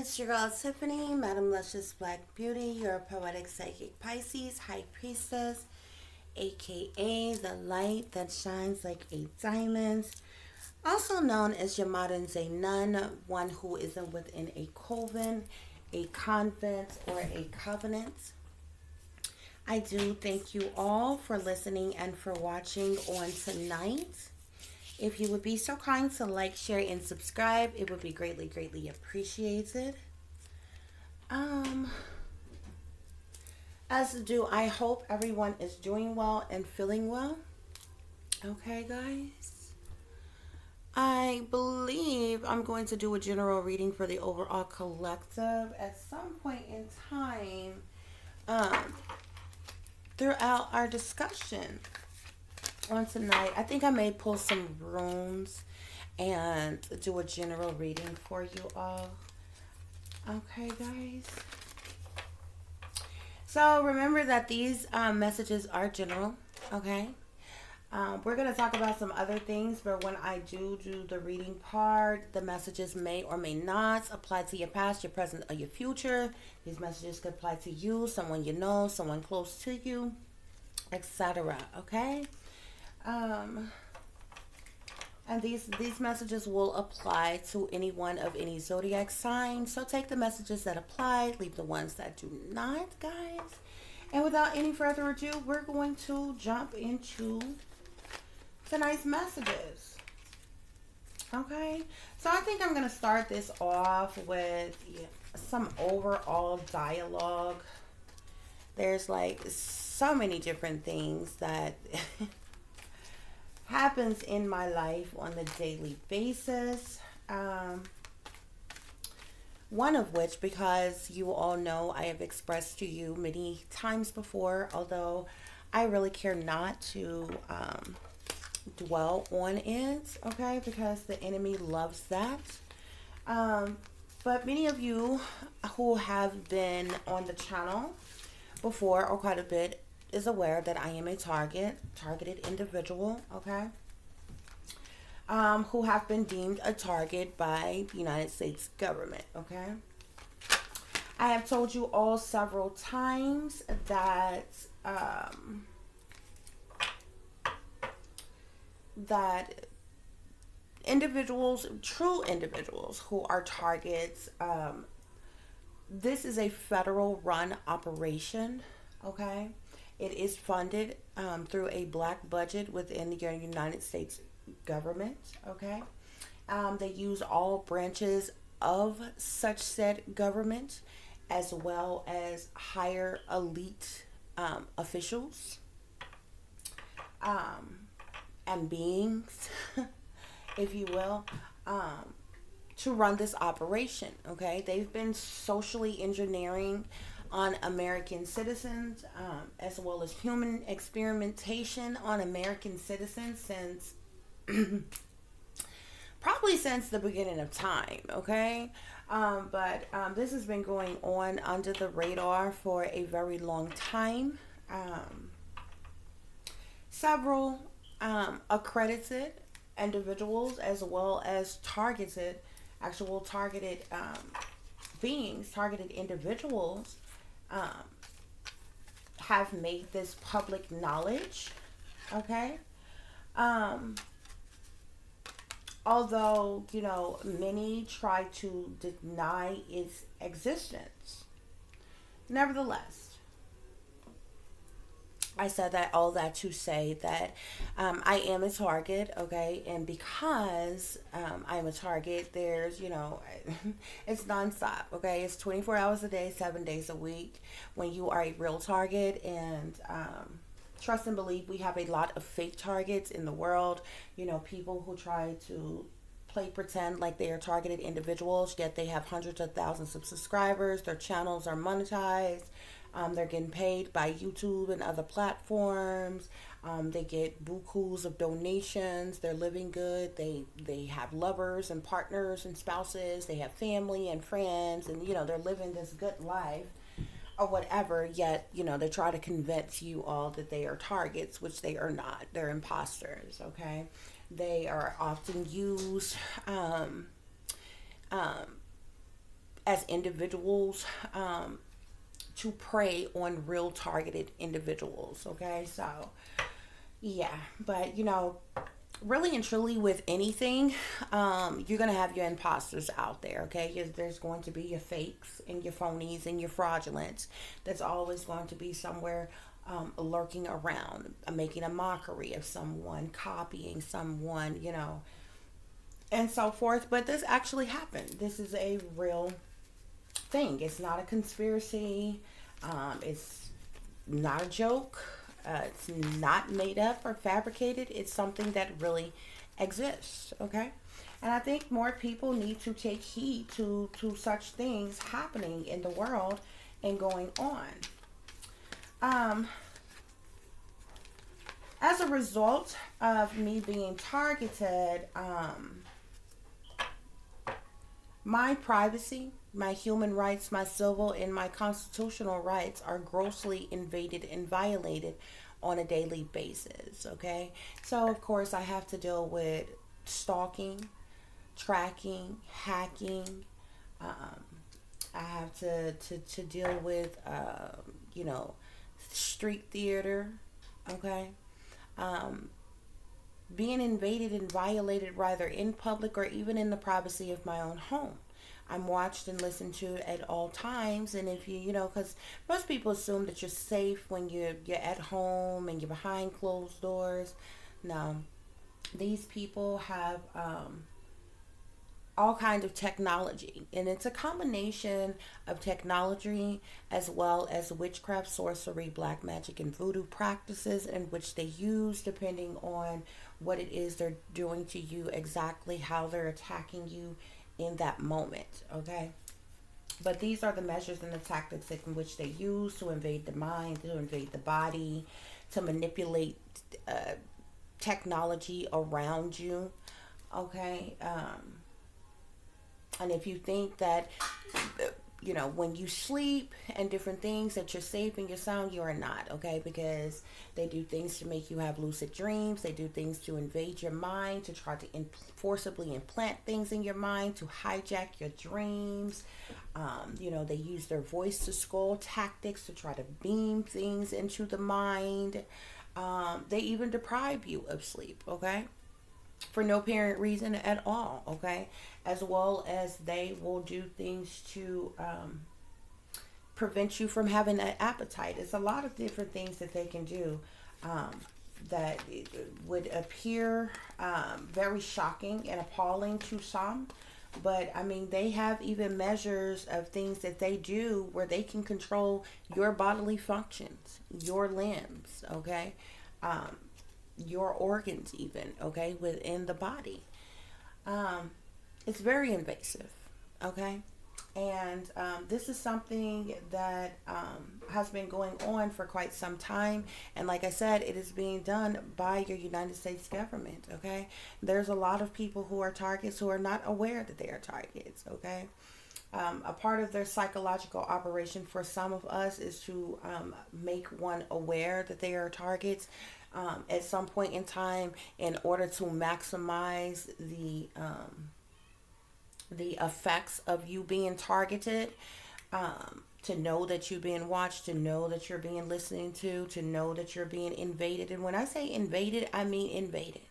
It's your girl Tiffany, Madam Luscious Black Beauty, your poetic psychic Pisces, High Priestess, aka the light that shines like a diamond, also known as your modern day nun, one who isn't within a coven, a convent, or a covenant. I do thank you all for listening and for watching on tonight. If you would be so kind to like, share, and subscribe, it would be greatly, greatly appreciated. As do I hope everyone is doing well and feeling well. Okay, guys. I believe I'm going to do a general reading for the overall collective at some point in time throughout our discussion on tonight. I think I may pull some runes and do a general reading for you all. Okay, guys. So remember that these messages are general, okay? We're going to talk about some other things, but when I do the reading part, the messages may or may not apply to your past, your present, or your future. These messages could apply to you, someone you know, someone close to you, etc. Okay? And these messages will apply to anyone of any zodiac sign. So take the messages that apply, leave the ones that do not, guys. And without any further ado, we're going to jump into tonight's messages. Okay, so I think I'm going to start this off with some overall dialogue. There's like so many different things that happens in my life on a daily basis. One of which, because you all know, I have expressed to you many times before, although I really care not to dwell on it, okay, because the enemy loves that. But many of you who have been on the channel before, or quite a bit, is aware that I am a targeted individual, okay, who have been deemed a target by the United States government, okay. I have told you all several times that that individuals, true individuals who are targets, this is a federal run operation, okay. It is funded through a black budget within the United States government, okay? They use all branches of such said government, as well as higher elite officials and beings, if you will, to run this operation, okay? They've been socially engineering on American citizens, as well as human experimentation on American citizens since probably since the beginning of time, okay? But this has been going on under the radar for a very long time. Several accredited individuals, as well as targeted beings, targeted individuals, have made this public knowledge, okay? Although, you know, many try to deny its existence. Nevertheless, I said that, all that to say that I am a target, okay? And because I'm a target, there's, you know, it's nonstop, okay? It's 24 hours a day, 7 days a week when you are a real target. And trust and believe, we have a lot of fake targets in the world. You know, people who try to pretend like they are targeted individuals, yet they have hundreds of thousands of subscribers. Their channels are monetized. They're getting paid by YouTube and other platforms. They get bukus of donations. They're living good. They have lovers and partners and spouses. They have family and friends, and you know, they're living this good life or whatever. Yet, you know, they try to convince you all that they are targets, which they are not. They're imposters. Okay, they are often used as individuals, to prey on real targeted individuals. Okay, so yeah, but really and truly with anything, you're gonna have your imposters out there. Okay, there's going to be your fakes and your phonies and your fraudulents. That's always going to be somewhere, lurking around, making a mockery of someone, copying someone, and so forth. But this actually happened. This is a real thing. It's not a conspiracy. It's not a joke. It's not made up or fabricated. It's something that really exists. Okay, and I think more people need to take heed to such things happening in the world and going on. As a result of me being targeted, my privacy, my human rights, my civil and my constitutional rights are grossly invaded and violated on a daily basis. Okay, so of course I have to deal with stalking, tracking, hacking. I have to deal with street theater. Okay, being invaded and violated rather in public or even in the privacy of my own home. I'm watched and listened to at all times. And if because most people assume that you're safe when you're at home and you're behind closed doors. No, these people have all kinds of technology, and it's a combination of technology as well as witchcraft, sorcery, black magic, and voodoo practices in which they use depending on what it is they're doing to you, exactly how they're attacking you in that moment. Okay, but these are the measures and the tactics in which they use to invade the mind, to invade the body, to manipulate technology around you. Okay, and if you think that when you sleep and different things that you're safe and you're sound, you are not. Okay, because they do things to make you have lucid dreams. They do things to invade your mind, to try to forcibly implant things in your mind, to hijack your dreams. They use their voice to skull tactics to try to beam things into the mind. They even deprive you of sleep. Okay, for no apparent reason at all. Okay, as well as they will do things to prevent you from having an appetite. It's a lot of different things that they can do that would appear very shocking and appalling to some. But I mean, they have even measures of things that they do where they can control your bodily functions, your limbs, okay, your organs even, okay, within the body. It's very invasive, okay? And this is something that has been going on for quite some time. And like I said, it is being done by your United States government, okay? There's a lot of people who are targets who are not aware that they are targets, okay? A part of their psychological operation for some of us is to make one aware that they are targets at some point in time in order to maximize the effects of you being targeted, to know that you're being watched, to know that you're being listened to know that you're being invaded. And when I say invaded, I mean invaded,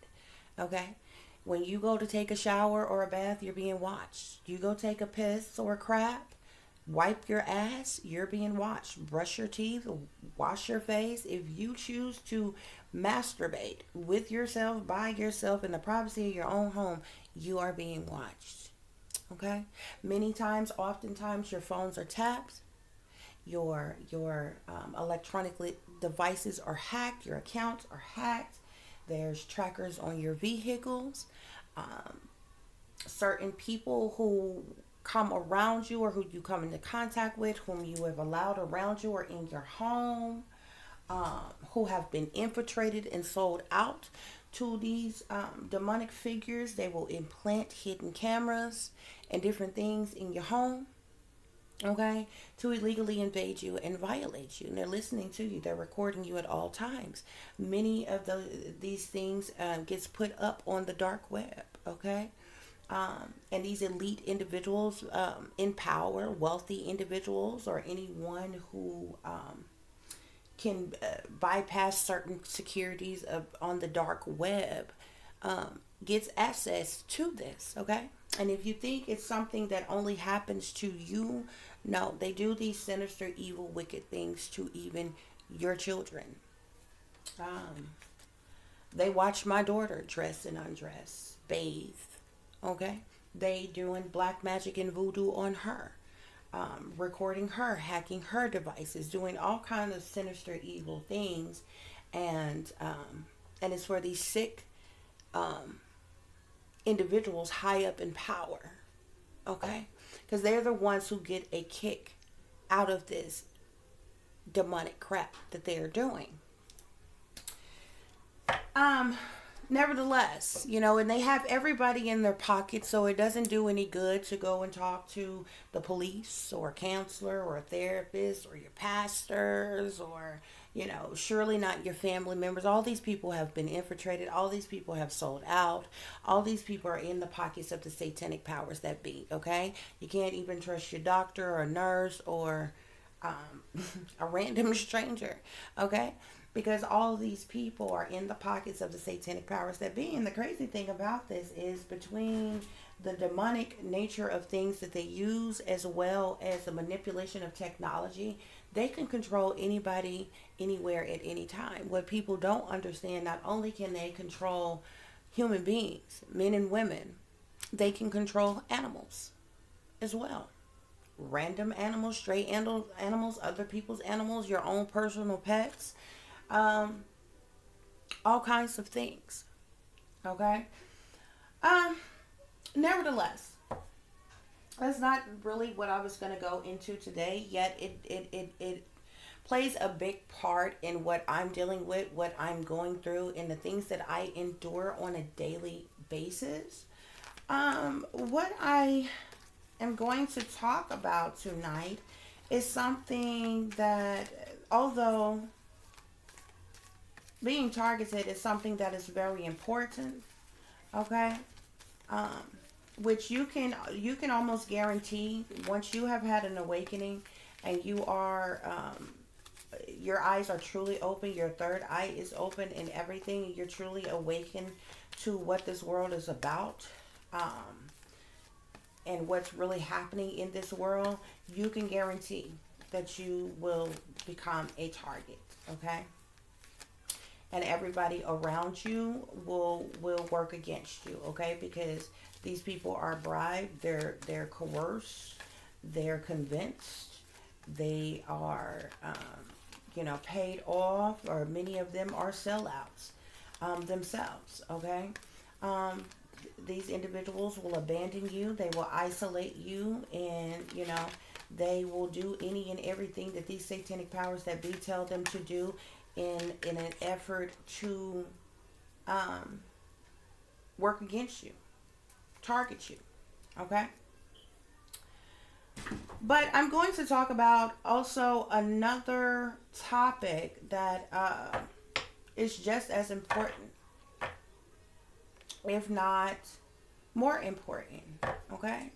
okay? When you go to take a shower or a bath, you're being watched. You go take a piss or a crap, wipe your ass, you're being watched. Brush your teeth, wash your face. If you choose to masturbate with yourself, by yourself, in the privacy of your own home, you are being watched. Okay? Many times, oftentimes, your phones are tapped. Your electronic devices are hacked. Your accounts are hacked. There's trackers on your vehicles. Certain people who come around you or who you come into contact with, whom you have allowed around you or in your home, who have been infiltrated and sold out to these demonic figures. They will implant hidden cameras and different things in your home, okay, to illegally invade you and violate you. And they're listening to you. They're recording you at all times. Many of these things gets put up on the dark web, okay? And these elite individuals in power, wealthy individuals, or anyone who can bypass certain securities on the dark web gets access to this, okay? And if you think it's something that only happens to you, no, they do these sinister, evil, wicked things to even your children. They watch my daughter dress and undress, bathe, okay? They doing black magic and voodoo on her, recording her, hacking her devices, doing all kinds of sinister, evil things, and it's for these sick individuals high up in power, okay? Because they're the ones who get a kick out of this demonic crap that they are doing. Nevertheless, and they have everybody in their pocket, so it doesn't do any good to go and talk to the police or a counselor or a therapist or your pastors or, surely not your family members. All these people have been infiltrated. All these people have sold out. All these people are in the pockets of the satanic powers that be, okay? You can't even trust your doctor or nurse or a random stranger, okay? Because all these people are in the pockets of the satanic powers that be. And the crazy thing about this is, between the demonic nature of things that they use as well as the manipulation of technology, they can control anybody, anywhere, at any time. What people don't understand, not only can they control human beings, men and women, they can control animals as well. Random animals, stray animals, other people's animals, your own personal pets. All kinds of things, okay? Nevertheless, that's not really what I was going to go into today, yet it plays a big part in what I'm dealing with, what I'm going through, and the things that I endure on a daily basis. What I am going to talk about tonight is something that, although being targeted is something that is very important, okay? Which you can almost guarantee, once you have had an awakening and you are, your eyes are truly open, your third eye is open and everything, you're truly awakened to what this world is about, and what's really happening in this world, you can guarantee that you will become a target, okay? And everybody around you will work against you, okay? Because these people are bribed, they're coerced, they're convinced, they are, paid off, or many of them are sellouts themselves, okay? These individuals will abandon you, they will isolate you, and, they will do any and everything that these satanic powers that be tell them to do in an effort to work against you, target you, okay? But I'm going to talk about also another topic that is just as important, if not more important, okay?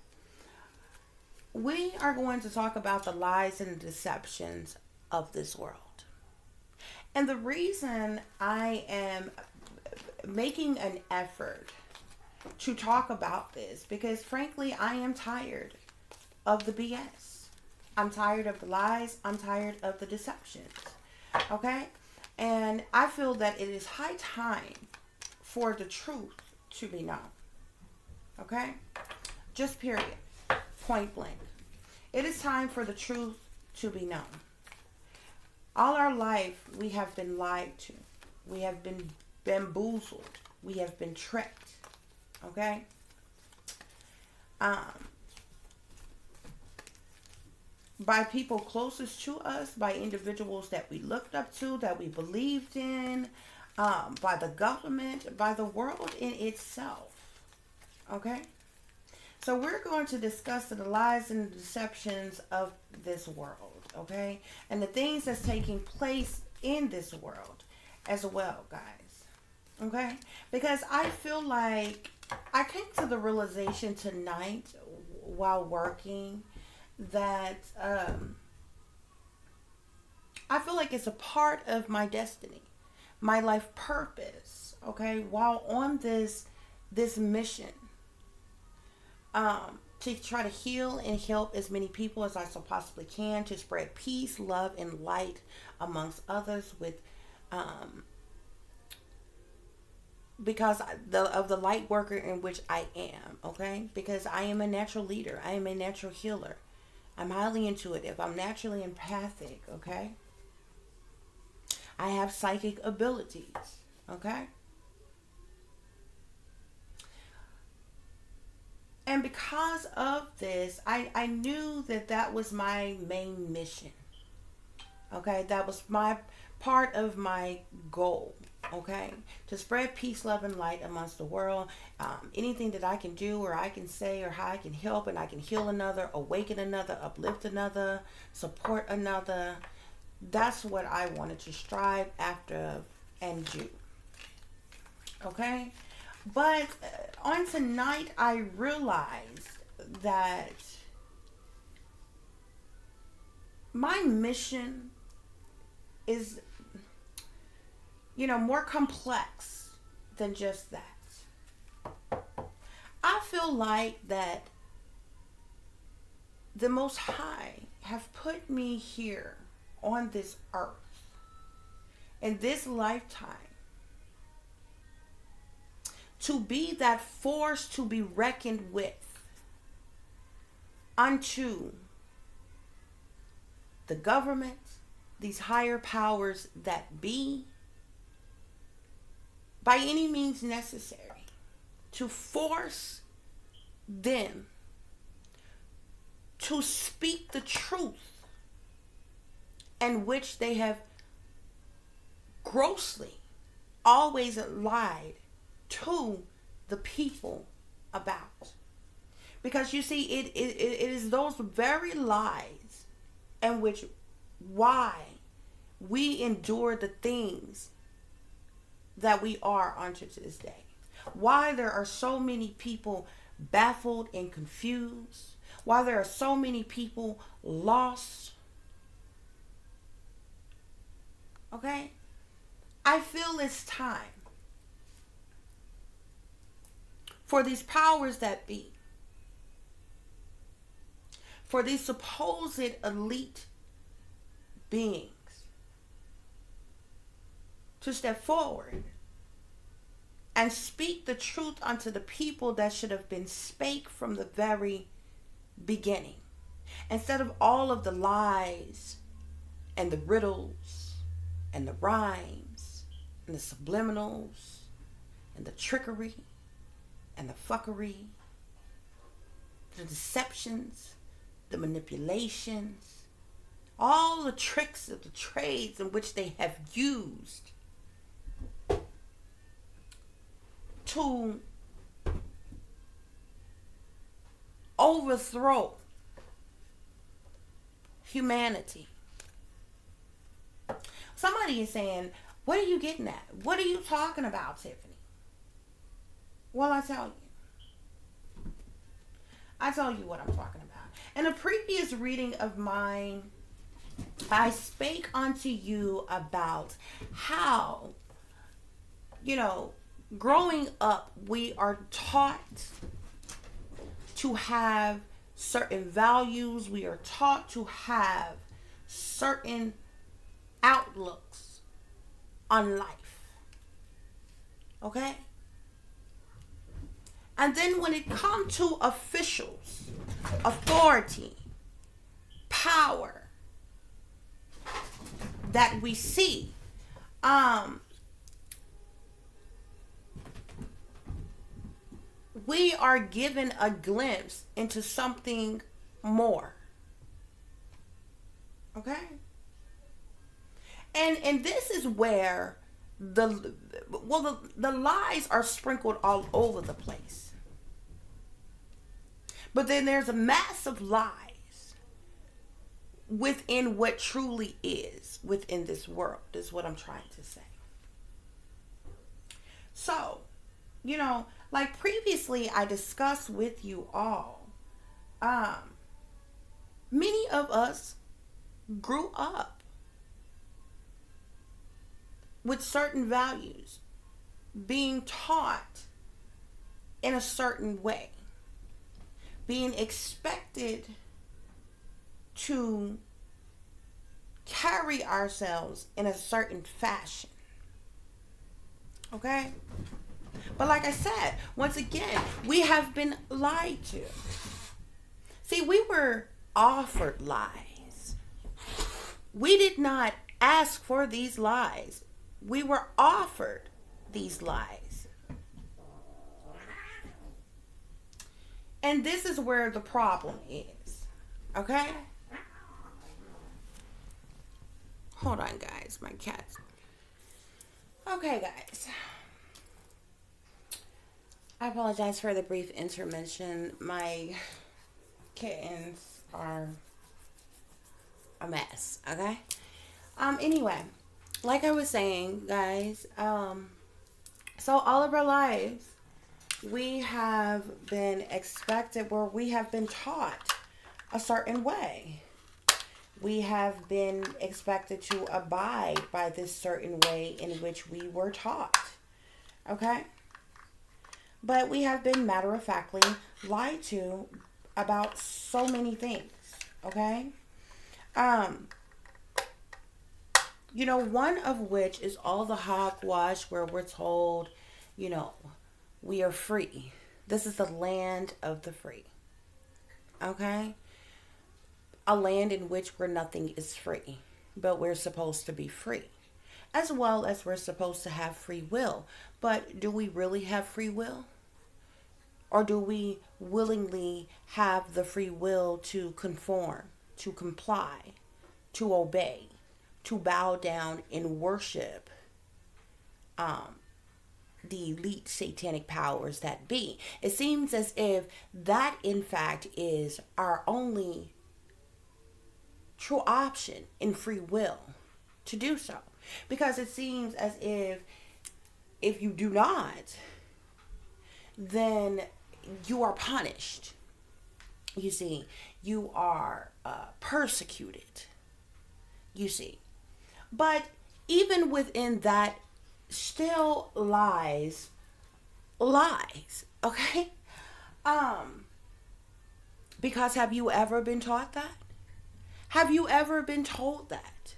We are going to talk about the lies and the deceptions of this world. And the reason I am making an effort to talk about this, because frankly, I am tired of the BS. I'm tired of the lies. I'm tired of the deceptions. Okay? And I feel that it is high time for the truth to be known. Okay? Just period. Point blank. It is time for the truth to be known. All our life, we have been lied to. We have been bamboozled. We have been tricked. Okay? By people closest to us, by individuals that we looked up to, that we believed in, by the government, by the world in itself. Okay? So we're going to discuss the lies and the deceptions of this world, okay? And the things that's taking place in this world as well, guys, okay? Because I feel like I came to the realization tonight while working that I feel like it's a part of my destiny, my life purpose. Okay, while on this mission, to try to heal and help as many people as I so possibly can, to spread peace, love, and light amongst others with, because of the light worker in which I am, okay? Because I am a natural leader. I am a natural healer. I'm highly intuitive. I'm naturally empathic, okay? I have psychic abilities, okay? And because of this, I knew that that was my main mission. Okay, that was my part of my goal. Okay, to spread peace, love, and light amongst the world. Anything that I can do or I can say or how I can help and I can heal another, awaken another, uplift another, support another. That's what I wanted to strive after and do. Okay. But on tonight, I realized that my mission is, more complex than just that. I feel like that the Most High have put me here on this earth in this lifetime to be that force to be reckoned with unto the government, these higher powers that be, by any means necessary, to force them to speak the truth in which they have grossly always lied to the people about. Because you see, it is those very lies in which why we endure the things that we are unto this day. Why there are so many people baffled and confused. Why there are so many people lost. Okay? I feel it's time for these powers that be, for these supposed elite beings, to step forward and speak the truth unto the people that should have been spake from the very beginning. Instead of all of the lies and the riddles and the rhymes and the subliminals and the trickery and the fuckery, the deceptions, the manipulations, all the tricks of the trades in which they have used to overthrow humanity. Somebody is saying, what are you getting at? What are you talking about, Tiffany? Well, I tell you what I'm talking about. In a previous reading of mine, I spake unto you about how, growing up, we are taught to have certain values. We are taught to have certain outlooks on life. Okay? And then when it comes to officials, authority, power that we see, we are given a glimpse into something more. Okay? And this is where the lies are sprinkled all over the place. But then there's a massive lies within what truly is within this world, is what I'm trying to say. So, Like previously, I discussed with you all, many of us grew up with certain values, being taught in a certain way, being expected to carry ourselves in a certain fashion. Okay? But like I said, once again, we have been lied to. See, we were offered lies. We did not ask for these lies. We were offered these lies. And this is where the problem is. Okay? Hold on, guys. My cat's... Okay, guys. I apologize for the brief intermission. My kittens are a mess. Okay? Anyway, like I was saying, guys, so all of our lives, we have been expected, where we have been taught a certain way. We have been expected to abide by this certain way in which we were taught. Okay? But we have been matter-of-factly lied to about so many things. Okay? You know, one of which is all the hogwash where we're told, you know, we are free. This is the land of the free. Okay? A land in which where nothing is free, but we're supposed to be free. As well as we're supposed to have free will. But do we really have free will? Or do we willingly have the free will to conform, to comply, to obey, to bow down and worship the elite satanic powers that be? It seems as if that, in fact, is our only true option in free will to do so. Because it seems as if you do not, then you are punished. You see, you are persecuted. You see. But even within that still lies, okay? Because have you ever been taught that? Have you ever been told that?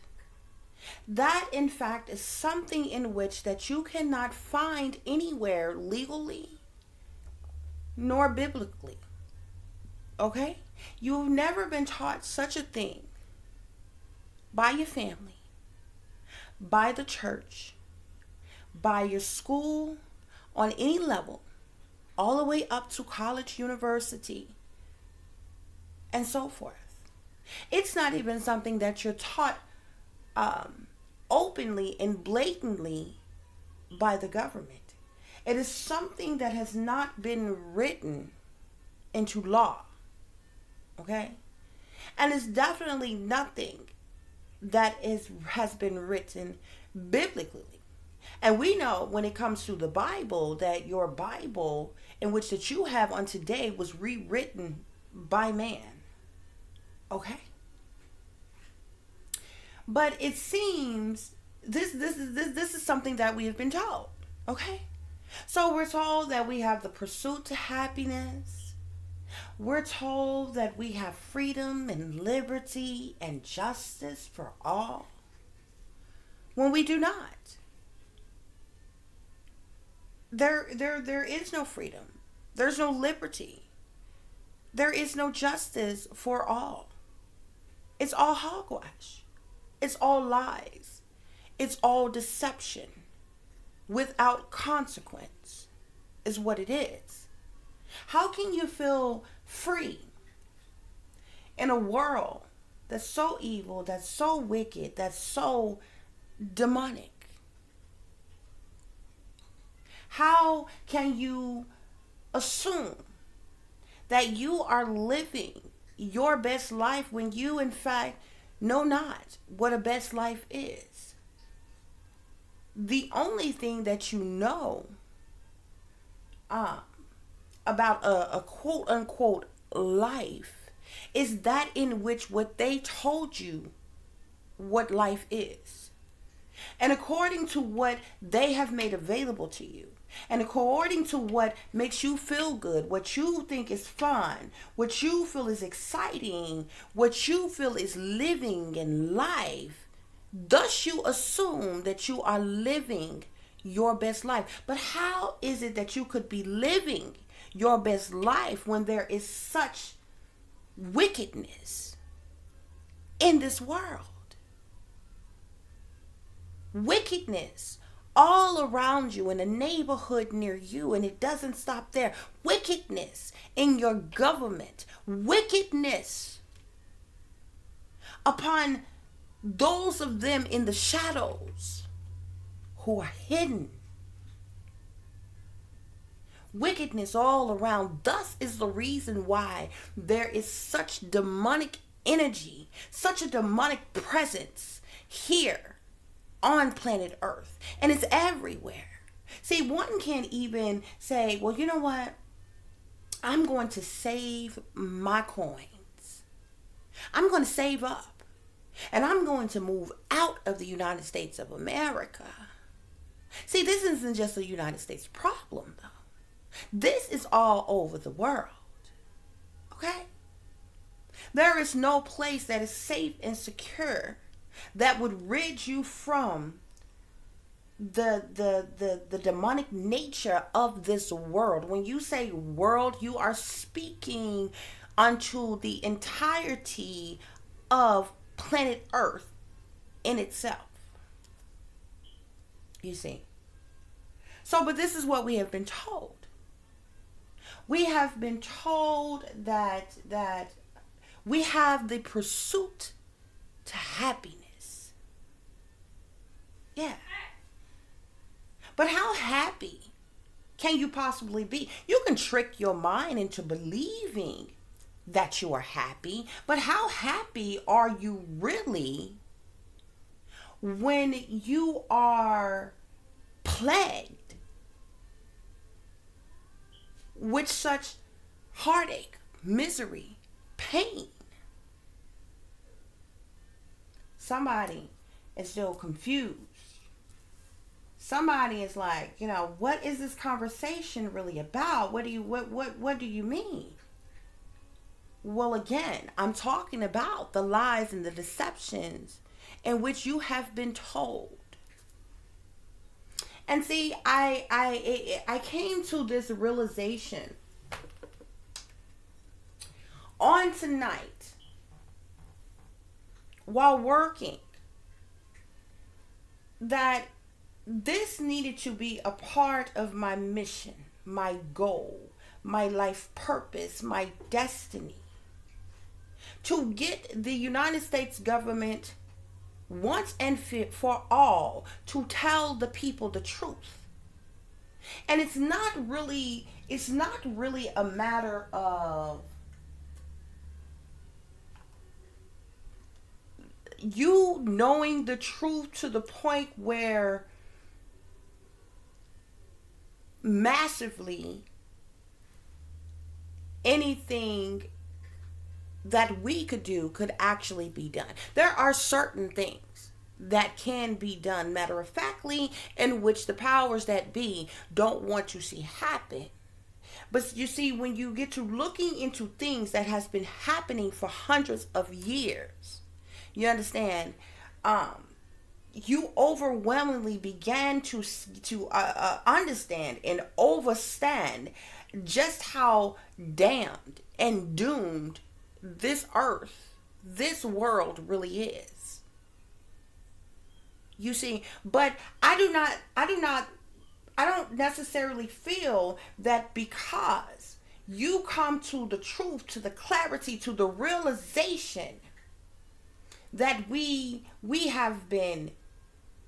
That, in fact, is something in which that you cannot find anywhere legally nor biblically. Okay? You've never been taught such a thing by your family, by the church, by your school, on any level, all the way up to college, university, and so forth. It's not even something that you're taught openly and blatantly by the government. It is something that has not been written into law. Okay? And it's definitely nothing that has been written biblically. And we know when it comes to the Bible that your Bible in which that you have on today was rewritten by man. Okay? But it seems this is something that we have been told. Okay? So we're told that we have the pursuit to happiness. We're told that we have freedom and liberty and justice for all, when we do not. There is no freedom. There's no liberty. There is no justice for all. It's all hogwash. It's all lies. It's all deception without consequence is what it is. How can you feel free in a world that's so evil, that's so wicked, that's so demonic? How can you assume that you are living your best life when you, in fact, know not what a best life is? The only thing that you know um, about a quote unquote life is that in which what they told you what life is. And according to what they have made available to you, and according to what makes you feel good, what you think is fun, what you feel is exciting, what you feel is living in life, thus you assume that you are living your best life. But how is it that you could be living your best life when there is such wickedness in this world? Wickedness all around you, in a neighborhood near you, and it doesn't stop there. Wickedness in your government, wickedness upon those of them in the shadows who are hidden. Wickedness all around. Thus is the reason why there is such demonic energy, such a demonic presence here on planet Earth, and it's everywhere. See, one can't even say, well, you know what? I'm going to save my coins. I'm going to save up, and I'm going to move out of the United States of America. See, this isn't just a United States problem, though. This is all over the world. Okay? There is no place that is safe and secure that would rid you from the demonic nature of this world. When you say world, you are speaking unto the entirety of planet Earth in itself. You see. So, but this is what we have been told. We have been told that we have the pursuit to happiness. Yeah. But how happy can you possibly be? You can trick your mind into believing that you are happy, but how happy are you really when you are plagued with such heartache, misery, pain? Somebody is still confused. Somebody is like, you know, what is this conversation really about? What do you mean? Well, again, I'm talking about the lies and the deceptions in which you have been told. And see, I came to this realization on tonight while working, that this needed to be a part of my mission, my goal, my life purpose, my destiny. To get the United States government once and for all to tell the people the truth. And it's not really a matter of you knowing the truth to the point where massively anything that we could do could actually be done. There are certain things that can be done, matter of factly, in which the powers that be don't want to see happen. But you see, when you get to looking into things that has been happening for hundreds of years, you understand, you overwhelmingly began to understand and overstand just how damned and doomed this earth, this world really is. You see, but I don't necessarily feel that because you come to the truth, to the clarity, to the realization that we have been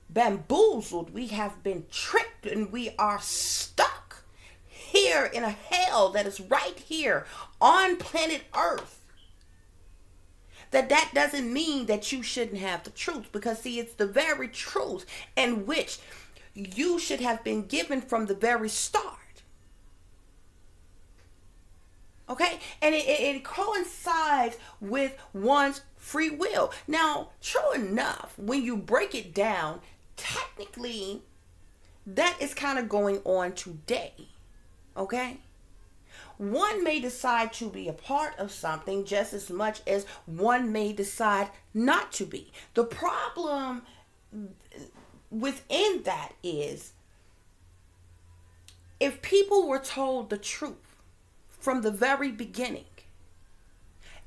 bamboozled, we have been tricked, and we are stuck here in a hell that is right here on planet Earth. That doesn't mean that you shouldn't have the truth, because see, it's the very truth in which you should have been given from the very start. Okay? And it coincides with one's free will. Now, true enough, when you break it down, technically, that is kind of going on today. Okay? One may decide to be a part of something just as much as one may decide not to be. The problem within that is, if people were told the truth from the very beginning,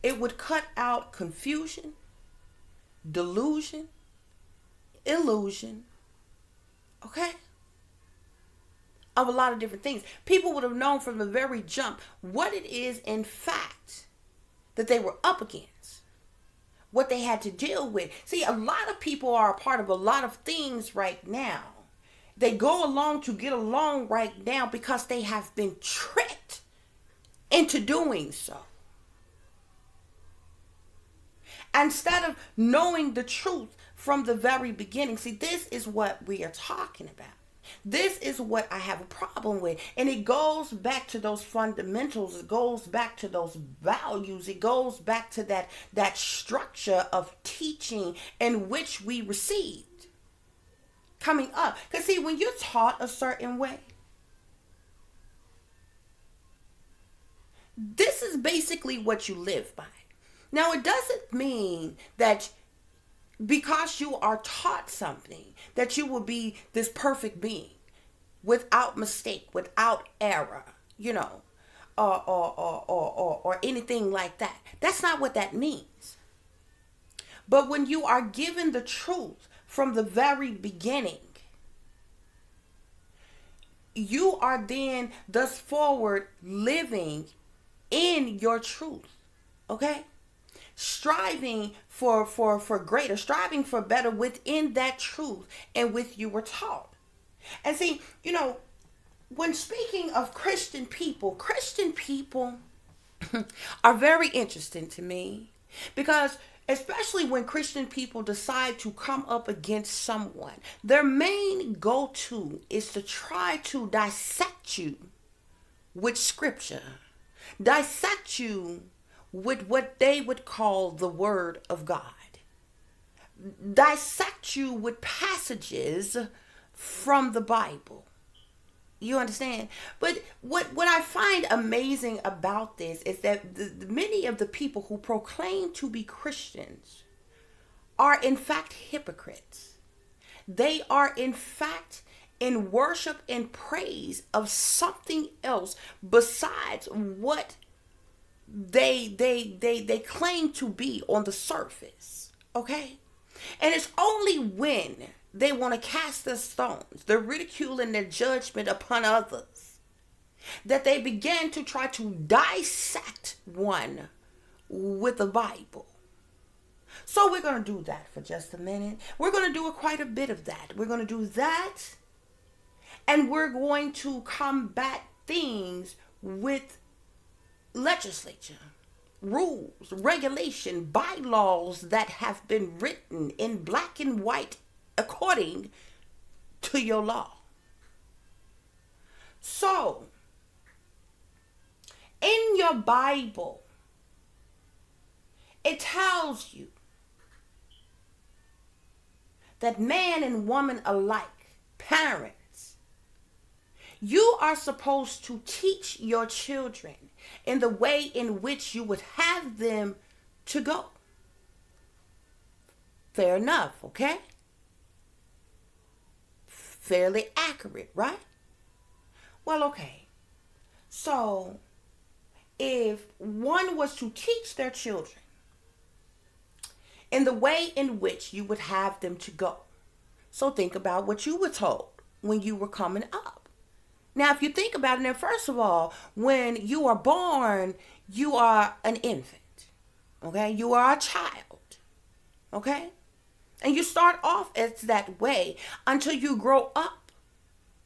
it would cut out confusion, delusion, illusion, okay? Of a lot of different things. People would have known from the very jump what it is, in fact, that they were up against, what they had to deal with. See, a lot of people are a part of a lot of things right now. They go along to get along right now because they have been tricked into doing so. Instead of knowing the truth from the very beginning. See, this is what we are talking about. This is what I have a problem with. And it goes back to those fundamentals. It goes back to those values. It goes back to that structure of teaching in which we received coming up. Because see, when you're taught a certain way, this is basically what you live by. Now, it doesn't mean that because you are taught something that you will be this perfect being without mistake, without error, you know, or anything like that. That's not what that means. But when you are given the truth from the very beginning, you are then thus forward living in your truth. Okay? Striving for greater, striving for better within that truth and with you were taught. And see, you know, when speaking of Christian people are very interesting to me, because especially when Christian people decide to come up against someone, their main go-to is to try to dissect you with scripture, dissect you with what they would call the word of God, dissect you with passages from the Bible. You understand? But what I find amazing about this is that many of the people who proclaim to be Christians are in fact hypocrites. They are in fact in worship and praise of something else besides what they claim to be on the surface. Okay? And it's only when they want to cast their stones, their ridicule and their judgment upon others, that they begin to try to dissect one with the Bible. So we're going to do that for just a minute. We're going to do quite a bit of that. We're going to do that, and we're going to combat things with legislature, rules, regulation, bylaws that have been written in black and white according to your law. So, in your Bible, it tells you that man and woman alike, parents, you are supposed to teach your children in the way in which you would have them to go. Fair enough, okay? Fairly accurate, right? Well, okay. So, if one was to teach their children in the way in which you would have them to go, so think about what you were told when you were coming up. Now, if you think about it, then first of all, when you are born, you are an infant, okay? You are a child, okay? And you start off as that way until you grow up.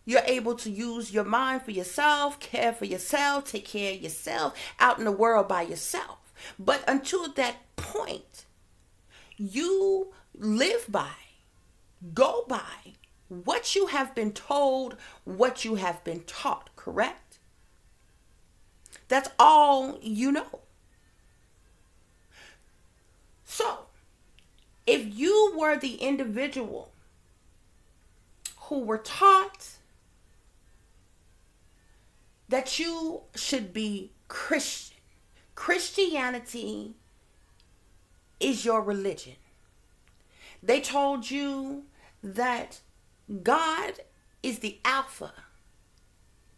You're able to use your mind for yourself, care for yourself, take care of yourself, out in the world by yourself. But until that point, you live by, go by what you have been told, what you have been taught, correct? That's all you know. So, if you were the individual who were taught that you should be Christian, Christianity is your religion. They told you that God is the Alpha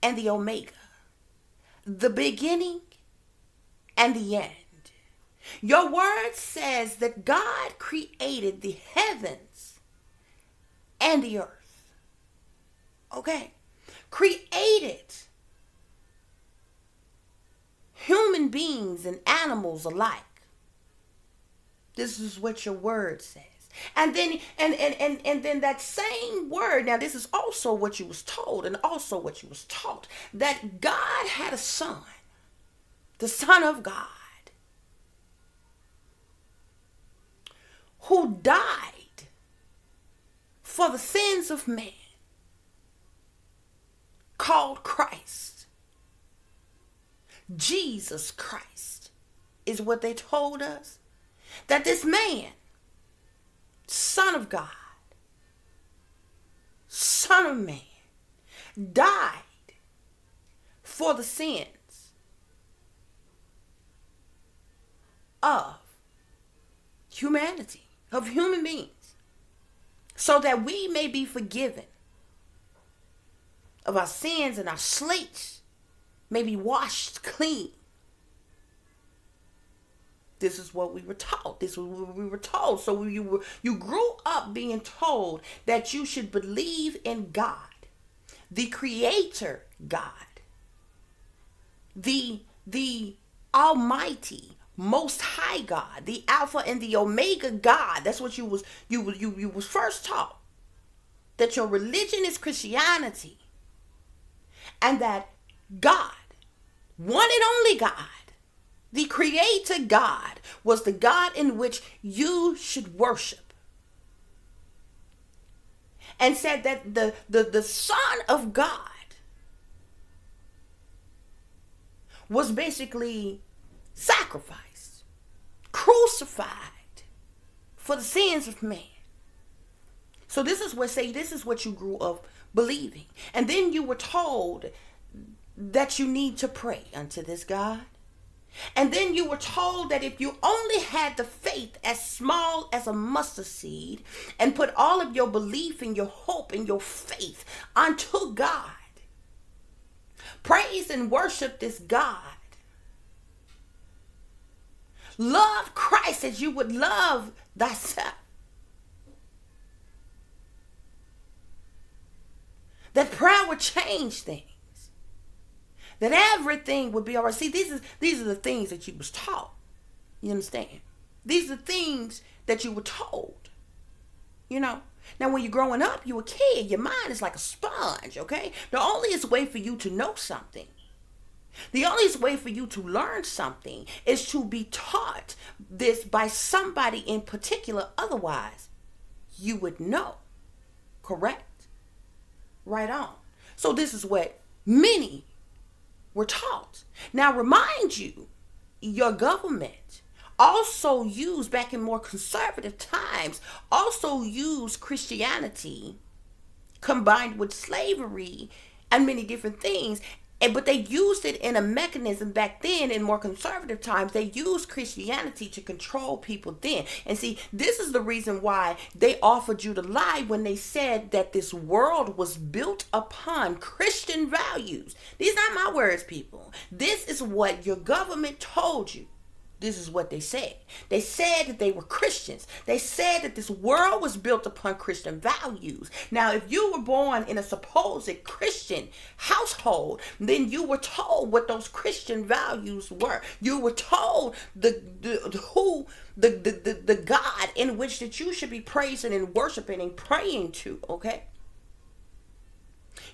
and the Omega, the beginning and the end. Your word says that God created the heavens and the earth. Okay? Created human beings and animals alike. This is what your word says. And then then that same word, now this is also what you was told and also what you was taught, that God had a son, the Son of God, who died for the sins of man, called Christ. Jesus Christ is what they told us. That this man, Son of God, Son of Man, died for the sins of humanity, of human beings, so that we may be forgiven of our sins and our slates may be washed clean. This is what we were taught. This is what we were told. So you grew up being told that you should believe in God, the Creator God, the Almighty, Most High God, the Alpha and the Omega God. That's what you was first taught. That your religion is Christianity, and that God, one and only God, the Creator God, was the God in which you should worship. And said that the Son of God was basically sacrificed, crucified for the sins of man. So this is what you grew up believing. And then you were told that you need to pray unto this God. And then you were told that if you only had the faith as small as a mustard seed and put all of your belief and your hope and your faith unto God, praise and worship this God, love Christ as you would love thyself, that prayer would change things. That everything would be all right. See, these are the things that you was taught. You understand? These are the things that you were told. You know? Now, when you're growing up, you're a kid. Your mind is like a sponge, okay? The only way for you to know something, the only way for you to learn something is to be taught this by somebody in particular. Otherwise, you would know. Correct? Right on. So this is what many were taught. Now, remind you, your government also used, back in more conservative times, also used Christianity combined with slavery and many different things. But they used it in a mechanism back then. In more conservative times, they used Christianity to control people then. And see, this is the reason why they offered you the lie when they said that this world was built upon Christian values. These are not my words, people. This is what your government told you. This is what they said. They said that they were Christians. They said that this world was built upon Christian values. Now, if you were born in a supposed Christian household, then you were told what those Christian values were. You were told the God in which that you should be praising and worshiping and praying to, okay?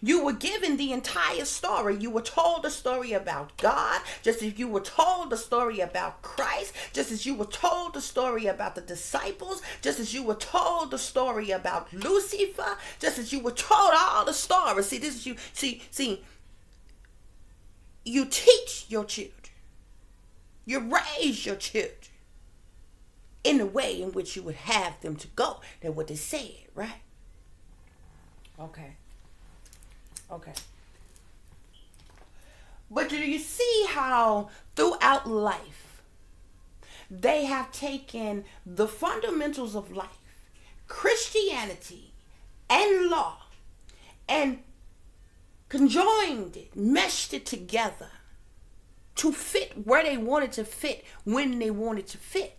You were given the entire story. You were told the story about God, just as you were told the story about Christ, just as you were told the story about the disciples, just as you were told the story about Lucifer, just as you were told all the stories. See, this is you. See, you teach your children. You raise your children in the way in which you would have them to go. That's what they said, right? Okay. But do you see how throughout life they have taken the fundamentals of life, Christianity and law, and conjoined it, meshed it together to fit where they wanted to fit, when they wanted to fit.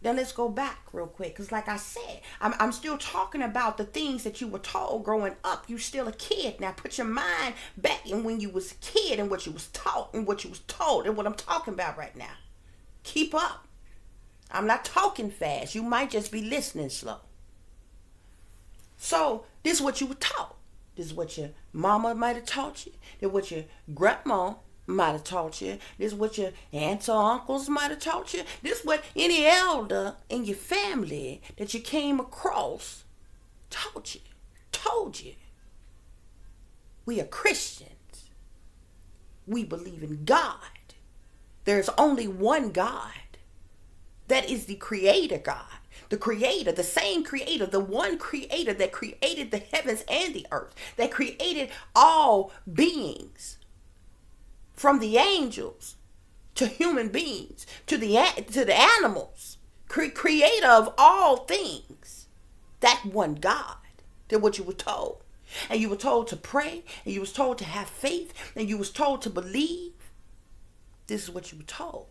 Now let's go back real quick, because like I said, I'm still talking about the things that you were told growing up. You still a kid. Now put your mind back in when you was a kid and what you was taught and what you was told and what I'm talking about right now. Keep up. I'm not talking fast. You might just be listening slow. So this is what you were taught. This is what your mama might have taught you. This is what your grandma might have taught you. This is what your aunts or uncles might have taught you. This is what any elder in your family that you came across taught you, told you. We are Christians. We believe in God. There's only one God. That is the creator God. The creator, the same creator, the one creator that created the heavens and the earth, that created all beings. From the angels to human beings to the animals, creator of all things, that one God. That's what you were told. And you were told to pray, and you was told to have faith, and you was told to believe. This is what you were told.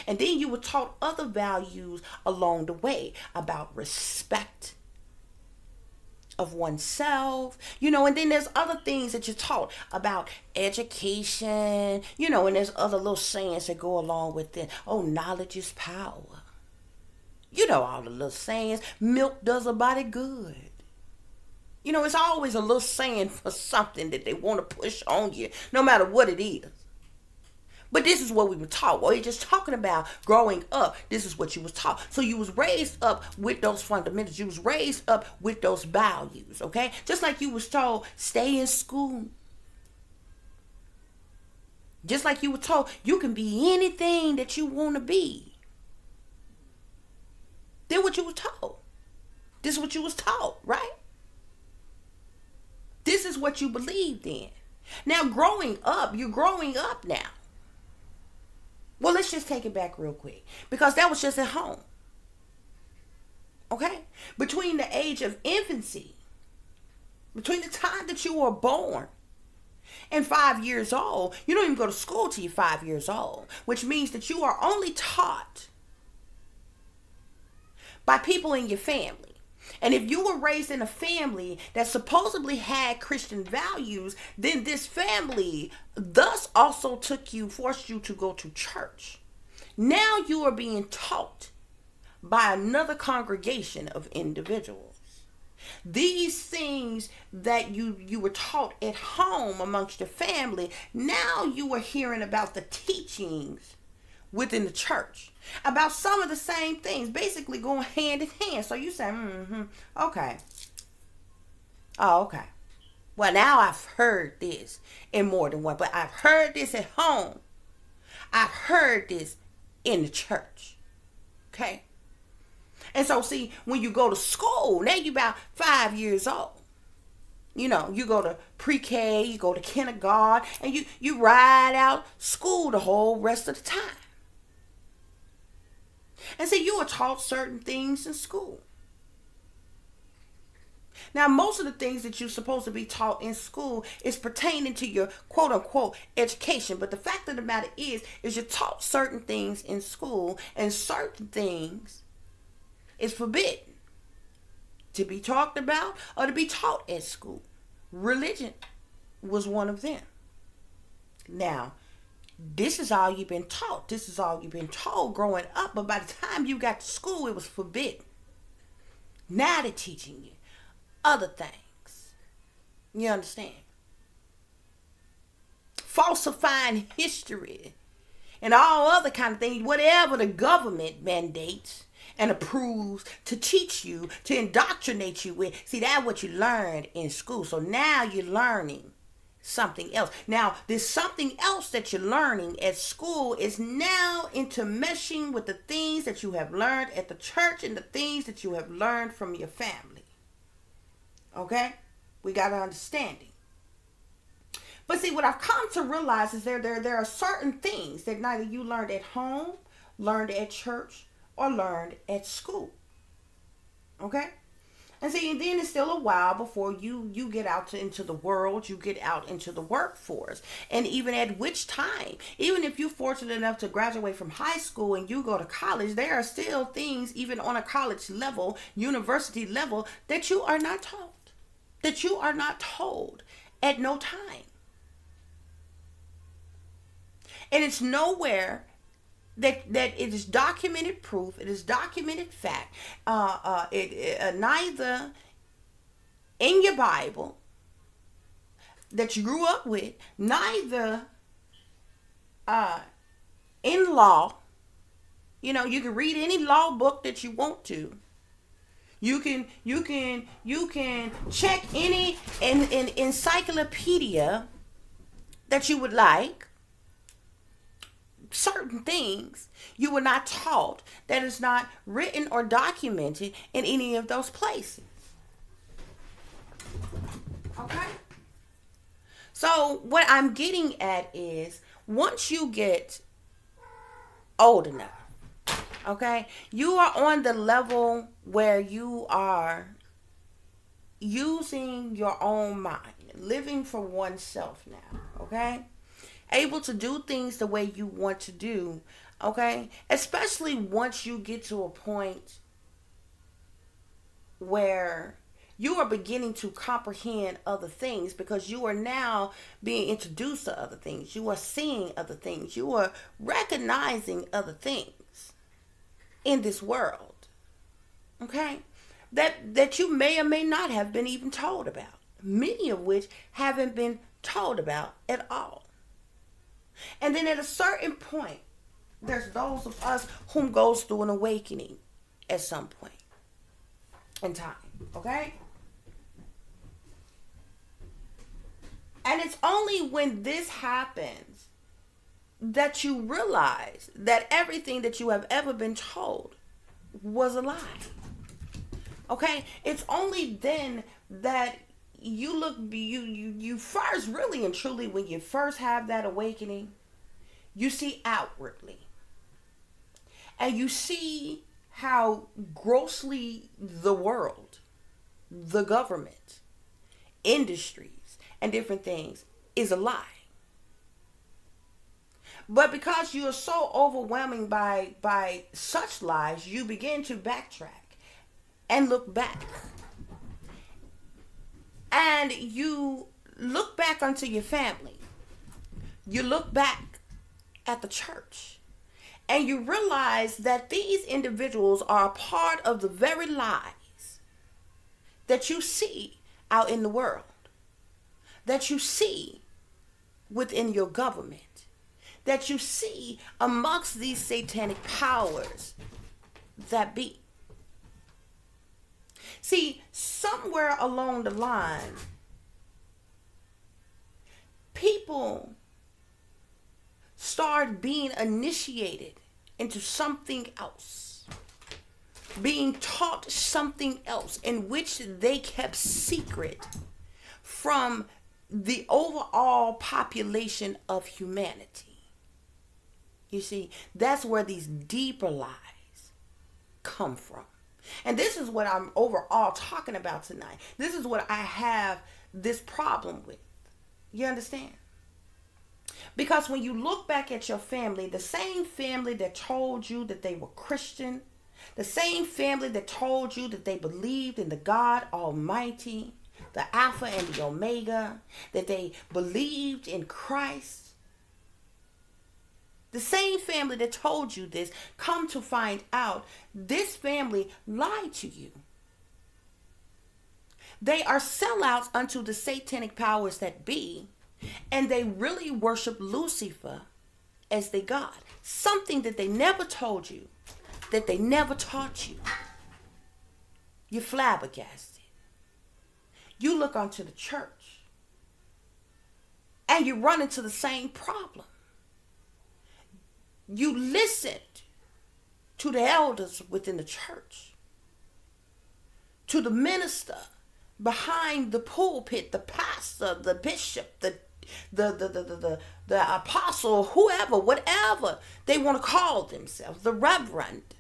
And then you were taught other values along the way about respect of oneself, and then there's other things that you're taught about education, and there's other little sayings that go along with it. Oh, knowledge is power. All the little sayings. Milk does a body good. It's always a little saying for something that they want to push on you, no matter what it is. But this is what we were taught. Well, you're just talking about growing up. This is what you was taught. So you was raised up with those fundamentals. You was raised up with those values, okay? Just like you was told, stay in school. Just like you were told, you can be anything that you want to be. Then what you was told. This is what you was taught, right? This is what you believed in. Now, growing up, you're growing up now. Well, let's just take it back real quick, because that was just at home. Okay? Between the age of infancy, between the time that you were born and 5 years old, you don't even go to school till you're 5 years old, which means that you are only taught by people in your family. And if you were raised in a family that supposedly had Christian values, then this family thus also forced you to go to church. Now you are being taught by another congregation of individuals. These things that you were taught at home amongst your family, now you are hearing about the teachings within the church about some of the same things, basically going hand in hand. So you say, okay. Oh, okay. Well, now I've heard this in more than one, but I've heard this at home. I've heard this in the church. Okay? And so, see, when you go to school, now you're about 5 years old. You go to pre-K, you go to kindergarten, and you ride out school the whole rest of the time. And see, you are taught certain things in school. Now, most of the things that you're supposed to be taught in school is pertaining to your quote-unquote education. But the fact of the matter is you're taught certain things in school, and certain things is forbidden to be talked about or to be taught at school. Religion was one of them. Now, this is all you've been taught. This is all you've been told growing up. But by the time you got to school, it was forbidden. Now they're teaching you other things. You understand? Falsifying history and all other kind of things. Whatever the government mandates and approves to teach you, to indoctrinate you with. See, that's what you learned in school. So now you're learning something else. Now, this something else that you're learning at school is now intermeshing with the things that you have learned at the church and the things that you have learned from your family. Okay? We got an understanding. But see, what I've come to realize is there are certain things that neither you learned at home, learned at church, or learned at school. Okay? And see, and then it's still a while before you get out into the world, you get out into the workforce. And even at which time, even if you're fortunate enough to graduate from high school and you go to college, there are still things, even on a college level, university level, that you are not taught, that you are not told at no time. And it's nowhere that it is documented proof, it is documented fact, neither in your Bible that you grew up with, neither in law. You know, you can read any law book that you want to. You can check any encyclopedia that you would like. Certain things you were not taught, that is not written or documented in any of those places. Okay? So what I'm getting at is, once you get old enough, okay, you are on the level where you are using your own mind, living for oneself now, okay? Able to do things the way you want to do, okay? Especially once you get to a point where you are beginning to comprehend other things, because you are now being introduced to other things. You are seeing other things. You are recognizing other things in this world, okay? That you may or may not have been even told about. Many of which haven't been told about at all. And then at a certain point, there's those of us whom goes through an awakening at some point in time, okay? And it's only when this happens that you realize that everything that you have ever been told was a lie, okay? It's only then that you first, really and truly, when you first have that awakening, you see outwardly. And you see how grossly the world, the government, industries, and different things is a lie. But because you are so overwhelming by such lies, you begin to backtrack and look back. And you look back unto your family. You look back at the church. And you realize that these individuals are a part of the very lies that you see out in the world. That you see within your government. That you see amongst these satanic powers that be. See, somewhere along the line, people start being initiated into something else, being taught something else in which they kept secret from the overall population of humanity. You see, that's where these deeper lies come from. And this is what I'm overall talking about tonight. This is what I have this problem with. You understand? Because when you look back at your family, the same family that told you that they were Christian, the same family that told you that they believed in the God Almighty, the Alpha and the Omega, that they believed in Christ, the same family that told you this, come to find out this family lied to you. They are sellouts unto the satanic powers that be, and they really worship Lucifer as their God. Something that they never told you, that they never taught you. You're flabbergasted. You look onto the church. and you run into the same problem. You listened to the elders within the church, to the minister behind the pulpit, the pastor, the bishop, the apostle, whoever, whatever they want to call themselves, the reverend.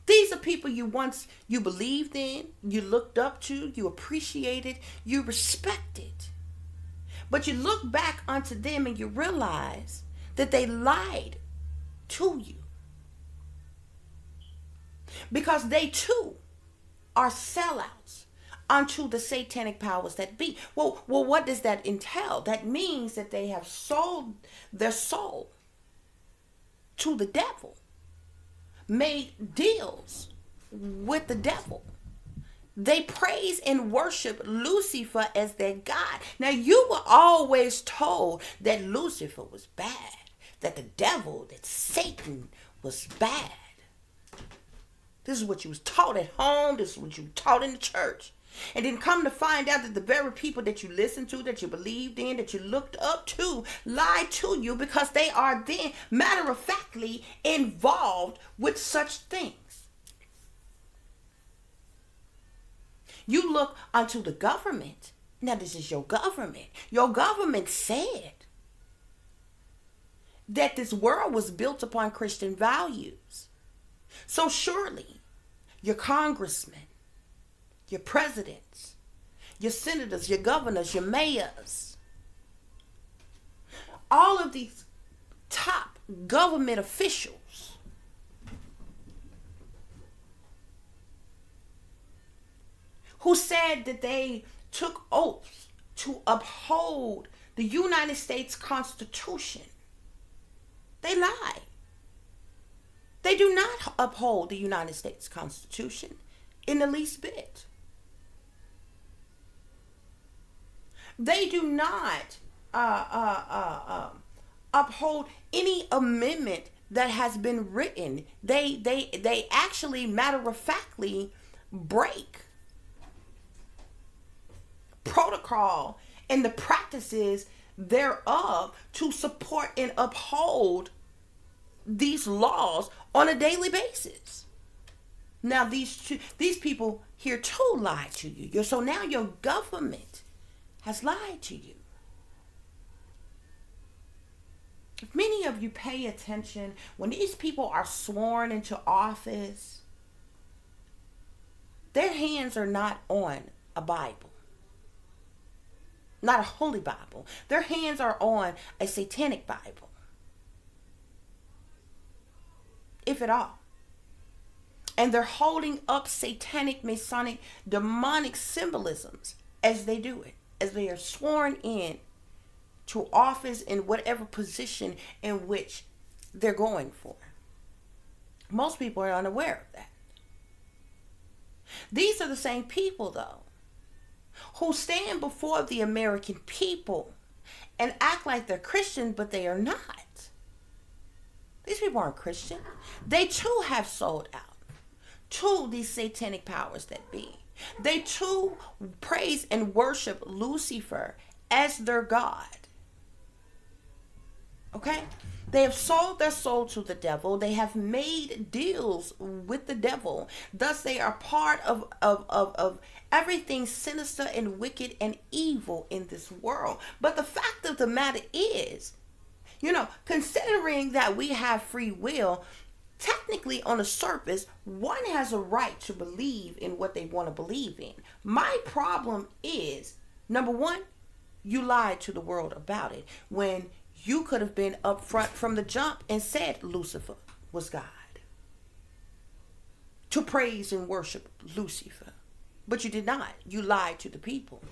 These are people you believed in, you looked up to, you appreciated, you respected. But you look back onto them and you realize that they lied to you. Because they too are sellouts unto the satanic powers that be. Well, what does that entail? That means that they have sold their soul to the devil, made deals with the devil. They praise and worship Lucifer as their God. Now, you were always told that Lucifer was bad, that the devil, that Satan was bad. This is what you was taught at home. This is what you were taught in the church. And then come to find out that the very people that you listened to, that you believed in, that you looked up to, lied to you because they are then matter-of-factly involved with such things. You look unto the government. Now, this is your government. Your government said that this world was built upon Christian values. So surely your congressmen, your presidents, your senators, your governors, your mayors, all of these top government officials who said that they took oaths to uphold the United States Constitution, they lie. They do not uphold the United States Constitution in the least bit. They do not uphold any amendment that has been written. They actually matter-of-factly break protocol and the practices thereof to support and uphold these laws on a daily basis. Now, these people here too lied to you. So now your government has lied to you. If many of you pay attention, when these people are sworn into office, their hands are not on a Bible. Not a holy Bible. Their hands are on a satanic Bible. If at all. And they're holding up satanic, Masonic, demonic symbolisms as they do it. As they are sworn in to office in whatever position in which they're going for. Most people are unaware of that. These are the same people, though, who stand before the American people and act like they're Christian, but they are not. These people aren't Christian. They too have sold out to these satanic powers that be. They too praise and worship Lucifer as their God. Okay? They have sold their soul to the devil. They have made deals with the devil. Thus, they are part of everything sinister and wicked and evil in this world. But the fact of the matter is, considering that we have free will, technically on the surface, one has a right to believe in what they want to believe in. My problem is, number one, you lied to the world about it when you could have been upfront from the jump and said Lucifer was God. To praise and worship Lucifer. But you did not. You lied to the people.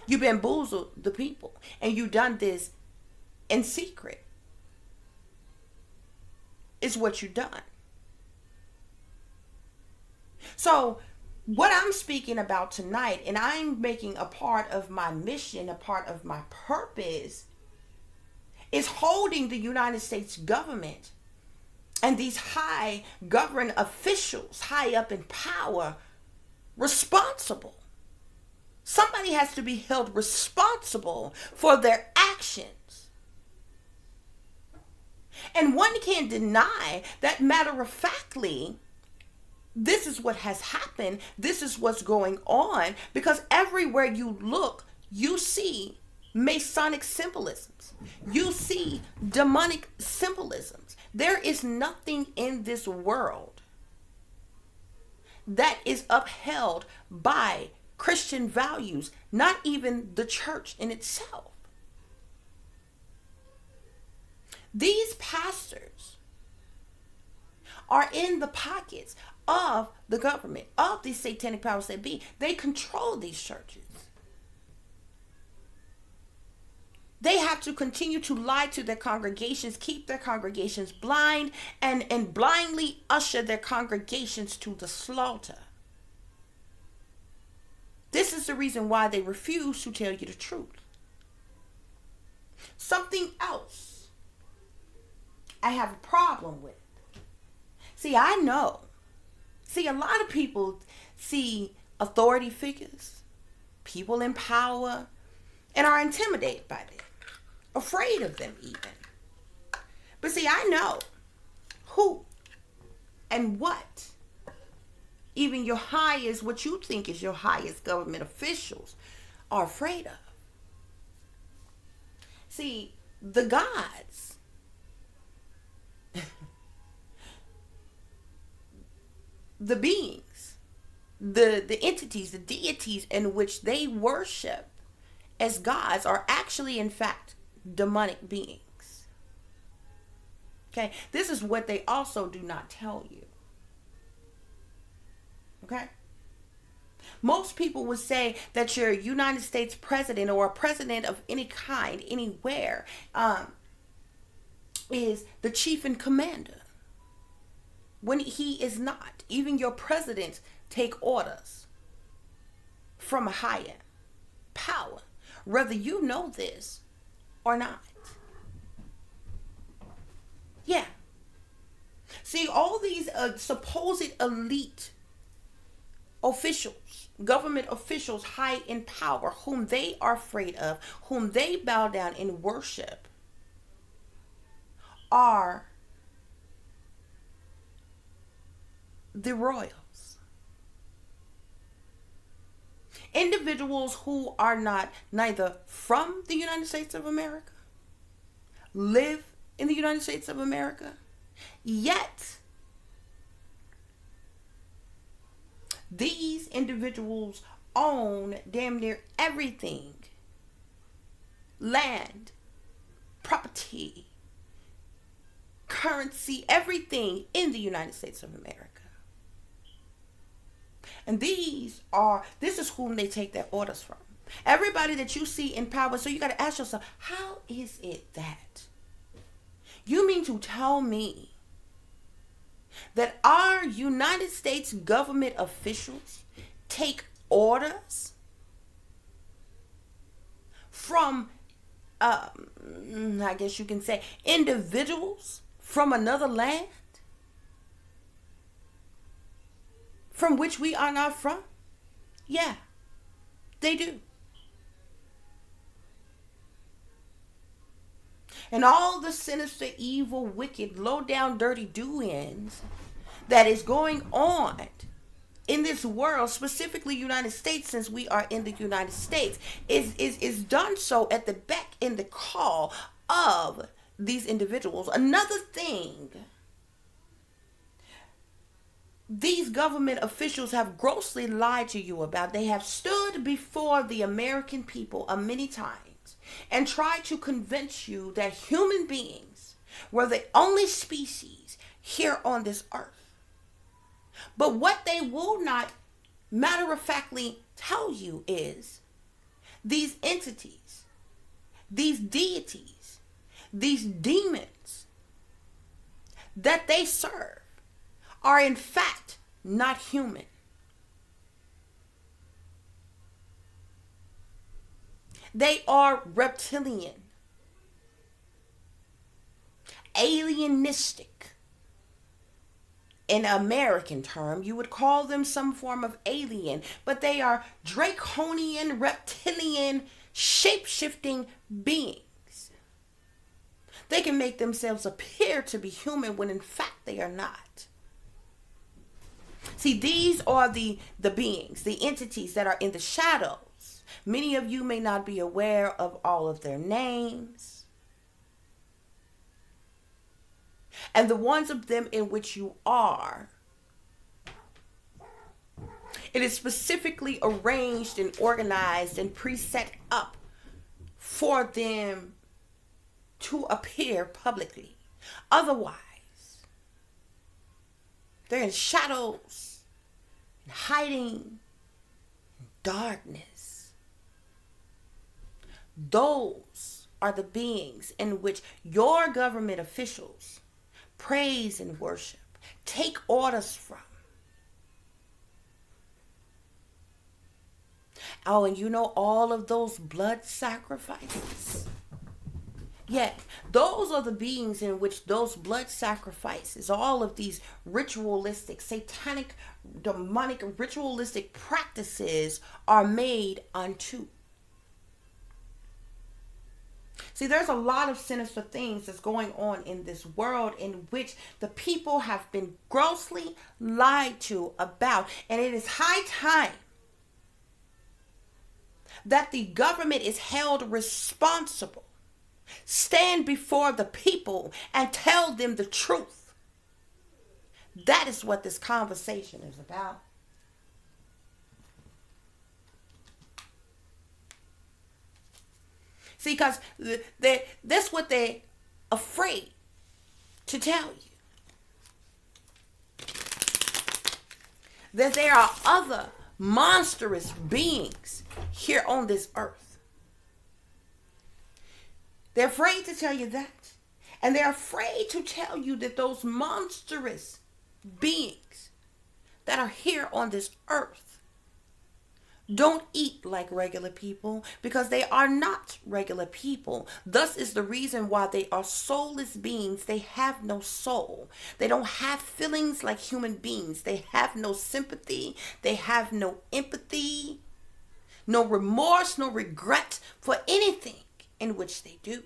You bamboozled the people. And you done this in secret. Is what you done. So what I'm speaking about tonight, and I'm making a part of my mission, a part of my purpose, is holding the United States government and these high government officials, high up in power, responsible. Somebody has to be held responsible for their actions. And one can't deny that, matter of factly, this is what has happened. This is what's going on, because everywhere you look, you see Masonic symbolisms. You see demonic symbolisms. There is nothing in this world that is upheld by Christian values, not even the church in itself. These pastors are in the pockets of the government, of these satanic powers that be. They control these churches. They have to continue to lie to their congregations, keep their congregations blind, and blindly usher their congregations to the slaughter. This is the reason why they refuse to tell you the truth. Something else I have a problem with. See, I know. See, a lot of people see authority figures, people in power, and are intimidated by them, afraid of them even. But see, I know who and what even your highest, what you think is your highest government officials are afraid of. See, the gods, the beings, the entities, the deities in which they worship as gods are actually, in fact, demonic beings. Okay, this is what they also do not tell you. Okay, most people would say that your United States president or a president of any kind, anywhere, is the chief and commander, when he is not. Even your presidents take orders from a higher power, whether you know this or not. Yeah. See, all these supposed elite officials, government officials high in power, whom they are afraid of, whom they bow down and worship, are the royals. Individuals who are not neither from the United States of America, live in the United States of America, yet these individuals own damn near everything. Land, property, currency, everything in the United States of America. And this is whom they take their orders from. Everybody that you see in power. So you got to ask yourself, how is it that? You mean to tell me that our United States government officials take orders from, I guess you can say, individuals from another land from which we are not from? Yeah, they do. And all the sinister, evil, wicked, low down, dirty do-ins that is going on in this world, specifically United States, since we are in the United States, is done so at the beck and the call of these individuals. Another thing these government officials have grossly lied to you about. They have stood before the American people many times and tried to convince you that human beings were the only species here on this earth. But what they will not matter-of-factly tell you is these entities, these deities, these demons that they serve are in fact not human. They are reptilian, alienistic, in American term, you would call them some form of alien, but they are draconian, reptilian, shape-shifting beings. They can make themselves appear to be human when in fact they are not. See, these are the beings, the entities that are in the shadows. Many of you may not be aware of all of their names. And the ones of them in which you are, it is specifically arranged and organized and preset up for them to appear publicly. Otherwise, they're in shadows, in hiding, in darkness. Those are the beings in which your government officials praise and worship, take orders from. Oh, and you know all of those blood sacrifices? Yeah, those are the beings in which those blood sacrifices, all of these ritualistic, satanic, demonic, ritualistic practices are made unto. See, there's a lot of sinister things that's going on in this world in which the people have been grossly lied to about. And it is high time that the government is held responsible. Stand before the people and tell them the truth. That is what this conversation is about. See, because that's what they're afraid to tell you. That there are other monstrous beings here on this earth. They're afraid to tell you that. And they're afraid to tell you that those monstrous beings that are here on this earth don't eat like regular people, because they are not regular people. Thus is the reason why they are soulless beings. They have no soul. They don't have feelings like human beings. They have no sympathy. They have no empathy, no remorse, no regret for anything in which they do.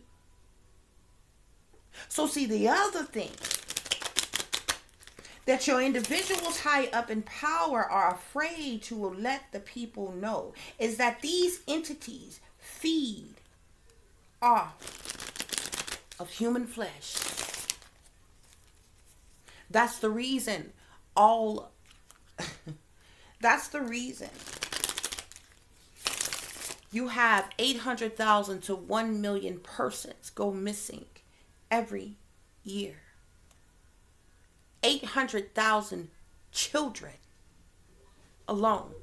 So see, the other thing that your individuals high up in power are afraid to let the people know is that these entities feed off of human flesh. That's the reason that's the reason you have 800,000 to 1 million persons go missing every year. 800,000 children alone.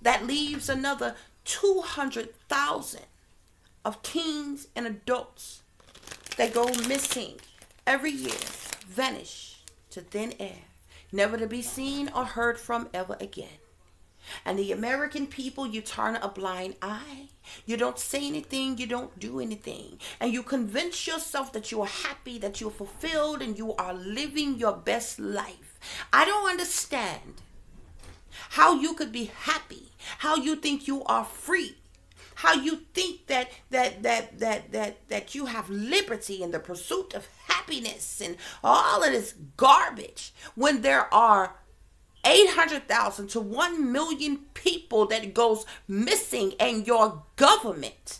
That leaves another 200,000 of teens and adults that go missing every year, vanish to thin air, never to be seen or heard from ever again. And the American people, you turn a blind eye. You don't say anything. You don't do anything. And you convince yourself that you are happy, that you're fulfilled, and you are living your best life. I don't understand how you could be happy, how you think you are free, how you think that you have liberty in the pursuit of happiness and all of this garbage, when there are 800,000 to 1 million people that goes missing, and your government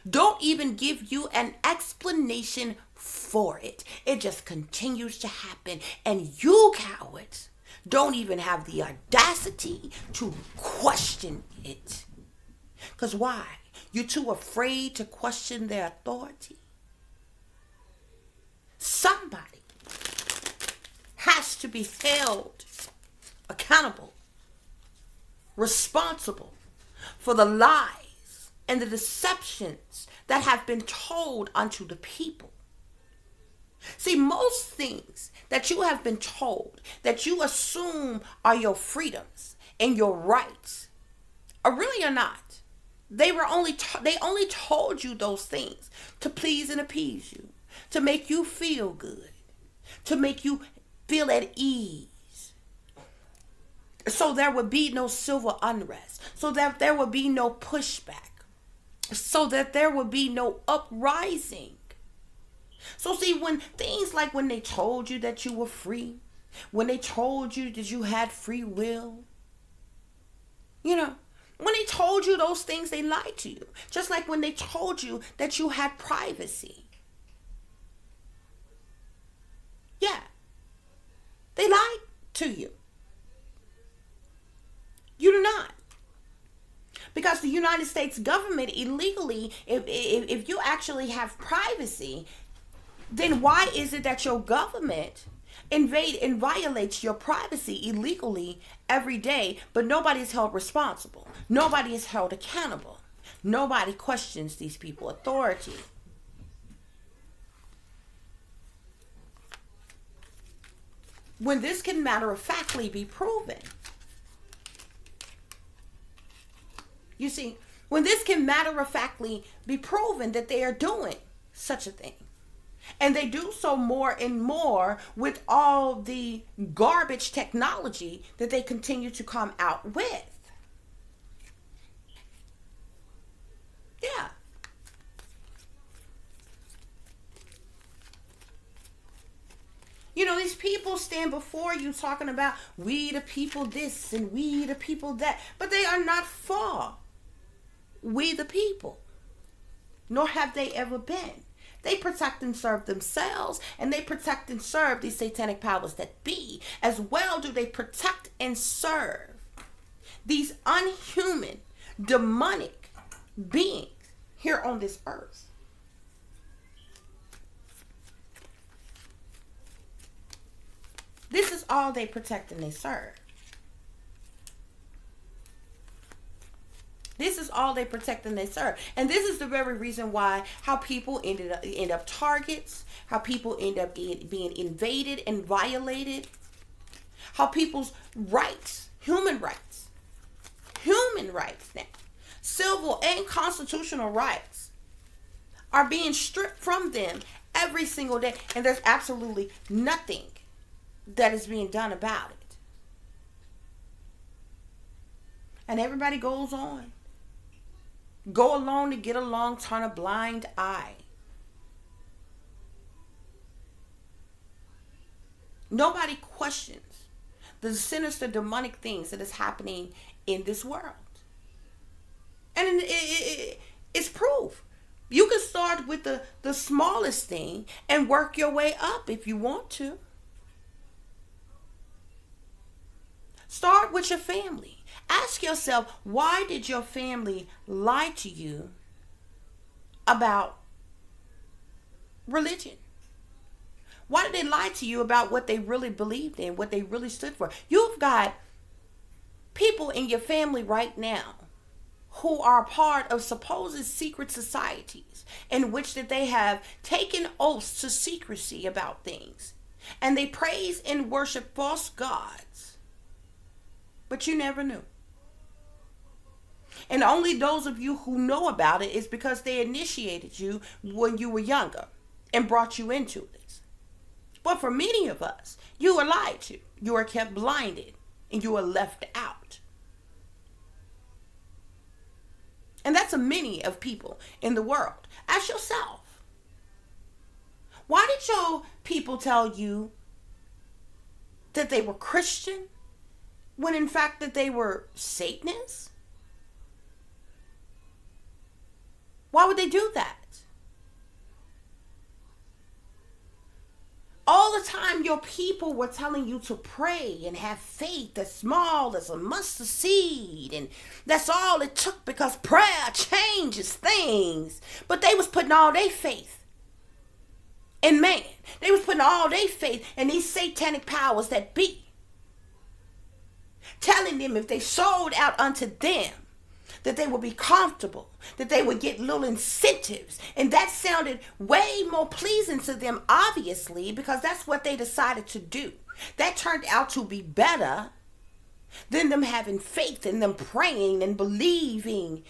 don't even give you an explanation for it. It just continues to happen, and you cowards don't even have the audacity to question it. Because why? You're too afraid to question their authority. Somebody has to be held accountable, responsible for the lies and the deceptions that have been told unto the people. See, most things that you have been told, that you assume are your freedoms and your rights, really are not. They only told you those things to please and appease you, to make you feel good, to make you feel at ease. So there would be no civil unrest. So that there would be no pushback. So that there would be no uprising. So see, when things like when they told you that you were free, when they told you that you had free will, when they told you those things, they lied to you. Just like when they told you that you had privacy. Yeah. They lied to you. You do not. Because the United States government illegally, if you actually have privacy, then why is it that your government invade and violates your privacy illegally every day, but nobody is held responsible? Nobody is held accountable. Nobody questions these people' authority. When this can matter-of-factly be proven. You see, when this can matter-of-factly be proven that they are doing such a thing. And they do so more and more with all the garbage technology that they continue to come out with. Yeah. These people stand before you talking about we the people this and we the people that. But they are not for we the people. Nor have they ever been. They protect and serve themselves, and they protect and serve these satanic powers that be. As well do they protect and serve these unhuman, demonic beings here on this earth. This is all they protect and they serve. This is all they protect and they serve. And this is the very reason why how people end up targets, how people end up being invaded and violated, how people's rights, human rights now, civil and constitutional rights are being stripped from them every single day. And there's absolutely nothing that is being done about it. And everybody goes on. Go along to get along, turn a blind eye. Nobody questions the sinister demonic things that is happening in this world. And it's proof. You can start with the smallest thing and work your way up if you want to. Start with your family. Ask yourself, why did your family lie to you about religion? Why did they lie to you about what they really believed in, what they really stood for? You've got people in your family right now who are part of supposed secret societies in which that they have taken oaths to secrecy about things. And they praise and worship false gods. But you never knew. And only those of you who know about it is because they initiated you when you were younger and brought you into this. But for many of us, you were lied to. You were kept blinded and you were left out. And that's a many of people in the world. Ask yourself, why did your people tell you that they were Christian when in fact that they were Satanists? Why would they do that? All the time your people were telling you to pray and have faith as small as a mustard seed. And that's all it took because prayer changes things. But they was putting all their faith in man. They was putting all their faith in these satanic powers that be. Telling them if they sold out unto them, that they would be comfortable, that they would get little incentives. And that sounded way more pleasing to them, obviously, because that's what they decided to do. That turned out to be better than them having faith and them praying and believing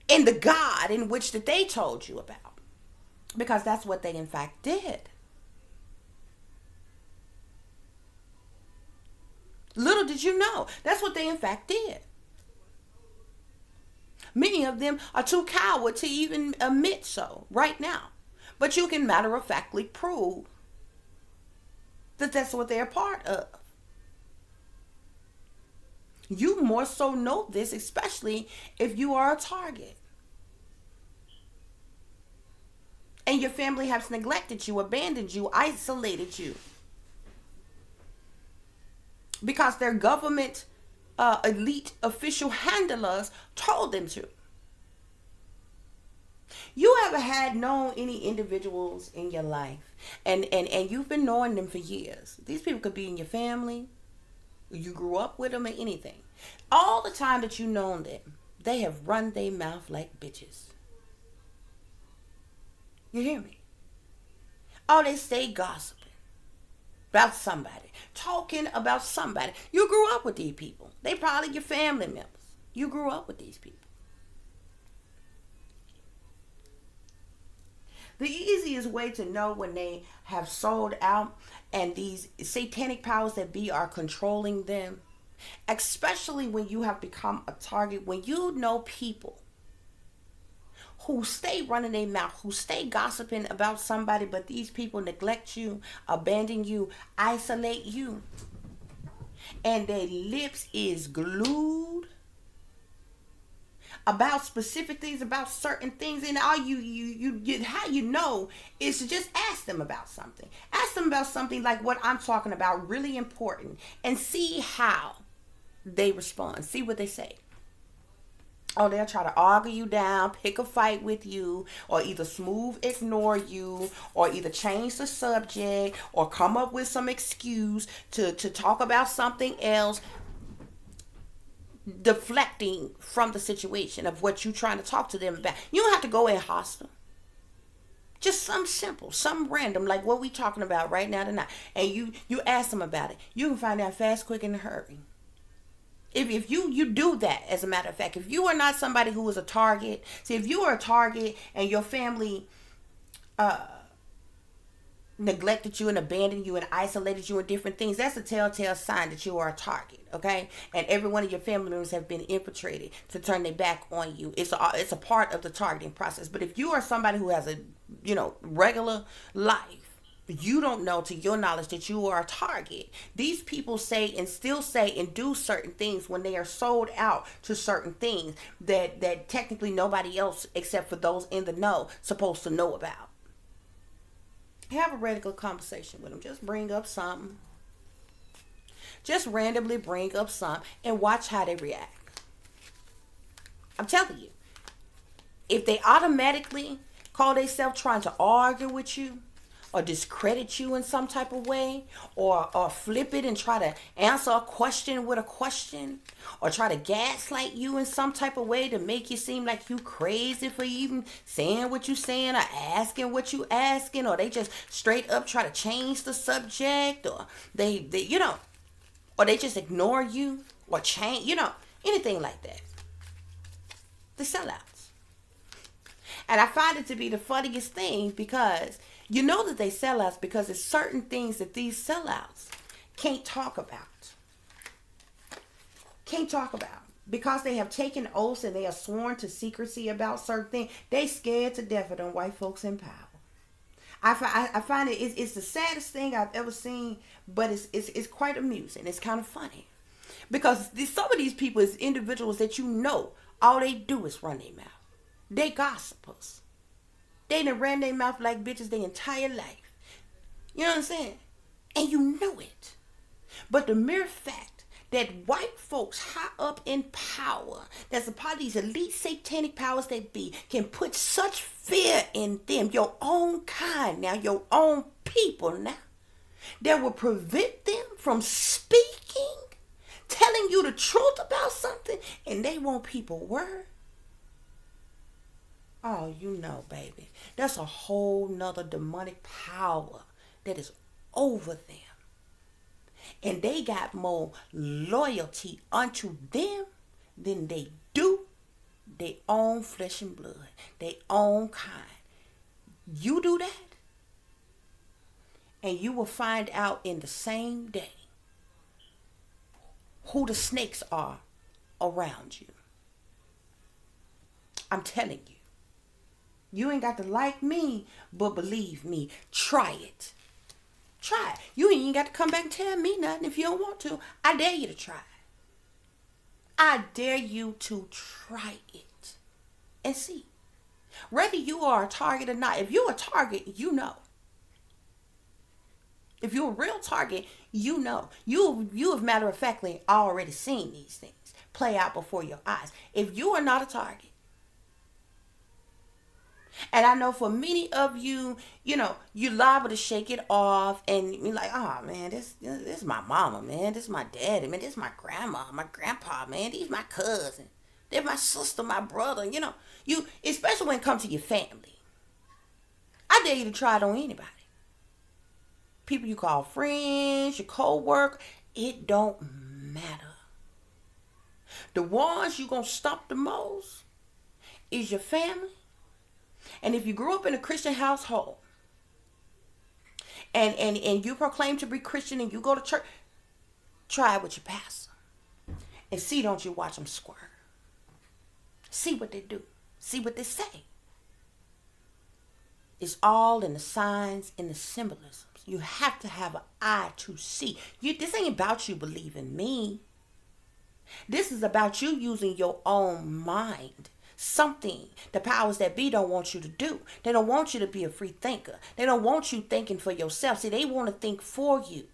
in the God in which that they told you about. Because that's what they in fact did. Little did you know. That's what they in fact did. Many of them are too coward to even admit so right now. But you can matter of factly prove that that's what they're a part of. You more so know this, especially if you are a target. And your family has neglected you, abandoned you, isolated you. Because their government elite official handlers told them to. You ever had known any individuals in your life and you've been knowing them for years? These people could be in your family, you grew up with them, or anything. All the time that you known them, they have run their mouth like bitches. You hear me? Oh, they stay gossiping about somebody, talking about somebody. You grew up with these people. They probably your family members. You grew up with these people. The easiest way to know when they have sold out and these satanic powers that be are controlling them, especially when you have become a target, when you know people who stay running their mouth, who stay gossiping about somebody, but these people neglect you, abandon you, isolate you, and their lips is glued about specific things, about certain things, and all you how you know is to just ask them about something. Ask them about something like what I'm talking about, really important, and see how they respond. See what they say. Oh, they'll try to argue you down, pick a fight with you, or either smooth ignore you, or either change the subject, or come up with some excuse to talk about something else, deflecting from the situation of what you're trying to talk to them about. You don't have to go in hostile. Just something simple, something random, like what we talking about right now tonight. And you ask them about it. You can find out fast, quick, and in a hurry. If you do that, as a matter of fact, if you are not somebody who is a target, see, if you are a target and your family neglected you and abandoned you and isolated you and different things, that's a telltale sign that you are a target, okay? And every one of your family members have been infiltrated to turn their back on you. It's a part of the targeting process. But if you are somebody who has a, regular life, you don't know, to your knowledge, that you are a target. These people say and still say and do certain things when they are sold out to certain things that technically nobody else except for those in the know supposed to know about. Have a regular conversation with them. Just bring up something. Just randomly bring up something and watch how they react. I'm telling you, if they automatically call themselves trying to argue with you, or discredit you in some type of way, or flip it and try to answer a question with a question, or try to gaslight you in some type of way to make you seem like you crazy for even saying what you saying or asking what you asking, or they just straight up try to change the subject, or they or they just ignore you or change, anything like that. The sellouts. And I find it to be the funniest thing, because you know that they sellouts because there's certain things that these sellouts can't talk about. Can't talk about. Because they have taken oaths and they are sworn to secrecy about certain things, they scared to death of them white folks in power. I find it's the saddest thing I've ever seen, but it's quite amusing. It's kind of funny. Because some of these people is individuals that all they do is run their mouth. They gossipers. They done ran their mouth like bitches their entire life. You know what I'm saying? And you know it. But the mere fact that white folks high up in power, that's a part of these elite satanic powers that be, can put such fear in them, your own kind now, your own people now, that will prevent them from speaking, telling you the truth about something, and they want people word. Oh, baby, that's a whole nother demonic power that is over them. And they got more loyalty unto them than they do their own flesh and blood, their own kind. You do that, and you will find out in the same day who the snakes are around you. I'm telling you. You ain't got to like me, but believe me, try it. Try it. You ain't got to come back and tell me nothing if you don't want to. I dare you to try it. I dare you to try it and see. Whether you are a target or not, if you're a target, you know. If you're a real target, you know. You have matter of factly already seen these things play out before your eyes. If you are not a target, and I know for many of you, you know, you liable to shake it off and you're like, oh man, this is my mama, man. This is my daddy, man. This is my grandma, my grandpa, man. These my cousin. They're my sister, my brother. You know, you, especially when it comes to your family. I dare you to try it on anybody. People you call friends, your co-worker, it don't matter. The ones you gonna stump the most is your family. And if you grew up in a Christian household and you proclaim to be Christian and you go to church, try it with your pastor. And see, don't you watch them squirt. See what they do. See what they say. It's all in the signs and the symbolisms. You have to have an eye to see. This ain't about you believing me. This is about you using your own mind. Something the powers that be don't want you to do. They don't want you to be a free thinker. They don't want you thinking for yourself. See, they want to think for you.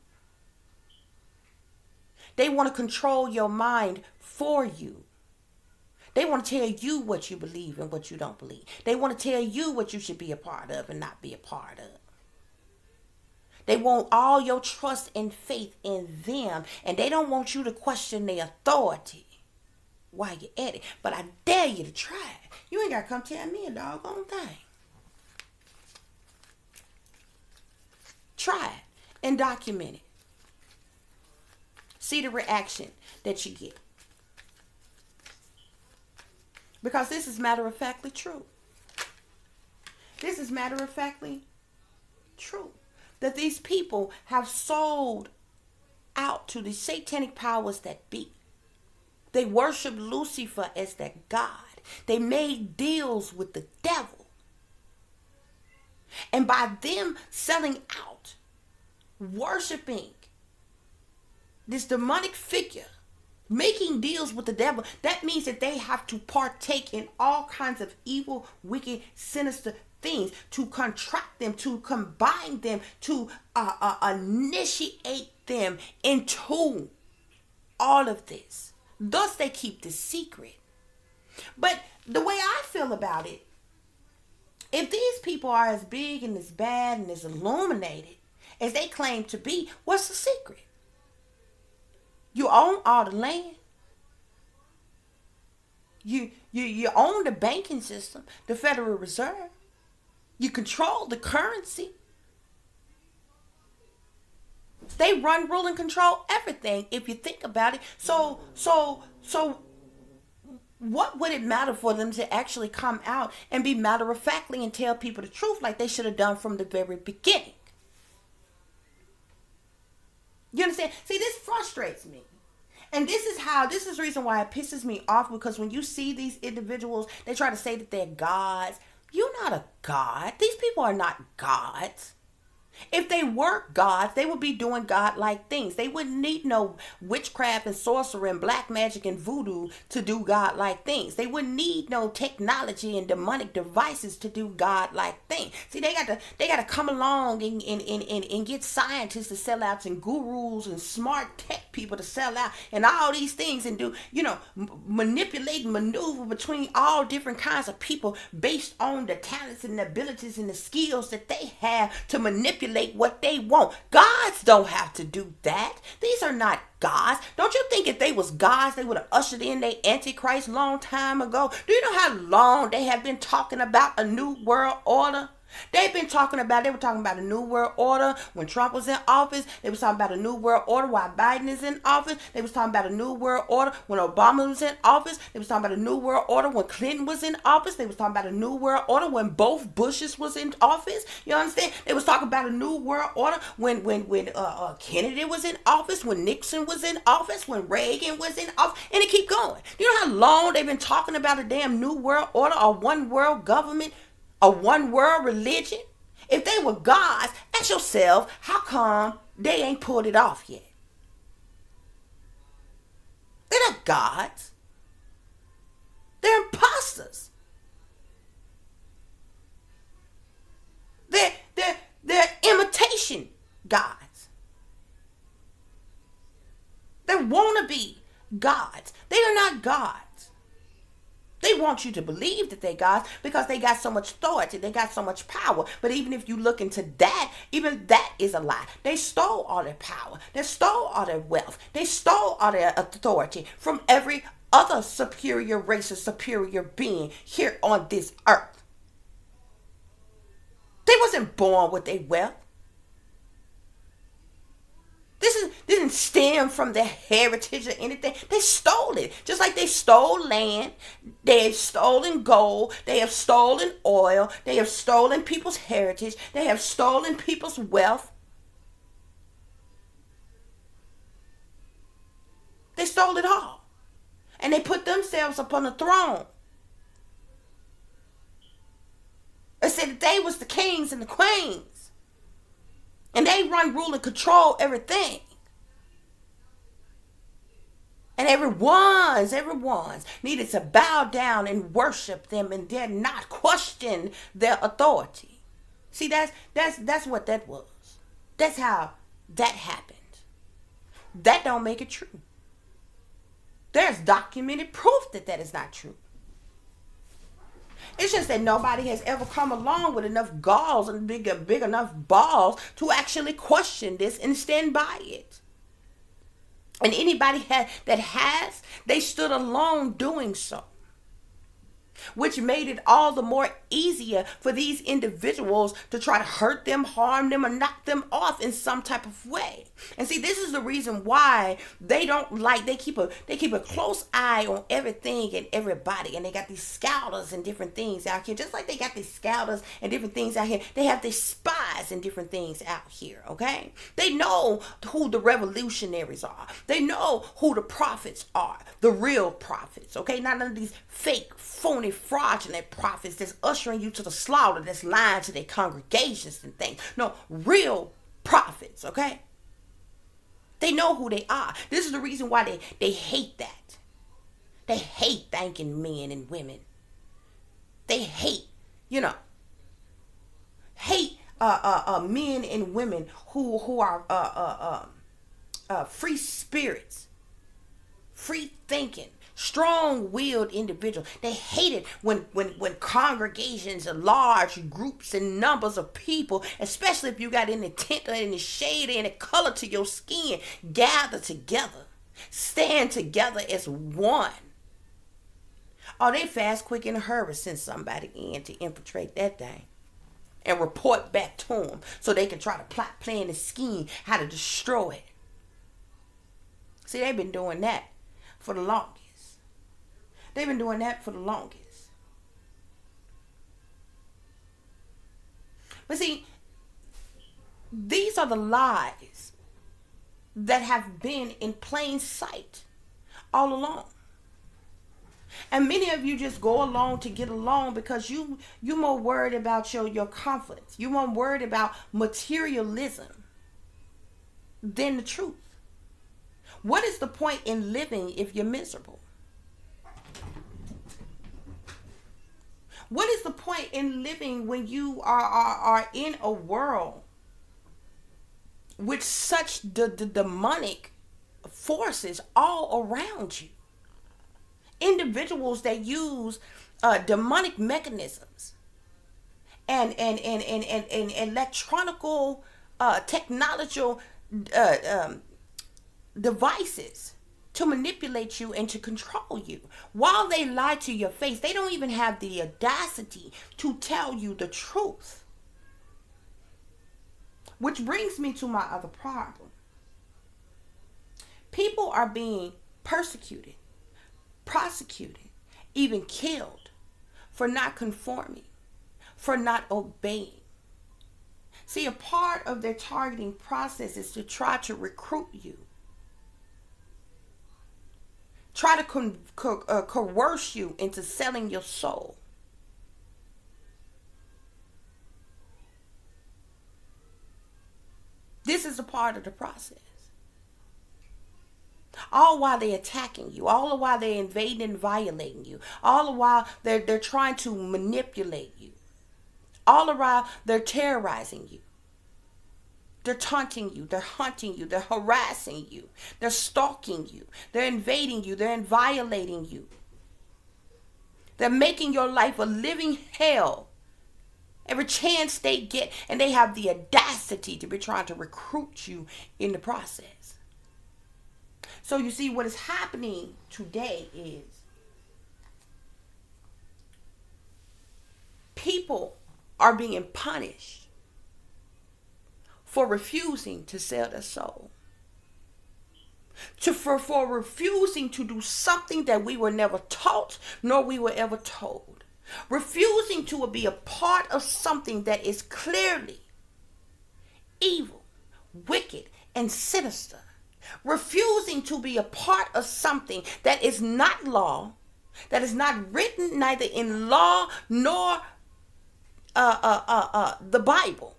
They want to control your mind for you. They want to tell you what you believe and what you don't believe. They want to tell you what you should be a part of and not be a part of. They want all your trust and faith in them. And they don't want you to question their authority while you're at it. But I dare you to try it. You ain't got to come tell me a doggone thing. Try it and document it. See the reaction that you get. Because this is matter-of-factly true. This is matter-of-factly true. That these people have sold out to the satanic powers that be. They worship Lucifer as their God. They made deals with the devil. And by them selling out, worshiping this demonic figure, making deals with the devil, that means that they have to partake in all kinds of evil, wicked, sinister things, to contract them, to combine them, to initiate them into all of this. Thus they keep the secret. But the way I feel about it, if these people are as big and as bad and as illuminated as they claim to be, what's the secret? You own all the land. You own the banking system, the Federal Reserve. You control the currency. They run, rule, and control everything if you think about it. So what would it matter for them to actually come out and be matter-of-factly and tell people the truth like they should have done from the very beginning? You understand? See, this frustrates me. And this is the reason why it pisses me off, because when you see these individuals, they try to say that they're gods. You're not a god. These people are not gods. If they were gods, they would be doing God-like things. They wouldn't need no witchcraft and sorcery and black magic and voodoo to do God-like things. They wouldn't need no technology and demonic devices to do God-like things. See, they got to come along and get scientists to sell out, and gurus and smart tech people to sell out, and all these things, and do, manipulate and maneuver between all different kinds of people based on the talents and the abilities and the skills that they have to manipulate what they want. Gods don't have to do that. These are not gods. Don't you think if they was gods, they would have ushered in their Antichrist long time ago? Do you know how long they have been talking about a new world order? They were talking about a new world order when Trump was in office. They was talking about a new world order while Biden is in office. They was talking about a new world order when Obama was in office. They was talking about a new world order when Clinton was in office. They was talking about a new world order when both Bushes was in office. You understand? They was talking about a new world order when Kennedy was in office, when Nixon was in office, when Reagan was in office, and it keep going. You know how long they've been talking about a damn new world order, a one world government, a one world religion? If they were gods, ask yourself, how come they ain't pulled it off yet? They're not gods. They're imposters. They're imitation gods. They're wannabe gods. They are not gods. They want you to believe that they're gods because they got so much authority. They got so much power. But even if you look into that, even that is a lie. They stole all their power. They stole all their wealth. They stole all their authority from every other superior race or superior being here on this earth. They wasn't born with their wealth. This didn't stem from their heritage or anything. They stole it. Just like they stole land. They have stolen gold. They have stolen oil. They have stolen people's heritage. They have stolen people's wealth. They stole it all. And they put themselves upon the throne. They said that they was the kings and the queens. And they run, rule, and control everything. And everyone's needed to bow down and worship them and dare not question their authority. See, that's what that was. That's how that happened. That don't make it true. There's documented proof that that is not true. It's just that nobody has ever come along with enough galls and big enough balls to actually question this and stand by it. And anybody that has, they stood alone doing so, which made it all the more easier for these individuals to try to hurt them, harm them, or knock them off in some type of way. And see, this is the reason why they keep a close eye on everything and everybody. And they got these scouters and different things out here. Just like they got these scouters and different things out here, they have these spies and different things out here, okay? They know who the revolutionaries are. They know who the prophets are, the real prophets, okay? Not none of these fake, phony, fraudulent prophets that's ushering you to the slaughter, that's lying to their congregations and things. No, real prophets, okay? They know who they are. This is the reason why they hate that. They hate thanking men and women. They hate, men and women who are free spirits, free thinking, strong-willed individuals. They hate it when congregations and large groups and numbers of people, especially if you got any tint or any shade or any color to your skin, gather together, stand together as one. Oh, they fast, quick, in a hurry send somebody in to infiltrate that thing and report back to them so they can try to plot, plan, and scheme how to destroy it. See, they've been doing that for the longest. They've been doing that for the longest. But see, these are the lies that have been in plain sight all along. And many of you just go along to get along because you're more worried about your confidence. You're more worried about materialism than the truth. What is the point in living if you're miserable? What is the point in living when you are in a world with such the demonic forces all around you? Individuals that use demonic mechanisms and electronical technological devices to manipulate you and to control you. While they lie to your face, they don't even have the audacity to tell you the truth. Which brings me to my other problem. People are being persecuted, prosecuted, even killed for not conforming, for not obeying. See, a part of their targeting process is to try to recruit you, try to coerce you into selling your soul. This is a part of the process. All while they're attacking you, all the while they're invading and violating you, all the while they're trying to manipulate you, all the while they're terrorizing you. They're taunting you, they're hunting you, they're harassing you, they're stalking you, they're invading you, they're violating you. They're making your life a living hell every chance they get, and they have the audacity to be trying to recruit you in the process. So you see, what is happening today is people are being punished for refusing to sell their soul. For refusing to do something that we were never taught, nor we were ever told. Refusing to be a part of something that is clearly evil, wicked, and sinister. Refusing to be a part of something that is not law, that is not written neither in law nor the Bible.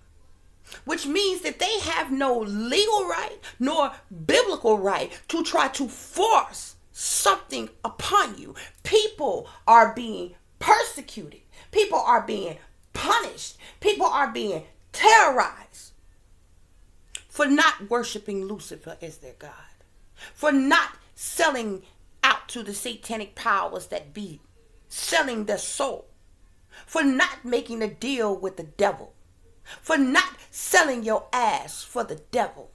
Which means that they have no legal right nor biblical right to try to force something upon you. People are being persecuted. People are being punished. People are being terrorized for not worshiping Lucifer as their God. For not selling out to the satanic powers that be, selling their soul. For not making a deal with the devil. For not selling your ass for the devil.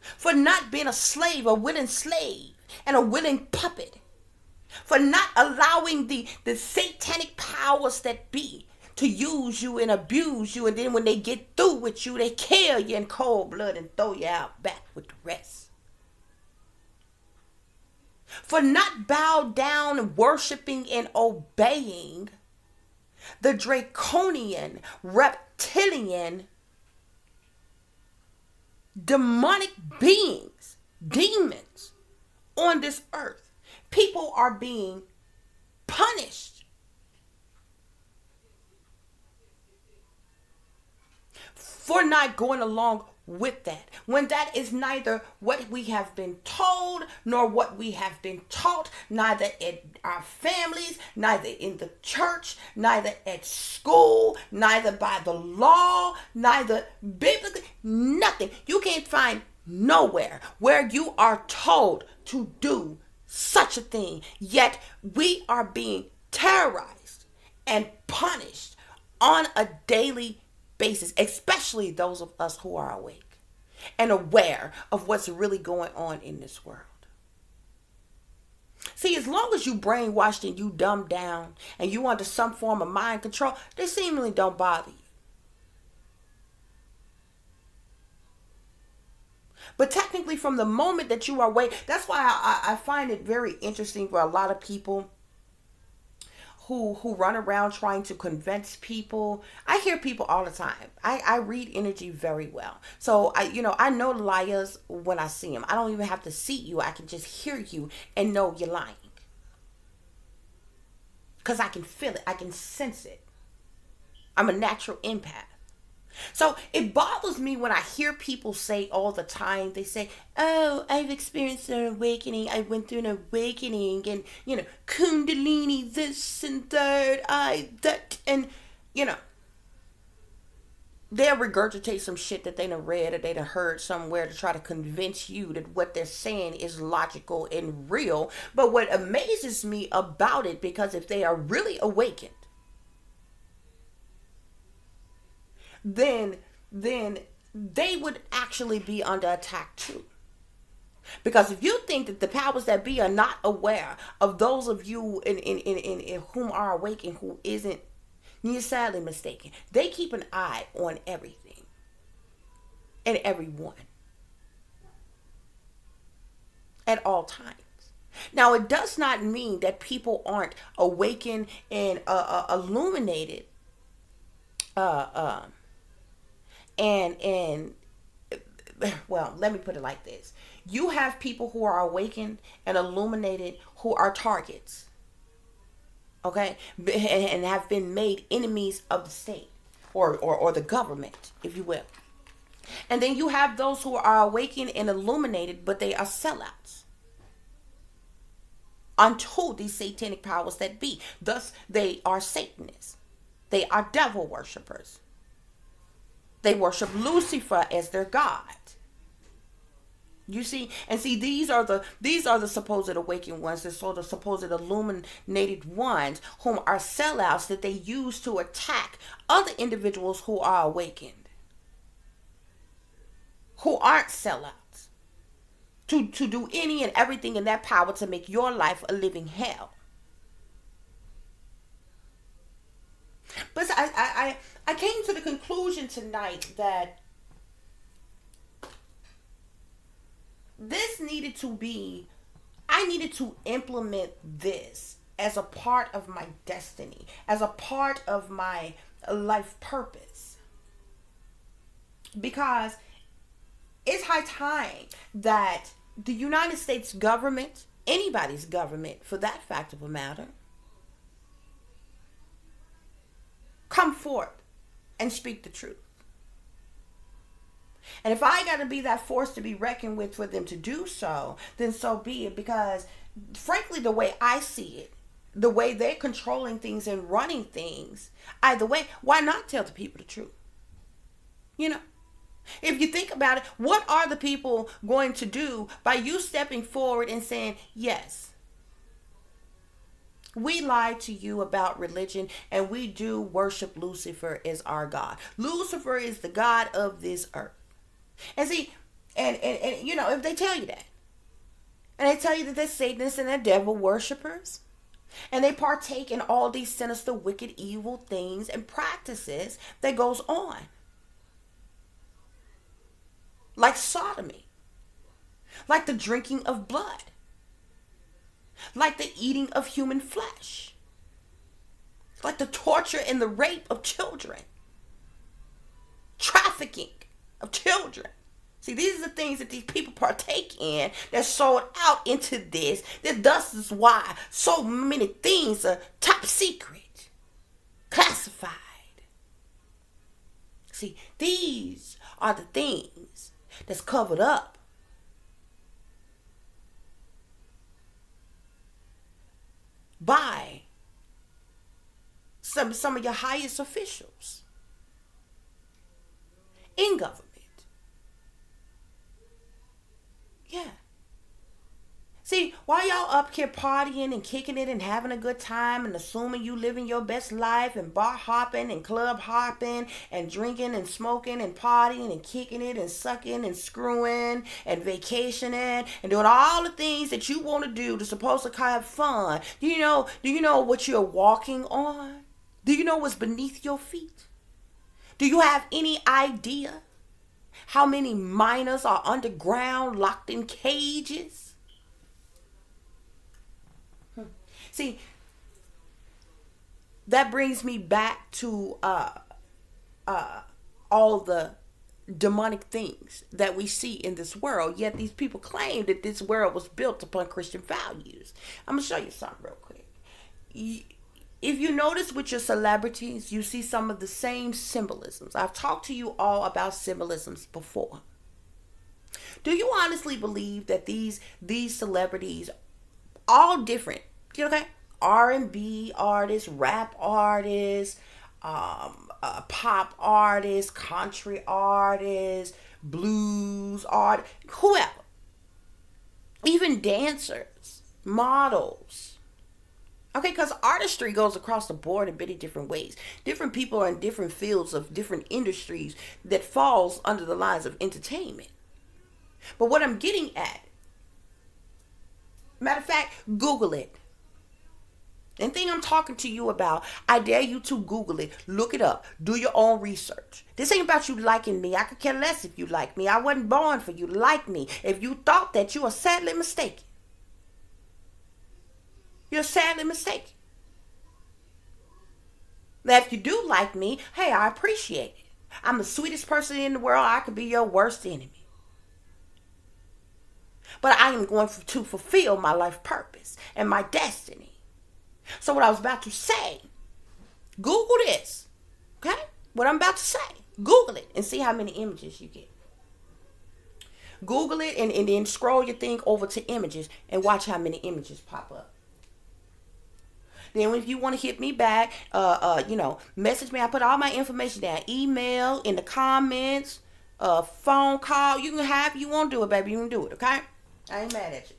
For not being a slave, a willing slave, and a willing puppet. For not allowing the satanic powers that be to use you and abuse you, and then when they get through with you, they kill you in cold blood and throw you out back with the rest. For not bow down and worshiping and obeying the draconian, reptilian, demonic beings, demons on this earth. People are being punished for not going along with that, when that is neither what we have been told nor what we have been taught, neither in our families, neither in the church, neither at school, neither by the law, neither biblically, nothing. You can't find nowhere where you are told to do such a thing, yet we are being terrorized and punished on a daily basis, especially those of us who are awake and aware of what's really going on in this world. See, as long as you brainwashed and you dumbed down and you under some form of mind control, they seemingly don't bother you. But technically, from the moment that you are awake, that's why I find it very interesting for a lot of people who run around trying to convince people. I hear people all the time. I read energy very well. So I know liars when I see them. I don't even have to see you. I can just hear you and know you're lying. Because I can feel it. I can sense it. I'm a natural empath. So it bothers me when I hear people say all the time, they say, oh, I've experienced an awakening. I went through an awakening and, Kundalini, this and third eye, that, and, they'll regurgitate some shit that they done read or they done heard somewhere to try to convince you that what they're saying is logical and real. But what amazes me about it, because if they are really awakened, then they would actually be under attack too. Because if you think that the powers that be are not aware of those of you in whom are awake and who isn't, you're sadly mistaken. They keep an eye on everything. and everyone at all times. Now, it does not mean that people aren't awakened and illuminated, uh, uh, and well, let me put it like this: you have people who are awakened and illuminated who are targets, okay, and have been made enemies of the state or the government, if you will. And then you have those who are awakened and illuminated, but they are sellouts unto these satanic powers that be. Thus, they are Satanists. They are devil worshippers. They worship Lucifer as their god. You see, and see, these are the supposed awakened ones, the supposed illuminated ones, whom are sellouts that they use to attack other individuals who are awakened, who aren't sellouts, to do any and everything in their power to make your life a living hell. But I came to the conclusion tonight that I needed to implement this as a part of my destiny, as a part of my life purpose. Because it's high time that the United States government, anybody's government for that fact of a matter, come forth and speak the truth. And if I got to be that force to be reckoned with for them to do so, then so be it. Because frankly, the way I see it, the way they're controlling things and running things, either way, why not tell the people the truth? You know, if you think about it, what are the people going to do by you stepping forward and saying, yes, we lied to you about religion and we do worship Lucifer as our God. Lucifer is the God of this earth. And see, and you know, if they tell you that, and they tell you that they're Satanists and they're devil worshippers, and they partake in all these sinister, wicked, evil things and practices that goes on, like sodomy, like the drinking of blood, like the eating of human flesh, like the torture and the rape of children, trafficking of children. See, these are the things that these people partake in that's sold out into this. Thus is why so many things are top secret, classified. See, these are the things that's covered up by some of your highest officials in government. Yeah. See, while y'all up here partying and kicking it and having a good time and assuming you living your best life and bar hopping and club hopping and drinking and smoking and partying and kicking it and sucking and screwing and vacationing and doing all the things that you want to do to supposed to have fun, do you know what you're walking on? Do you know what's beneath your feet? Do you have any idea how many minors are underground, locked in cages? See, that brings me back to all the demonic things that we see in this world. Yet these people claim that this world was built upon Christian values. I'm going to show you something real quick. If you notice with your celebrities, you see some of the same symbolisms. I've talked to you all about symbolisms before. Do you honestly believe that these celebrities, all different, okay, R&B artists, rap artists, pop artists, country artists, blues artists, whoever, even dancers, models, okay, because artistry goes across the board in many different ways. Different people are in different fields of different industries that falls under the lines of entertainment. But what I'm getting at, matter of fact, Google it. Anything I'm talking to you about, I dare you to Google it, look it up, do your own research. This ain't about you liking me. I could care less if you like me. I wasn't born for you to like me. If you thought that, you are sadly mistaken. You're sadly mistaken. Now, if you do like me, hey, I appreciate it. I'm the sweetest person in the world. I could be your worst enemy. But I am going to fulfill my life purpose and my destiny. So what I was about to say, Google this, okay? What I'm about to say, Google it and see how many images you get. Google it and then scroll your thing over to images and watch how many images pop up. Then if you want to hit me back, message me. I put all my information down. Email, in the comments, phone call. You can have, you want to do it, baby. You can do it, okay? I ain't mad at you.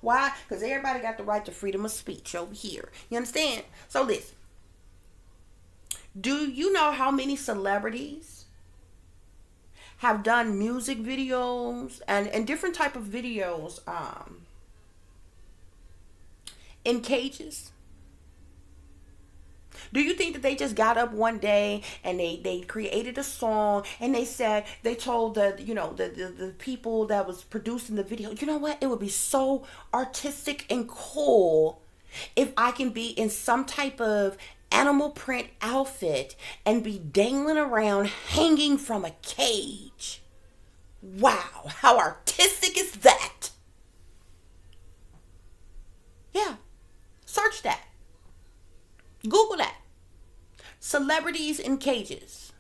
Why? Because everybody got the right to freedom of speech over here. You understand? So listen. Do you know how many celebrities have done music videos and different type of videos in cages? Do you think that they just got up one day and they created a song and they told the people that was producing the video, you know what? It would be so artistic and cool if I can be in some type of animal print outfit and be dangling around hanging from a cage. Wow, how artistic is that? Yeah, search that. Google that. Celebrities in cages.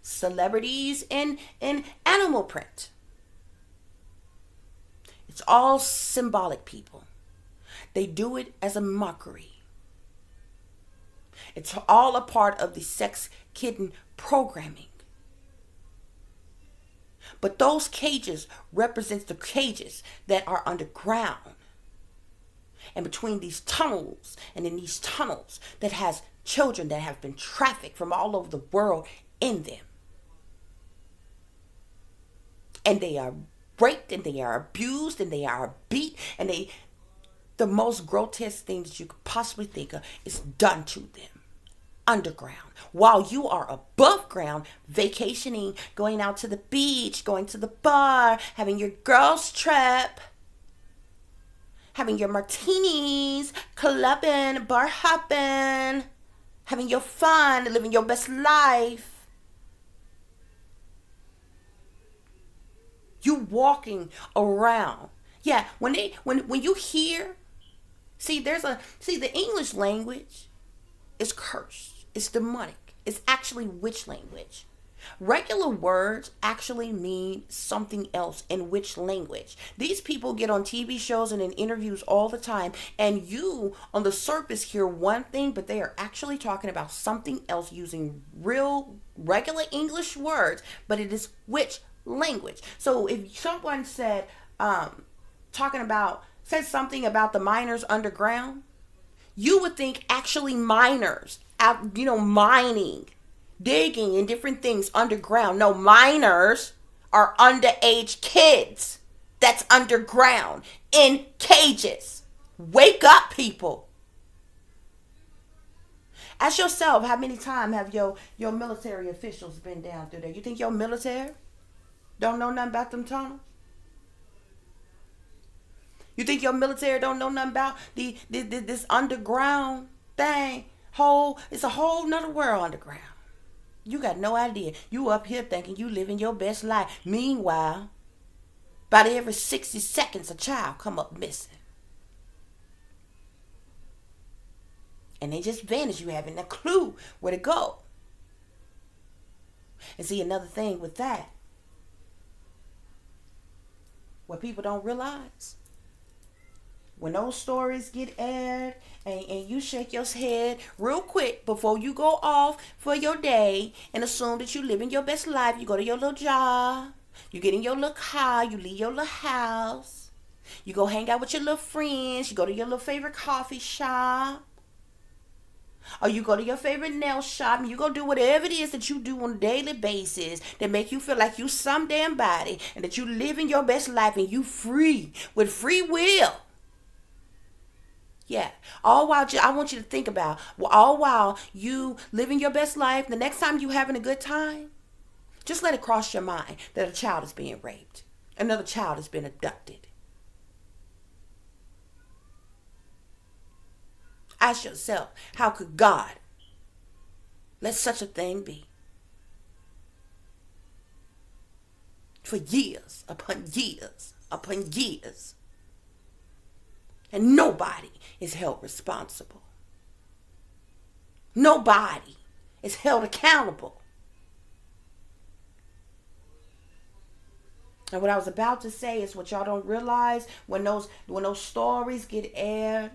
Celebrities in animal print. It's all symbolic, people. They do it as a mockery. It's all a part of the sex kitten programming. But those cages represent the cages that are underground. And between these tunnels and in these tunnels that has children that have been trafficked from all over the world in them. And they are raped and they are abused and they are beat and the most grotesque thing that you could possibly think of is done to them underground. While you are above ground, vacationing, going out to the beach, going to the bar, having your girls trip, having your martinis, clubbing, bar hopping, having your fun, living your best life. You walking around. Yeah, when you hear, the English language is cursed. It's demonic. It's actually witch language. Regular words actually mean something else in which language. These people get on TV shows and in interviews all the time, and you on the surface hear one thing, but they are actually talking about something else using real regular English words, but it is which language. So if someone said something about the miners underground, you would think actually miners out, mining, digging and different things underground. No, minors are underage kids that's underground in cages. Wake up, people. Ask yourself, how many times have your military officials been down through there? You think your military don't know nothing about them tunnels? You think your military don't know nothing about this underground thing? It's a whole nother world underground. You got no idea. You up here thinking you living your best life. Meanwhile, about every 60 seconds, a child come up missing. And they just vanish. You haven't a clue where to go. And see, another thing with that, what people don't realize, when those stories get aired and you shake your head real quick before you go off for your day and assume that you're living your best life, you go to your little job, you get in your little car, you leave your little house, you go hang out with your little friends, you go to your little favorite coffee shop, or you go to your favorite nail shop, and you go do whatever it is that you do on a daily basis that make you feel like you some damn body and that you living your best life and you free with free will. Yeah. All while I want you to think about, all while you living your best life, the next time you having a good time, just let it cross your mind that a child is being raped. Another child has been abducted. Ask yourself, how could God let such a thing be? For years upon years upon years. And nobody is held responsible. Nobody is held accountable. And what I was about to say is what y'all don't realize, when those stories get aired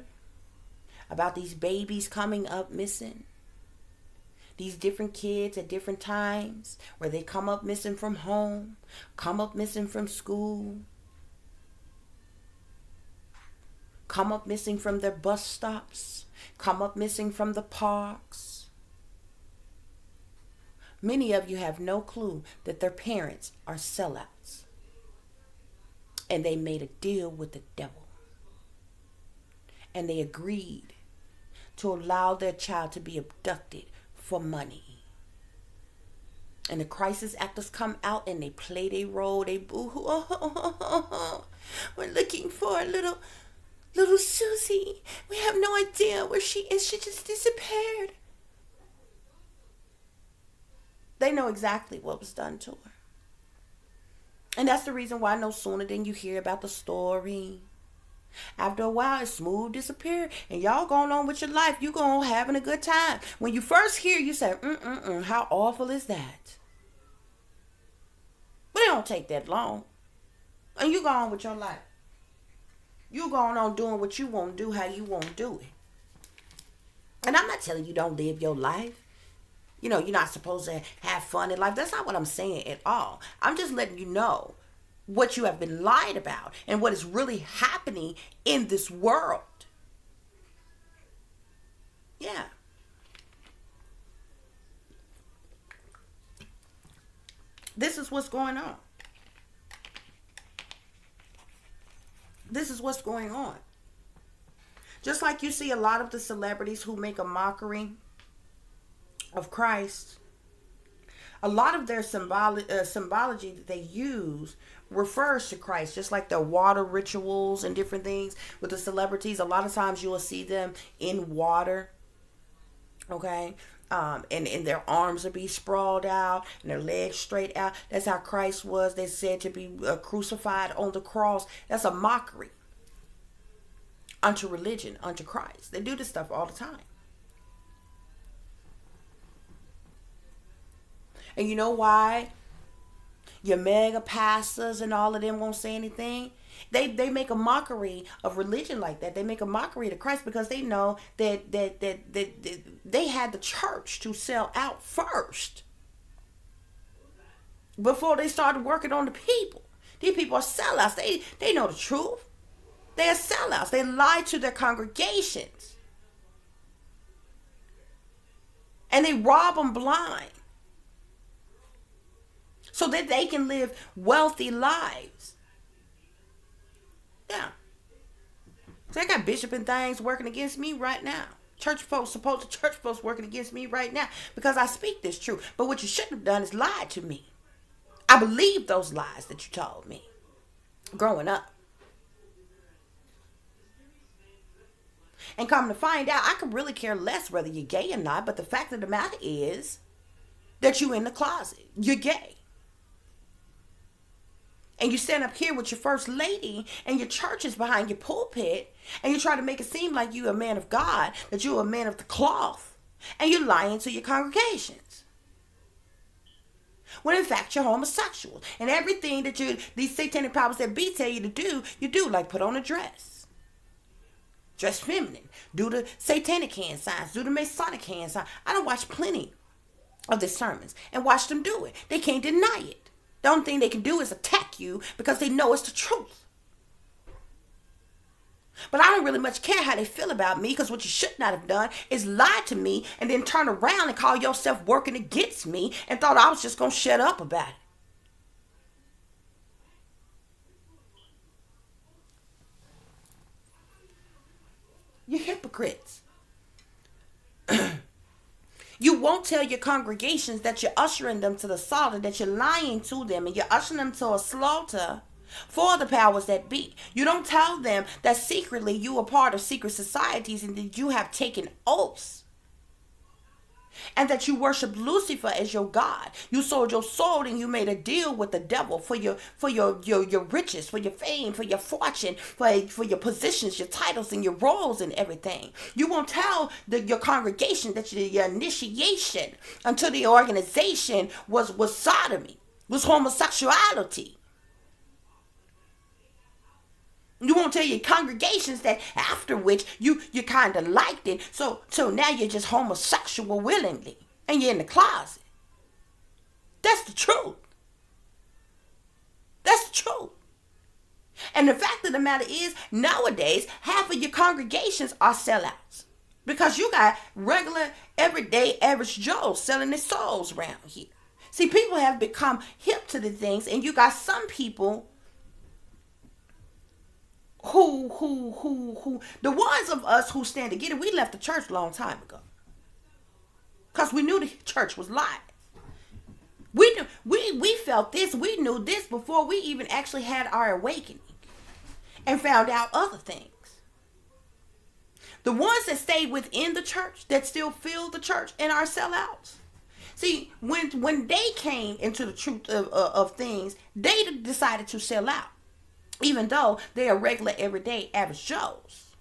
about these babies coming up missing, these different kids at different times, where they come up missing from home, come up missing from school, come up missing from their bus stops, come up missing from the parks. Many of you have no clue that their parents are sellouts. And they made a deal with the devil. And they agreed to allow their child to be abducted for money. And the crisis actors come out and they play their role. They boo-hoo. We're looking for a little Susie. We have no idea where she is. She just disappeared. They know exactly what was done to her. And that's the reason why no sooner than you hear about the story, after a while it smooth disappear, and y'all going on with your life. You going having a good time. When you first hear, you say, how awful is that? But it don't take that long. And you go on with your life. You going on doing what you want to do, how you want to do it. And I'm not telling you don't live your life. You know, you're not supposed to have fun in life. That's not what I'm saying at all. I'm just letting you know what you have been lied about and what is really happening in this world. Yeah. This is what's going on. This is what's going on. Just like you see a lot of the celebrities who make a mockery of Christ, a lot of their symbology that they use refers to Christ, just like the water rituals and different things with the celebrities. A lot of times you will see them in water, okay? And their arms will be sprawled out and their legs straight out. That's how Christ was. They said to be crucified on the cross. That's a mockery unto religion, unto Christ. They do this stuff all the time. And you know why your mega pastors and all of them won't say anything? They make a mockery of religion like that. They make a mockery to Christ because they know that they had the church to sell out first before they started working on the people. These people are sellouts. They know the truth. They are sellouts. They lie to their congregations. And they rob them blind, so that they can live wealthy lives. Yeah. So I got bishop and things working against me right now. Church folks working against me right now because I speak this truth. But what you shouldn't have done is lied to me. I believed those lies that you told me growing up. And come to find out, I could really care less whether you're gay or not. But the fact of the matter is that you're in the closet. You're gay. And you stand up here with your first lady and your church is behind your pulpit and you try to make it seem like you're a man of God, that you're a man of the cloth, and you're lying to your congregations. When in fact you're homosexual. And everything that these satanic powers that be tell you to do, you do, like put on a dress. Dress feminine. Do the satanic hand signs. Do the Masonic hand sign. I don't watch plenty of their sermons and watch them do it. They can't deny it. The only thing they can do is attack you because they know it's the truth. But I don't really much care how they feel about me, because what you should not have done is lie to me and then turn around and call yourself working against me and thought I was just going to shut up about it. You hypocrites. You won't tell your congregations that you're ushering them to the slaughter, that you're lying to them, and you're ushering them to a slaughter for the powers that be. You don't tell them that secretly you are part of secret societies and that you have taken oaths. And that you worship Lucifer as your God. You sold your soul and you made a deal with the devil for your riches, for your fame, for your fortune, for your positions, your titles, and your roles and everything. You won't tell your congregation that your initiation unto the organization was sodomy, was homosexuality. You won't tell your congregations that after which you kind of liked it. So now you're just homosexual willingly. And you're in the closet. That's the truth. That's the truth. And the fact of the matter is, nowadays, half of your congregations are sellouts. Because you got regular, everyday, average Joes selling their souls around here. See, people have become hip to the things. And you got some people who the ones of us who stand to get it, we left the church a long time ago. Because we knew the church was lies. We felt this, we knew this before we even actually had our awakening and found out other things. The ones that stayed within the church, that still fill the church and are sellouts. See, when they came into the truth of things, they decided to sell out. Even though they are regular, everyday, average Joes.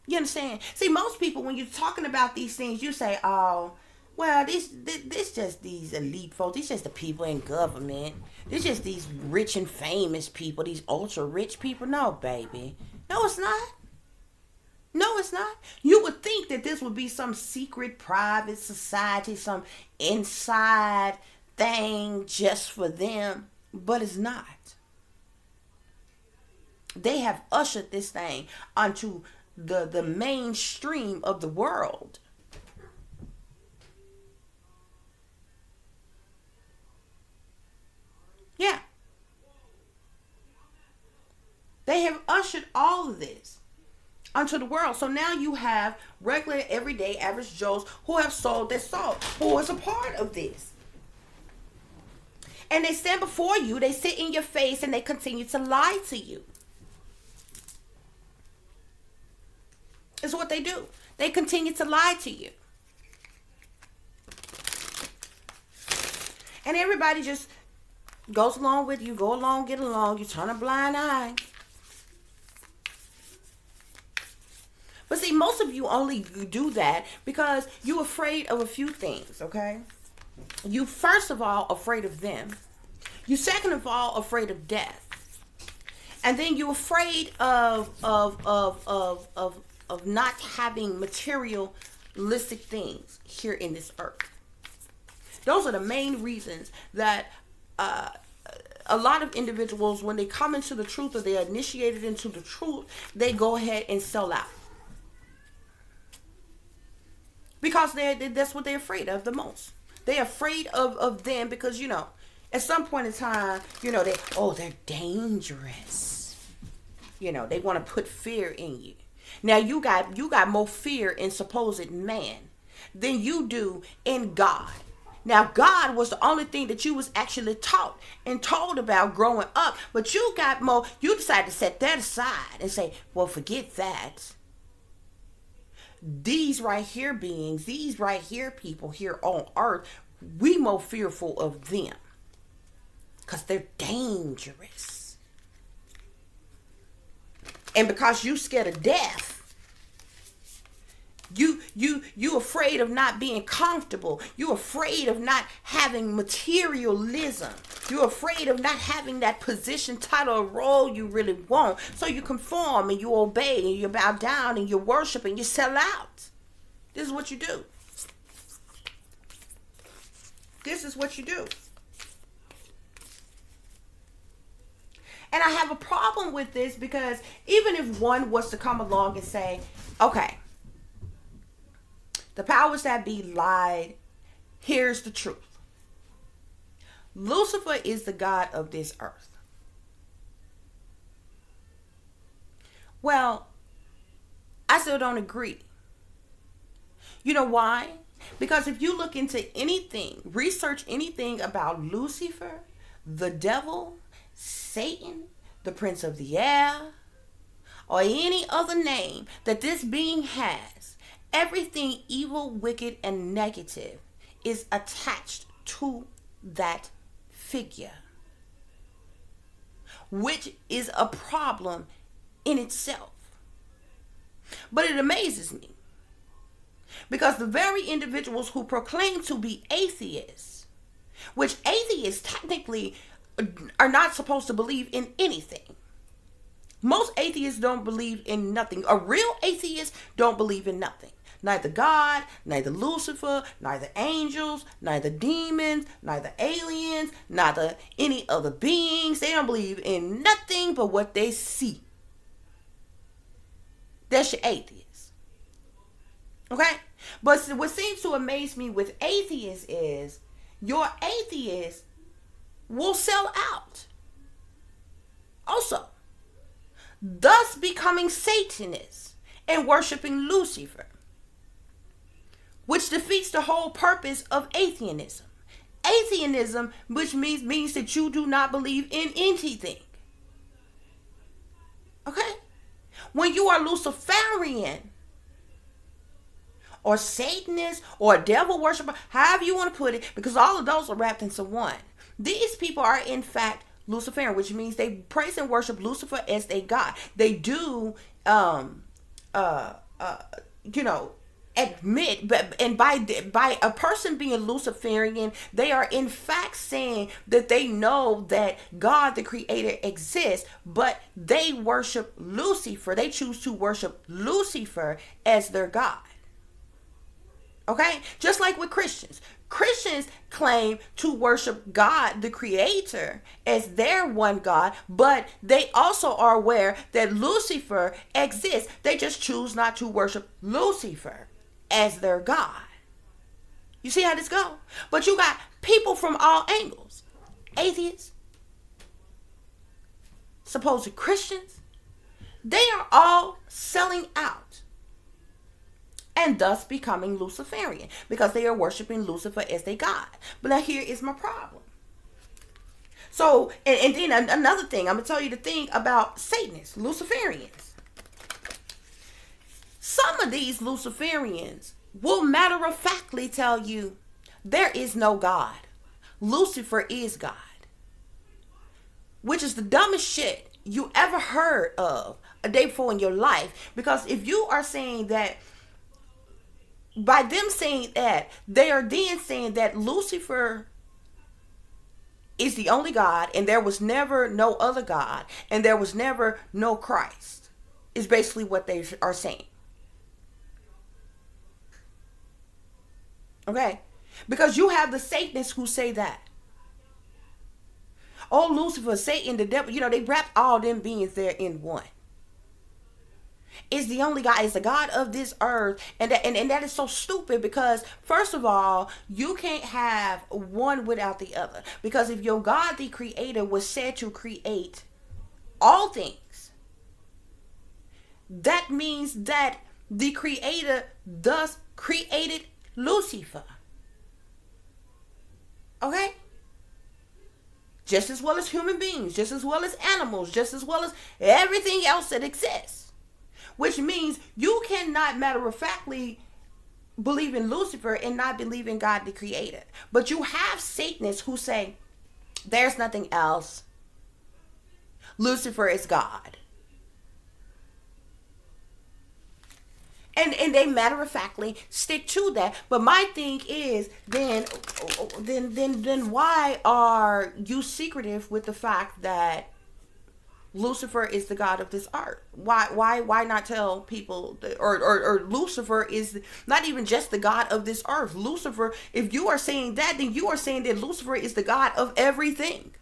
You understand? See, most people, when you're talking about these things, you say, oh, well, this just these elite folks. These just the people in government. This just these rich and famous people, these ultra rich people. No, baby. No, it's not. No, it's not. You would think that this would be some secret private society, some inside thing just for them, but it's not. They have ushered this thing onto the mainstream of the world. Yeah. They have ushered all of this onto the world. So now you have regular, everyday, average Joes who have sold their soul, who is a part of this. And they stand before you, they sit in your face, and they continue to lie to you. Is what they do. They continue to lie to you. And everybody just goes along with you. Go along, get along. You turn a blind eye. But see, most of you only do that because you're afraid of a few things, okay? You, first of all, afraid of them. You, second of all, afraid of death. And then you're afraid of not having materialistic things here in this earth. Those are the main reasons that a lot of individuals, when they come into the truth or they're initiated into the truth, they go ahead and sell out. Because that's what they're afraid of the most. They're afraid of them because, you know, at some point in time, you know, they're dangerous. You know, they want to put fear in you. Now you got more fear in supposed man than you do in God. Now God was the only thing that you was actually taught and told about growing up, but you got more. You decided to set that aside and say, well, forget that. These right here beings, these right here people here on earth, we more fearful of them because they're dangerous. And because you scared of death, you afraid of not being comfortable. You're afraid of not having materialism. You're afraid of not having that position, title, or role you really want. So you conform and you obey and you bow down and you worship and you sell out. This is what you do. This is what you do. And I have a problem with this because even if one was to come along and say, okay, the powers that be lied, here's the truth. Lucifer is the god of this earth. Well, I still don't agree. You know why? Because if you look into anything, research anything about Lucifer, the devil, Satan, the prince of the air, or any other name that this being has, everything evil, wicked, and negative is attached to that figure, which is a problem in itself. But it amazes me because the very individuals who proclaim to be atheists, which atheists technically are not supposed to believe in anything. Most atheists don't believe in nothing. A real atheist don't believe in nothing. Neither God, neither Lucifer, neither angels, neither demons, neither aliens, neither any other beings. They don't believe in nothing but what they see. That's your atheist. Okay? But what seems to amaze me with atheists is your atheist will sell out. Also, thus becoming Satanists and worshiping Lucifer, which defeats the whole purpose of atheism. Atheism, which means that you do not believe in anything. Okay? When you are Luciferian or Satanist or devil worshiper, however you want to put it, because all of those are wrapped into one. These people are in fact Luciferian, which means they praise and worship Lucifer as their God. They do, admit, and by a person being Luciferian, they are in fact saying that they know that God the Creator exists, but they worship Lucifer. They choose to worship Lucifer as their God. Okay? Just like with Christians. Christians claim to worship God the Creator as their one God, but they also are aware that Lucifer exists. They just choose not to worship Lucifer as their God. You see how this goes? But you got people from all angles. Atheists, supposed Christians, they are all selling out and thus becoming Luciferian because they are worshiping Lucifer as their God. But now here is my problem. So, and then another thing, I'm going to tell you the thing about Satanists, Luciferians. Some of these Luciferians will matter-of-factly tell you there is no God. Lucifer is God. Which is the dumbest shit you ever heard of a day before in your life. Because if you are saying that, by them saying that, they are then saying that Lucifer is the only God and there was never no other God and there was never no Christ, is basically what they are saying. Okay? Because you have the Satanists who say that. Oh, Lucifer, Satan, the devil, they wrap all them beings there in one. Is the only God, is the God of this earth. And that is so stupid because, first of all, you can't have one without the other. Because if your God, the Creator, was said to create all things, that means that the Creator thus created Lucifer. Okay? Just as well as human beings, just as well as animals, just as well as everything else that exists. Which means you cannot matter-of-factly believe in Lucifer and not believe in God the Creator. But you have Satanists who say, there's nothing else. Lucifer is God. And they matter-of-factly stick to that. But my thing is, then why are you secretive with the fact that Lucifer is the God of this earth? Why not tell people that, or Lucifer is not even just the God of this earth? Lucifer, if you are saying that, then you are saying that Lucifer is the God of everything,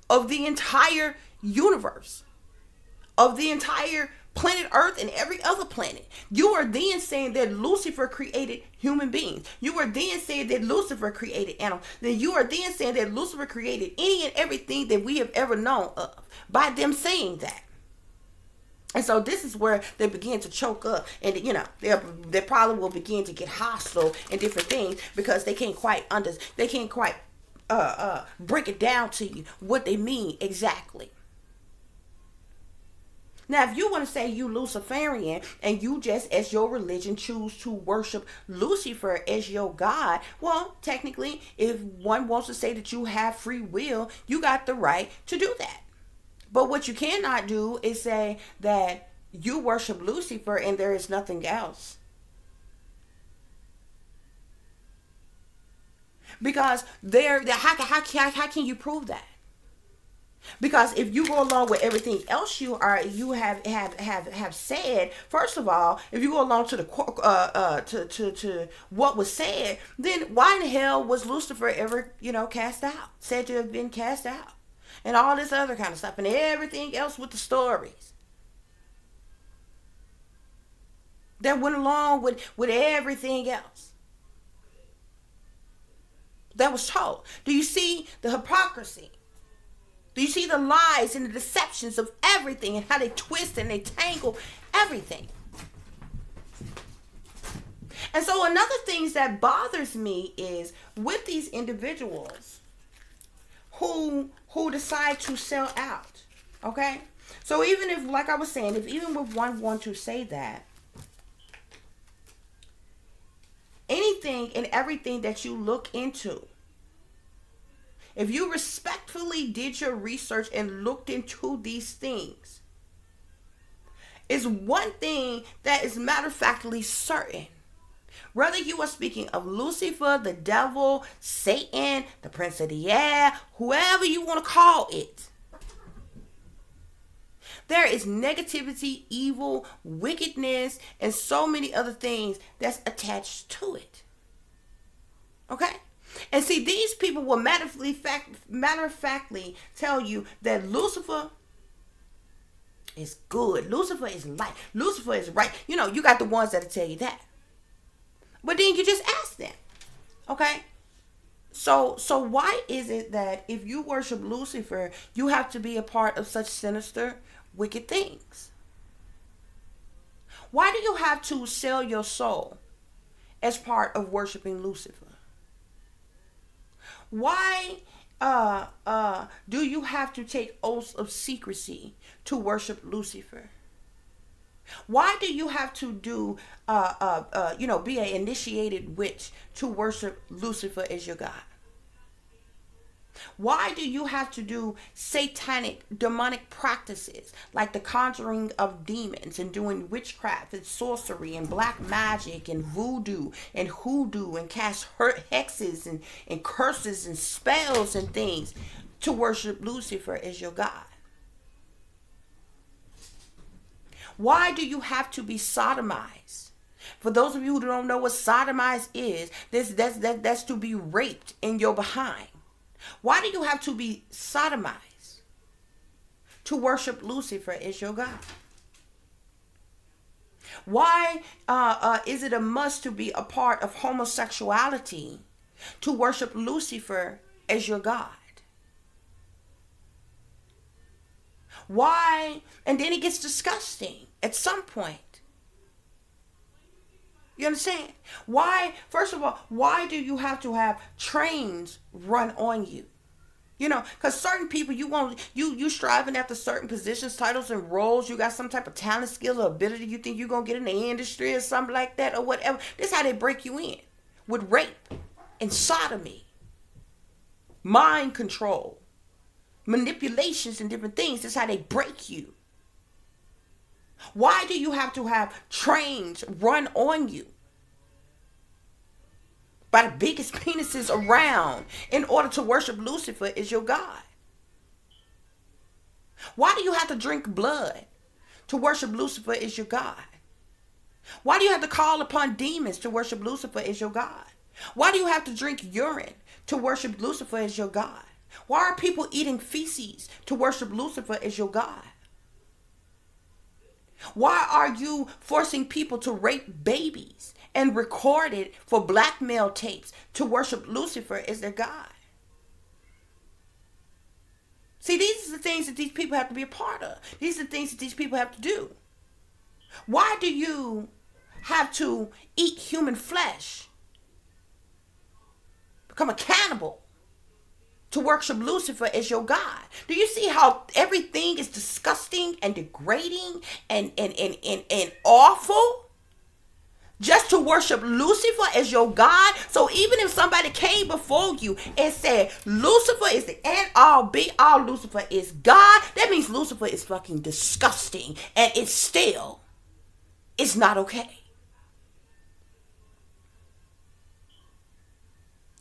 of the entire universe, of the entire planet Earth and every other planet. You are then saying that Lucifer created human beings. You are then saying that Lucifer created animals. Then you are then saying that Lucifer created any and everything that we have ever known of by them saying that. And so this is where they begin to choke up, and they probably will begin to get hostile and different things because they can't quite break it down to you what they mean exactly. Now, if you want to say you Luciferian and you just as your religion choose to worship Lucifer as your God, well, technically, if one wants to say that you have free will, you got the right to do that. But what you cannot do is say that you worship Lucifer and there is nothing else. Because how can you prove that? Because if you go along with everything else you have said, first of all, if you go along to to what was said, then why in the hell was Lucifer ever cast out? Said to have been cast out, and all this other kind of stuff, and everything else with the stories that went along with everything else that was told. Do you see the hypocrisy? Do you see the lies and the deceptions of everything and how they twist and they tangle everything? And so another thing that bothers me is with these individuals who decide to sell out. Okay? So even if, like I was saying, if even with one want to say that, anything and everything that you look into, if you respectfully did your research and looked into these things, is one thing that is matter-of-factly certain. Whether you are speaking of Lucifer, the devil, Satan, the prince of the air, whoever you want to call it, there is negativity, evil, wickedness, and so many other things that's attached to it. Okay? And see, these people will matter of factly tell you that Lucifer is good. Lucifer is light. Lucifer is right. You got the ones that'll tell you that. But then you just ask them. Okay? So why is it that if you worship Lucifer, you have to be a part of such sinister, wicked things? Why do you have to sell your soul as part of worshiping Lucifer? Why do you have to take oaths of secrecy to worship Lucifer? Why do you have to do be an initiated witch to worship Lucifer as your God? Why do you have to do satanic, demonic practices like the conjuring of demons and doing witchcraft and sorcery and black magic and voodoo and hoodoo and cast hexes and curses and spells and things to worship Lucifer as your God? Why do you have to be sodomized? For those of you who don't know what sodomized is, that's to be raped in your behind. Why do you have to be sodomized to worship Lucifer as your God? Why is it a must to be a part of homosexuality to worship Lucifer as your God? Why? And then it gets disgusting at some point. You understand? Why, first of all, why do you have to have trains run on you? Because certain people, you striving after certain positions, titles, and roles. You got some type of talent, skill, or ability. You think you're going to get in the industry or something like that or whatever. This is how they break you in. With rape and sodomy. Mind control. Manipulations and different things. This is how they break you. Why do you have to have trains run on you by the biggest penises around in order to worship Lucifer as your God? Why do you have to drink blood to worship Lucifer as your God? Why do you have to call upon demons to worship Lucifer as your God? Why do you have to drink urine to worship Lucifer as your God? Why are people eating feces to worship Lucifer as your God? Why are you forcing people to rape babies and record it for blackmail tapes to worship Lucifer as their God? See, these are the things that these people have to be a part of. These are the things that these people have to do. Why do you have to eat human flesh? Become a cannibal to worship Lucifer as your God. Do you see how everything is disgusting and degrading and awful? Just to worship Lucifer as your God. So even if somebody came before you and said Lucifer is the end all be all, Lucifer is God, that means Lucifer is fucking disgusting, and it's not okay.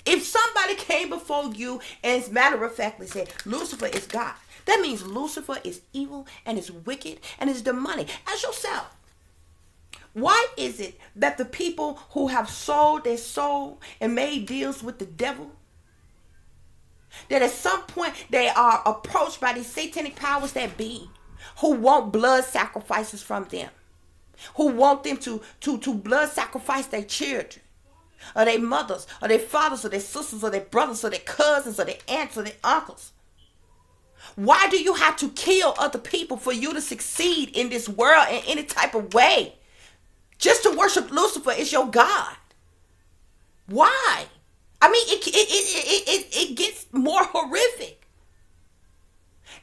If somebody came before you and as matter of factly said Lucifer is God, that means Lucifer is evil and is wicked and is demonic. Ask yourself, why is it that the people who have sold their soul and made deals with the devil, that at some point they are approached by these satanic powers that be, who want blood sacrifices from them, who want them to blood sacrifice their children, or their mothers, or their fathers, or their sisters, or their brothers, or their cousins, or their aunts, or their uncles? Why do you have to kill other people for you to succeed in this world in any type of way? Just to worship Lucifer is your God. Why? I mean, it gets more horrific.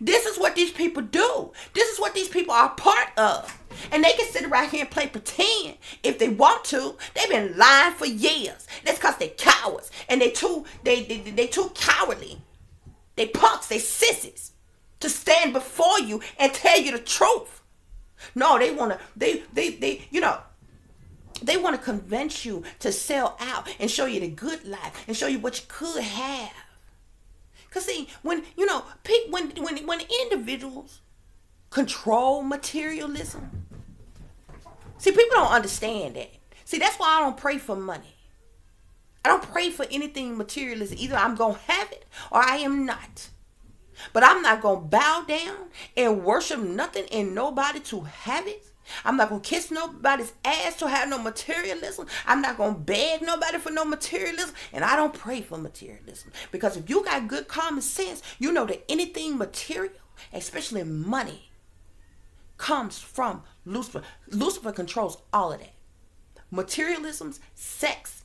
This is what these people do. This is what these people are a part of. And they can sit around here and play pretend if they want to. They've been lying for years. That's because they're cowards. And they too cowardly. They punks, they sissies to stand before you and tell you the truth. No, they want to, they want to convince you to sell out and show you the good life and show you what you could have. Because see, when individuals control materialism, see, people don't understand that. See, that's why I don't pray for money. I don't pray for anything materialistic. Either I'm going to have it or I am not. But I'm not going to bow down and worship nothing and nobody to have it. I'm not going to kiss nobody's ass to have no materialism. I'm not going to beg nobody for no materialism. And I don't pray for materialism. Because if you got good common sense, you know that anything material, especially money, comes from Lucifer. Lucifer controls all of that. Materialism, sex,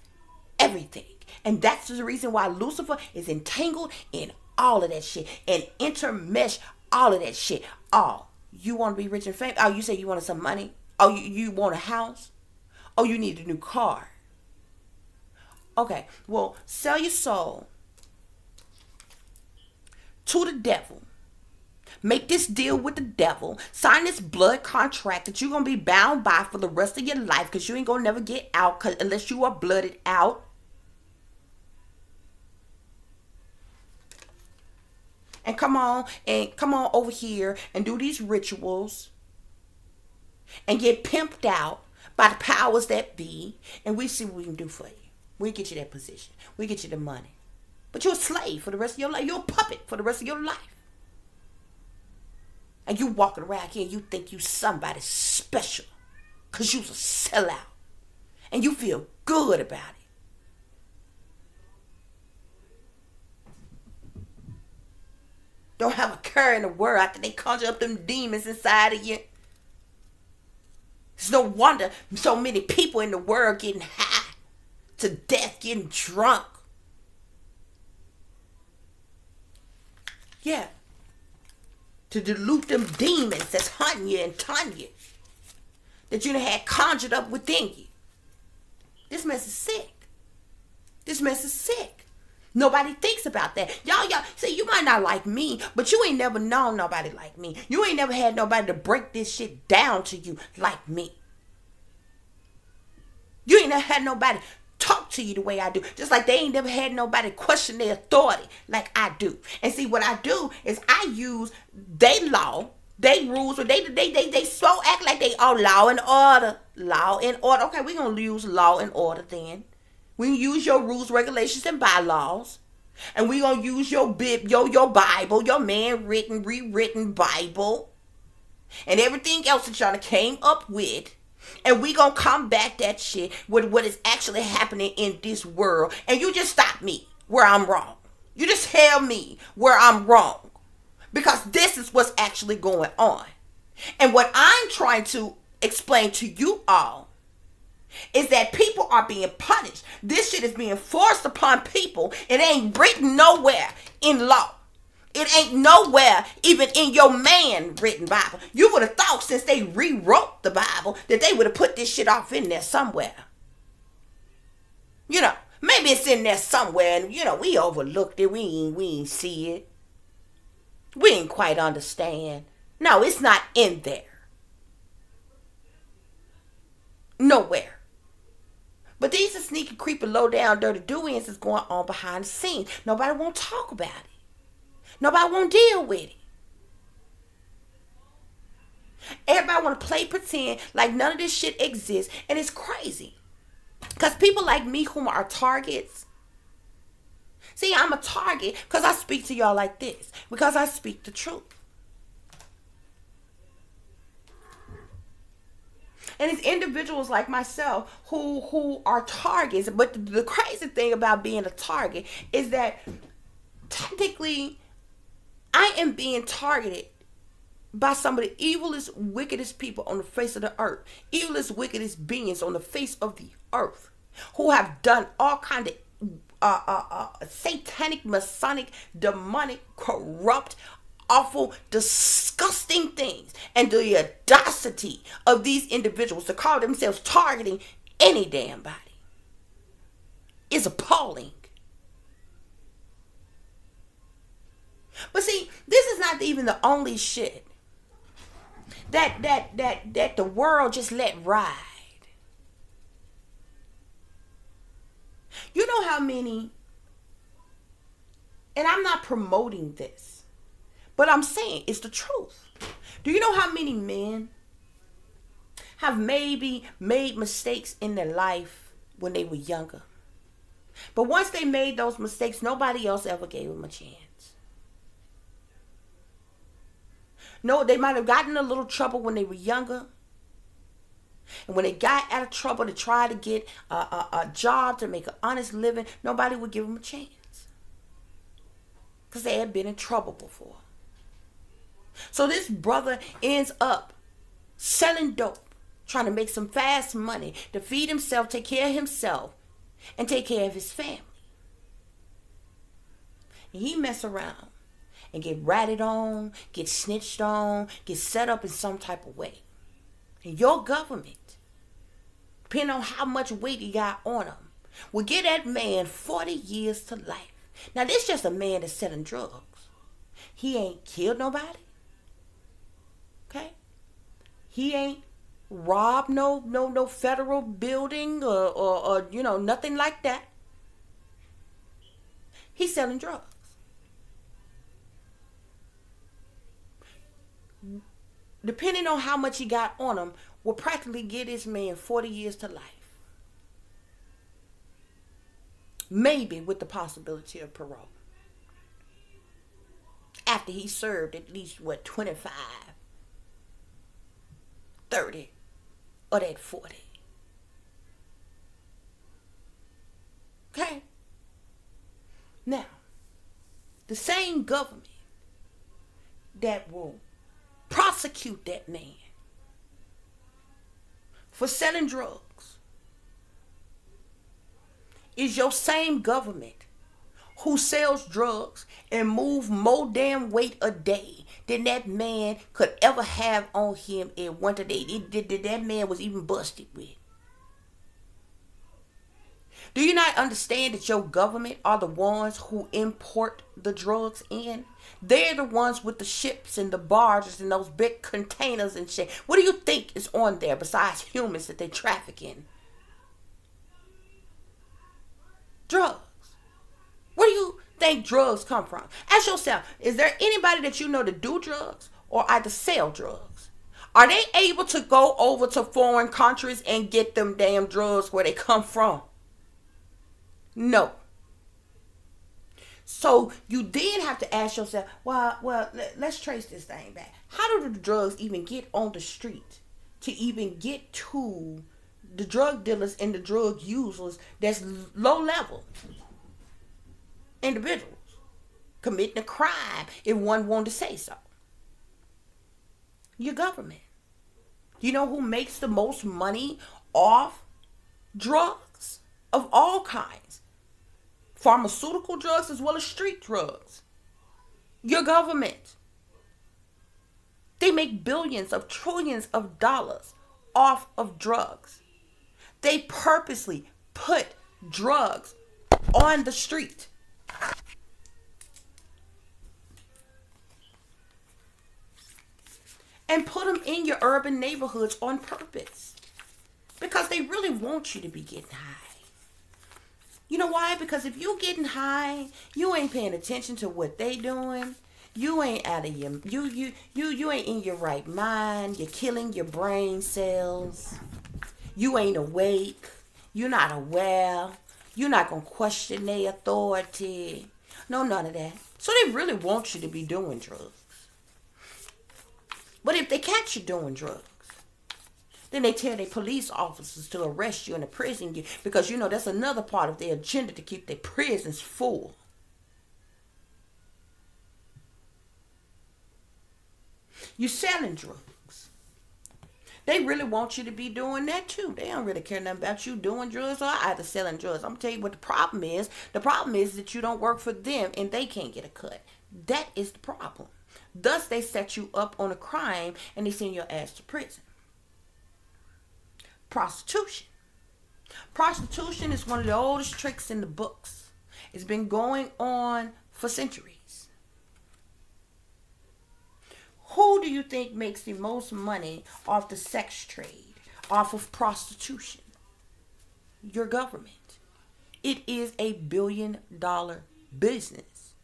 everything. And that's the reason why Lucifer is entangled in all of that shit and intermesh all of that shit. All. You want to be rich and famous? Oh, you say you wanted some money? Oh, you want a house? Oh, you need a new car? Okay, well, sell your soul to the devil. Make this deal with the devil. Sign this blood contract that you're going to be bound by for the rest of your life, because you ain't going to never get out unless you are blooded out. And come on over here and do these rituals and get pimped out by the powers that be, and we see what we can do for you. We get you that position. We get you the money. But you're a slave for the rest of your life. You're a puppet for the rest of your life. And you walking around here and you think you somebody special because you's a sellout. And you feel good about it. Don't have a care in the world after they conjure up them demons inside of you. It's no wonder so many people in the world getting high to death, getting drunk. Yeah. To dilute them demons that's hunting you and taunting you, that you done had conjured up within you. This mess is sick. This mess is sick. Nobody thinks about that. Y'all, see, you might not like me, but you ain't never known nobody like me. You ain't never had nobody to break this shit down to you like me. You ain't never had nobody talk to you the way I do. Just like they ain't never had nobody question their authority like I do. And see, what I do is I use they law, they rules, or they so act like they all law and order. Law and order. Okay, we're going to use law and order then. We use your rules, regulations, and bylaws. And we're going to use your Bible, your man-written, rewritten Bible. And everything else that y'all came up with. And we're going to combat that shit with what is actually happening in this world. And you just stop me where I'm wrong. You just tell me where I'm wrong. because this is what's actually going on. And what I'm trying to explain to you all is that people are being punished. This shit is being forced upon people. It ain't written nowhere in law. It ain't nowhere even in your man written Bible. You would have thought since they rewrote the Bible that they would have put this shit off in there somewhere. You know, maybe it's in there somewhere and, you know, we overlooked it. We ain't see it. We ain't quite understand. No, it's not in there. Nowhere. But these are sneaky, creepy, low down, dirty doings that's going on behind the scenes. Nobody won't talk about it. Nobody won't deal with it. Everybody want to play pretend like none of this shit exists. And it's crazy. Because people like me whom are targets. See, I'm a target because I speak to y'all like this. Because I speak the truth. And it's individuals like myself who are targets. But the crazy thing about being a target is that technically I am being targeted by some of the evilest, wickedest people on the face of the earth. Evilest, wickedest beings on the face of the earth who have done all kind of satanic, masonic, demonic, corrupt, awful, disgusting things. And the audacity of these individuals to call themselves targeting any damn body is appalling. But see, this is not even the only shit that the world just let ride. You know how many, and I'm not promoting this, but I'm saying it's the truth. Do you know how many men have maybe made mistakes in their life when they were younger? But once they made those mistakes, nobody else ever gave them a chance. No, they might have gotten in a little trouble when they were younger. And when they got out of trouble to try to get a job to make an honest living, nobody would give them a chance. Because they had been in trouble before. So this brother ends up selling dope, trying to make some fast money to feed himself, take care of himself, and take care of his family. And he mess around and get ratted on, get snitched on, get set up in some type of way. And your government, depending on how much weight he got on him, will give that man 40 years to life. Now, this is just a man that's selling drugs. He ain't killed nobody. Okay? He ain't robbed no federal building or you know, nothing like that. He's selling drugs. Depending on how much he got on him, will practically give this man 40 years to life. Maybe with the possibility of parole. After he served at least, 25, 30, or that 40. Okay? Now, the same government that will prosecute that man for selling drugs is your same government who sells drugs and move more damn weight a day than that man could ever have on him in one day. That man was even busted with. Do you not understand that your government are the ones who import the drugs in? They're the ones with the ships and the barges and those big containers and shit. What do you think is on there besides humans that they traffic in? Drugs. Where do you think drugs come from? Ask yourself, is there anybody that you know to do drugs or either sell drugs? Are they able to go over to foreign countries and get them damn drugs where they come from? No. So you then have to ask yourself, well, let's trace this thing back. How do the drugs even get on the street to even get to the drug dealers and the drug users that's low level individuals? committing a crime if one wanted to say so. Your government. You know who makes the most money off drugs of all kinds? Pharmaceutical drugs as well as street drugs. Your government. They make billions of trillions of dollars off of drugs. They purposely put drugs on the street. And put them in your urban neighborhoods on purpose. Because they really want you to be getting high. You know why? Because if you're getting high, you ain't paying attention to what they doing. You ain't out of your you ain't in your right mind. You're killing your brain cells. You ain't awake. You're not aware. You're not gonna question their authority. No, none of that. So they really want you to be doing drugs. But if they catch you doing drugs, then they tell their police officers to arrest you and imprison you, because you know that's another part of their agenda, to keep their prisons full. You're selling drugs. They really want you to be doing that too. They don't really care nothing about you doing drugs or either selling drugs. I'm telling you what the problem is. The problem is that you don't work for them and they can't get a cut. That is the problem. Thus, they set you up on a crime and they send your ass to prison. Prostitution. Prostitution is one of the oldest tricks in the books. It's been going on for centuries. Who do you think makes the most money off the sex trade, off of prostitution? Your government. It is a billion-dollar business.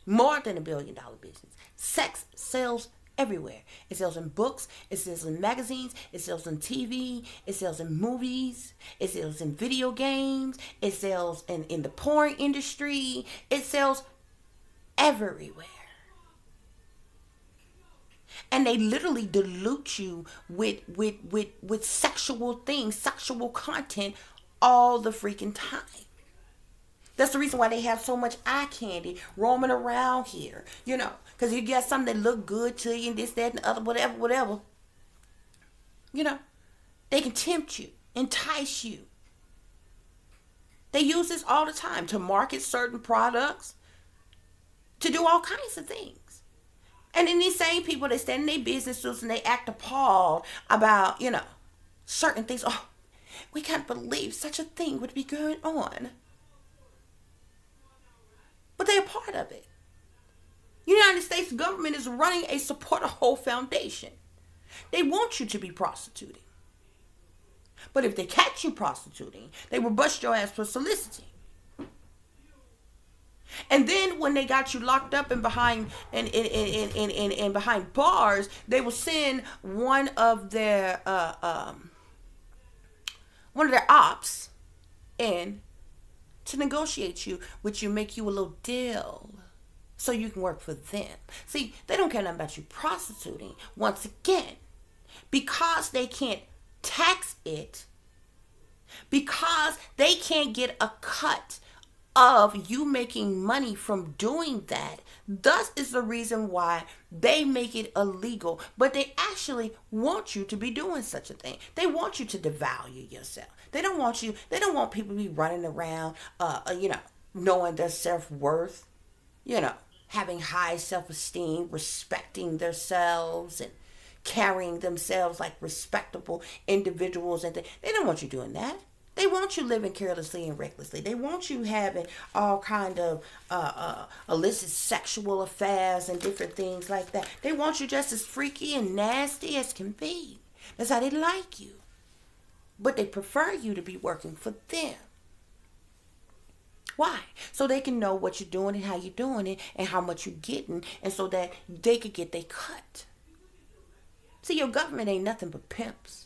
More than a billion-dollar business. Sex sells everywhere. It sells in books. It sells in magazines. It sells in TV. It sells in movies. It sells in video games. It sells in the porn industry. It sells everywhere. And they literally dilute you with sexual things, sexual content all the freaking time. That's the reason why they have so much eye candy roaming around here. You know, because you got something that look good to you and this, that, and the other, whatever. You know, they can tempt you, entice you. They use this all the time to market certain products, to do all kinds of things. And then these same people, they stand in their businesses and they act appalled about, you know, certain things. Oh, we can't believe such a thing would be going on. But they're a part of it. The United States government is running a support a whole foundation. They want you to be prostituting. But if they catch you prostituting, they will bust your ass for soliciting. And then when they got you locked up and behind and behind bars, they will send one of their ops in to negotiate with you, make you a little deal so you can work for them. See, they don't care nothing about you prostituting. Once again, because they can't tax it, because they can't get a cut of you making money from doing that. Thus is the reason why they make it illegal. But they actually want you to be doing such a thing. They want you to devalue yourself. They don't want people to be running around, knowing their self-worth, having high self-esteem, respecting themselves and carrying themselves like respectable individuals. And they don't want you doing that. They want you living carelessly and recklessly. They want you having all kind of illicit sexual affairs and different things like that. They want you just as freaky and nasty as can be. That's how they like you. But they prefer you to be working for them. Why? So they can know what you're doing and how you're doing it and how much you're getting, and so that they could get their cut. See, your government ain't nothing but pimps.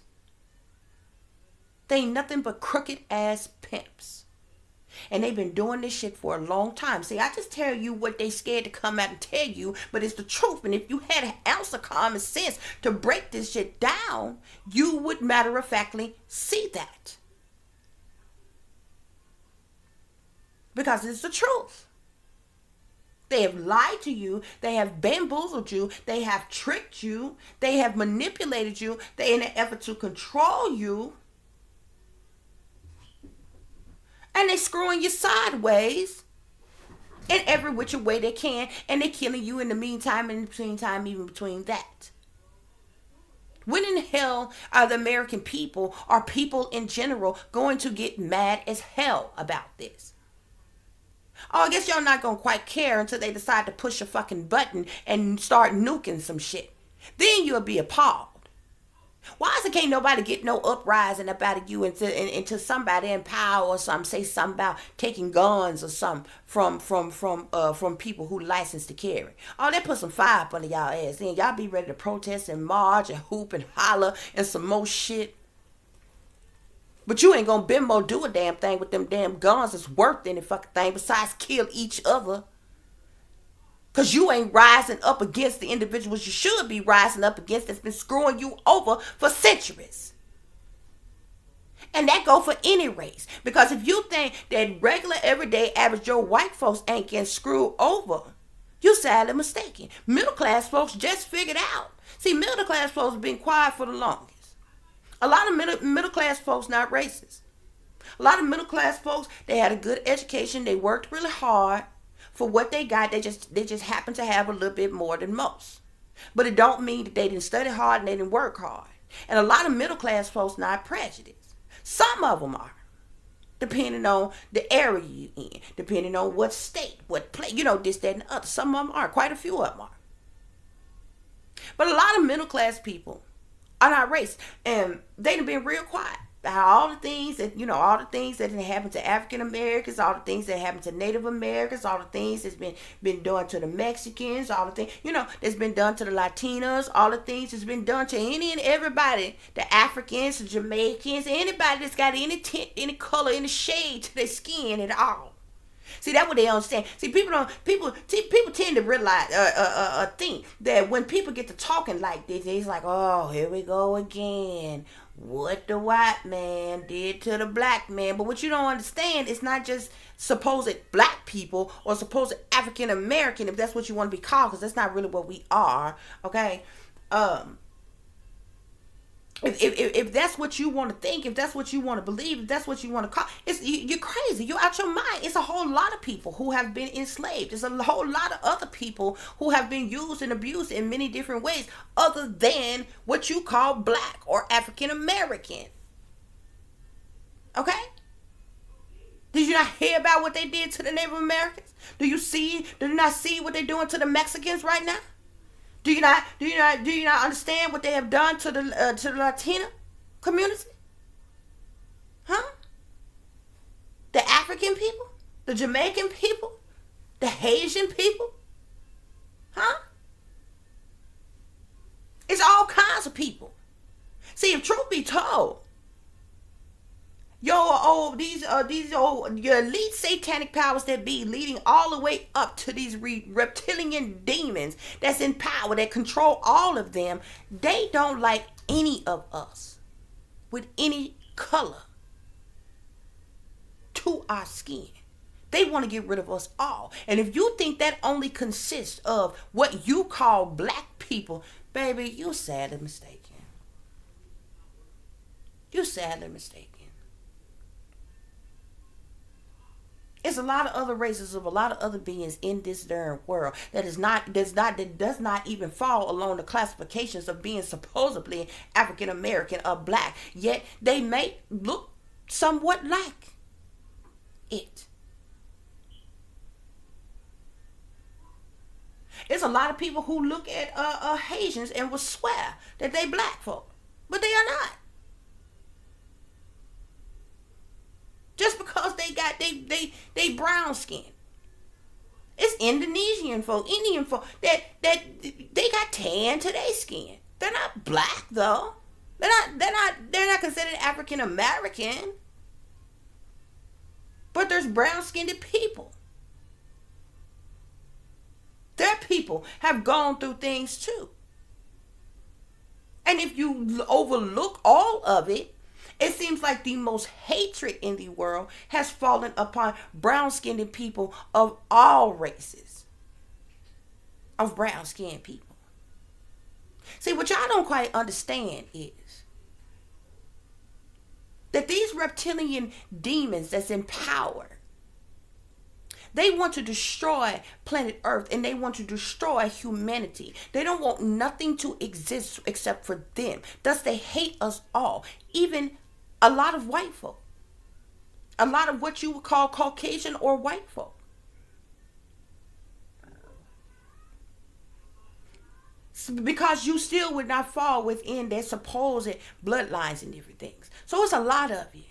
They ain't nothing but crooked ass pimps. And they've been doing this shit for a long time. See, I just tell you what they scared to come out and tell you, but it's the truth. And if you had an ounce of common sense to break this shit down, you would matter-of-factly see that. Because it's the truth. They have lied to you. They have bamboozled you. They have tricked you. They have manipulated you. They in an effort to control you. And they screwing you sideways in every which way they can. And they killing you in the meantime, in between time, even between that. When in hell are the American people, or people in general, going to get mad as hell about this? Oh, I guess y'all not going to quite care until they decide to push a fucking button and start nuking some shit. Then you'll be appalled. Why is it can't nobody get no uprising about you until somebody in power or something say something about taking guns or something from people who licensed to carry? Oh, they put some fire up under y'all ass. Then y'all be ready to protest and march and hoop and holler and some more shit. But you ain't gonna bimbo do a damn thing with them damn guns that's worth any fucking thing besides kill each other. Because you ain't rising up against the individuals you should be rising up against that's been screwing you over for centuries. And that go for any race. Because if you think that regular, everyday, average Joe white folks ain't getting screwed over, you're sadly mistaken. Middle class folks just figured out. See, middle class folks have been quiet for the longest. A lot of middle class folks not racist. A lot of middle class folks, they had a good education. They worked really hard for what they got. They just happen to have a little bit more than most. But it don't mean that they didn't study hard and they didn't work hard. And a lot of middle class folks not prejudiced. Some of them are, depending on the area you're in, depending on what state, what place, this, that, and the other. Some of them are. Quite a few of them are. But a lot of middle class people are not racist, and they done been real quiet about all the things that happen to African Americans, all the things that happen to Native Americans, all the things that's been done to the Mexicans, all the things that's been done to the Latinos, all the things that's been done to any and everybody, the Africans, the Jamaicans, anybody that's got any tint, any color, any shade to their skin at all. See, that's what they don't understand. See, people tend to realize, think that when people get to talking like this, it's like, oh, here we go again. What the white man did to the black man. But what you don't understand, it's not just supposed black people or supposed African American, if that's what you want to be called, because that's not really what we are. Okay. If that's what you want to think, if that's what you want to believe, if that's what you want to call, you're crazy. You're out your mind. It's a whole lot of people who have been enslaved. There's a whole lot of other people who have been used and abused in many different ways other than what you call black or African American. Okay? Did you not hear about what they did to the Native Americans? Do you not see what they're doing to the Mexicans right now? Do you not understand what they have done to the Latina community? Huh? The African people? The Jamaican people? The Haitian people? Huh? It's all kinds of people. See, if truth be told, your elite satanic powers that be, leading all the way up to these reptilian demons that's in power, that control all of them, they don't like any of us with any color to our skin. They want to get rid of us all. And if you think that only consists of what you call black people, baby, you're sadly mistaken. You're sadly mistaken. It's a lot of other races of a lot of other beings in this darn world that does not even fall along the classifications of being supposedly African American or black. Yet they may look somewhat like it. It's a lot of people who look at Haitians and will swear that they black folk, but they are not. Just because they got they brown skin. It's Indonesian folk, Indian folk that they got tan to their skin. They're not black though. They're not considered African American. But there's brown skinned people. Their people have gone through things too. And if you overlook all of it, it seems like the most hatred in the world has fallen upon brown-skinned people of all races. of brown-skinned people. See, what y'all don't quite understand is that these reptilian demons that's in power, they want to destroy planet Earth, and they want to destroy humanity. They don't want nothing to exist except for them. Thus, they hate us all, even a lot of white folk. A lot of what you would call Caucasian or white folk. Because you still would not fall within their supposed bloodlines and different things. So it's a lot of you,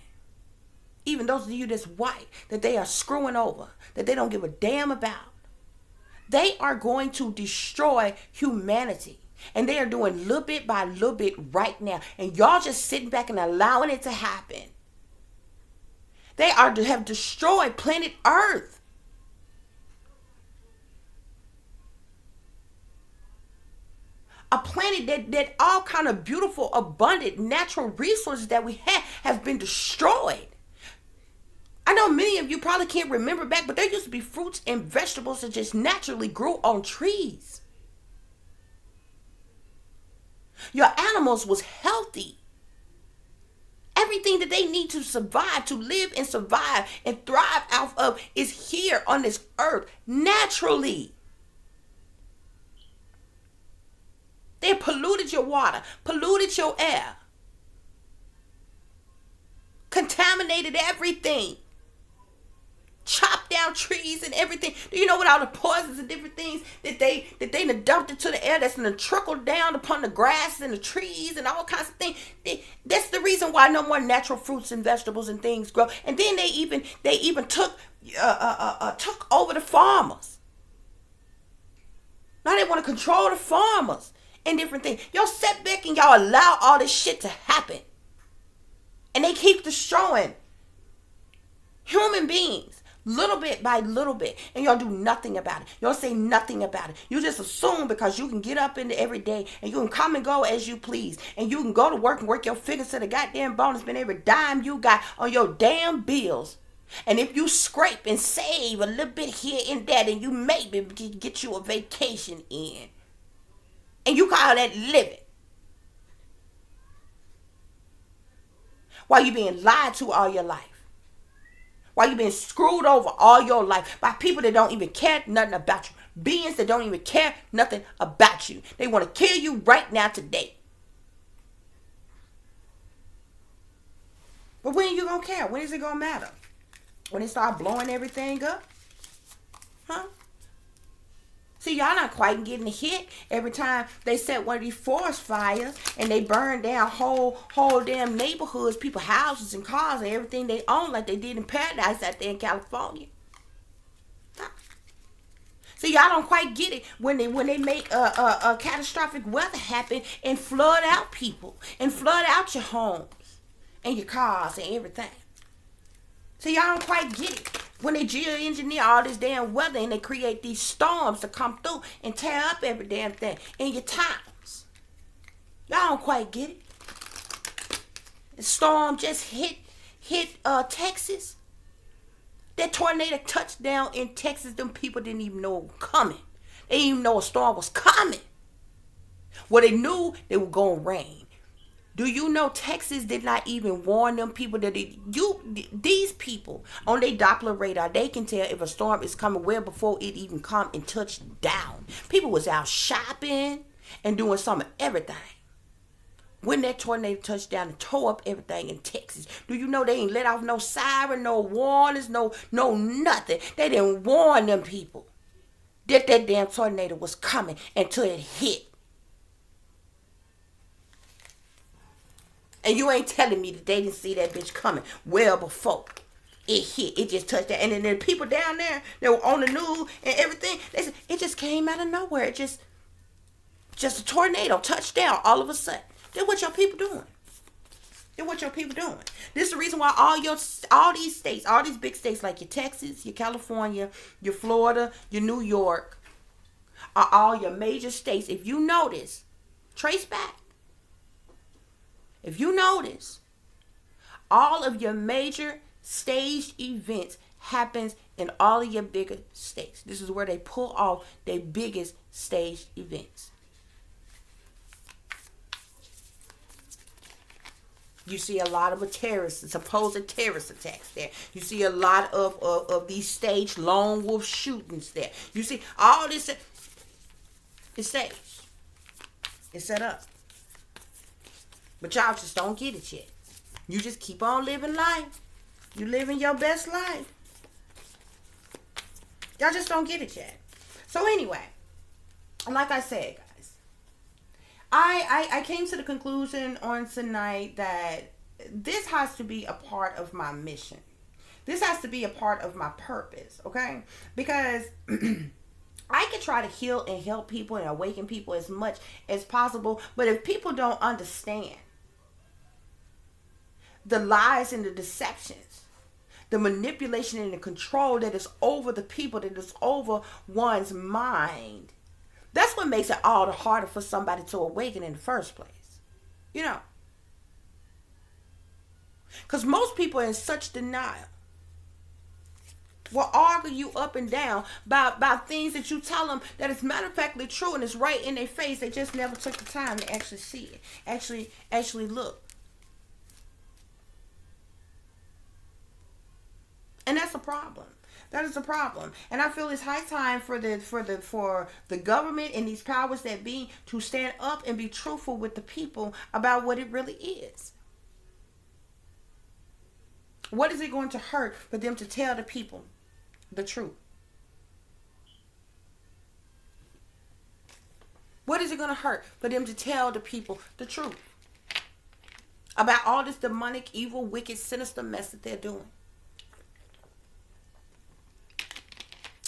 even those of you that's white, that they are screwing over, that they don't give a damn about. They are going to destroy humanity. And they are doing little bit by little bit right now. And y'all just sitting back and allowing it to happen. They have destroyed planet Earth. A planet that all kind of beautiful, abundant, natural resources that we have been destroyed. I know many of you probably can't remember back, but there used to be fruits and vegetables that just naturally grew on trees. Your animals was healthy. Everything that they need to survive, to live and survive and thrive out of is here on this earth naturally. They polluted your water, polluted your air, contaminated everything, chopped down trees and everything. Do you know what all the poisons and different things that they dumped into the air that's going to trickle down upon the grass and the trees and all kinds of things? That's the reason why no more natural fruits and vegetables and things grow. And then they even took over the farmers. Now they want to control the farmers and different things. Y'all sit back and y'all allow all this shit to happen. And they keep destroying human beings little bit by little bit. And y'all do nothing about it. Y'all say nothing about it. You just assume because you can get up in every day and you can come and go as you please. And you can go to work and work your fingers to the goddamn bone and spend every dime you got on your damn bills. And if you scrape and save a little bit here and there, then you maybe get you a vacation in. And you call that living. While you being lied to all your life. While you being screwed over all your life by people that don't even care nothing about you. Beings that don't even care nothing about you. They want to kill you right now today. But when are you going to care? When is it going to matter? When they start blowing everything up? Huh? See, y'all not quite getting hit every time they set one of these forest fires and they burn down whole damn neighborhoods, people's houses and cars and everything they own like they did in Paradise out there in California. See, y'all don't quite get it when they make a catastrophic weather happen and flood out people and flood out your homes and your cars and everything. See, y'all don't quite get it. When they geoengineer all this damn weather and they create these storms to come through and tear up every damn thing in your towns. Y'all don't quite get it. The storm just hit Texas. That tornado touched down in Texas. Them people didn't even know it was coming. They didn't even know a storm was coming. Well, they knew they were going to rain. Do you know Texas did not even warn them people that these people on their Doppler radar, they can tell if a storm is coming well before it even come and touch down. People was out shopping and doing some of everything. When that tornado touched down and tore up everything in Texas, do you know they ain't let off no siren, no warnings, no nothing. They didn't warn them people that damn tornado was coming until it hit. And you ain't telling me that they didn't see that bitch coming well before it hit. It just touched that. And then the people down there that were on the news and everything, they said it just came out of nowhere. It just a tornado touched down all of a sudden. Then what your people doing? This is the reason why all these states, all these big states like your Texas, your California, your Florida, your New York, are all your major states. If you notice, trace back. If you notice, all of your major staged events happens in all of your bigger states. This is where they pull off their biggest staged events. You see a lot of supposed terrorist attacks there. You see a lot of these staged lone wolf shootings there. You see all this. It's staged. It's set up. But y'all just don't get it yet. You just keep on living life. You living your best life. Y'all just don't get it yet. So anyway, like I said, guys, I came to the conclusion on tonight that this has to be a part of my mission. This has to be a part of my purpose, okay? Because I could try to heal and help people and awaken people as much as possible, but if people don't understand the lies and the deceptions, the manipulation and the control that is over the people, that is over one's mind, that's what makes it all the harder for somebody to awaken in the first place. You know. Because most people are in such denial. Will argue you up and down about things that you tell them that is matter of factly true and it's right in their face. They just never took the time to actually see it. Actually look. And that's a problem. That is a problem. And I feel it's high time for the government and these powers that be to stand up and be truthful with the people about what it really is. What is it going to hurt for them to tell the people the truth? What is it going to hurt for them to tell the people the truth about all this demonic, evil, wicked, sinister mess that they're doing?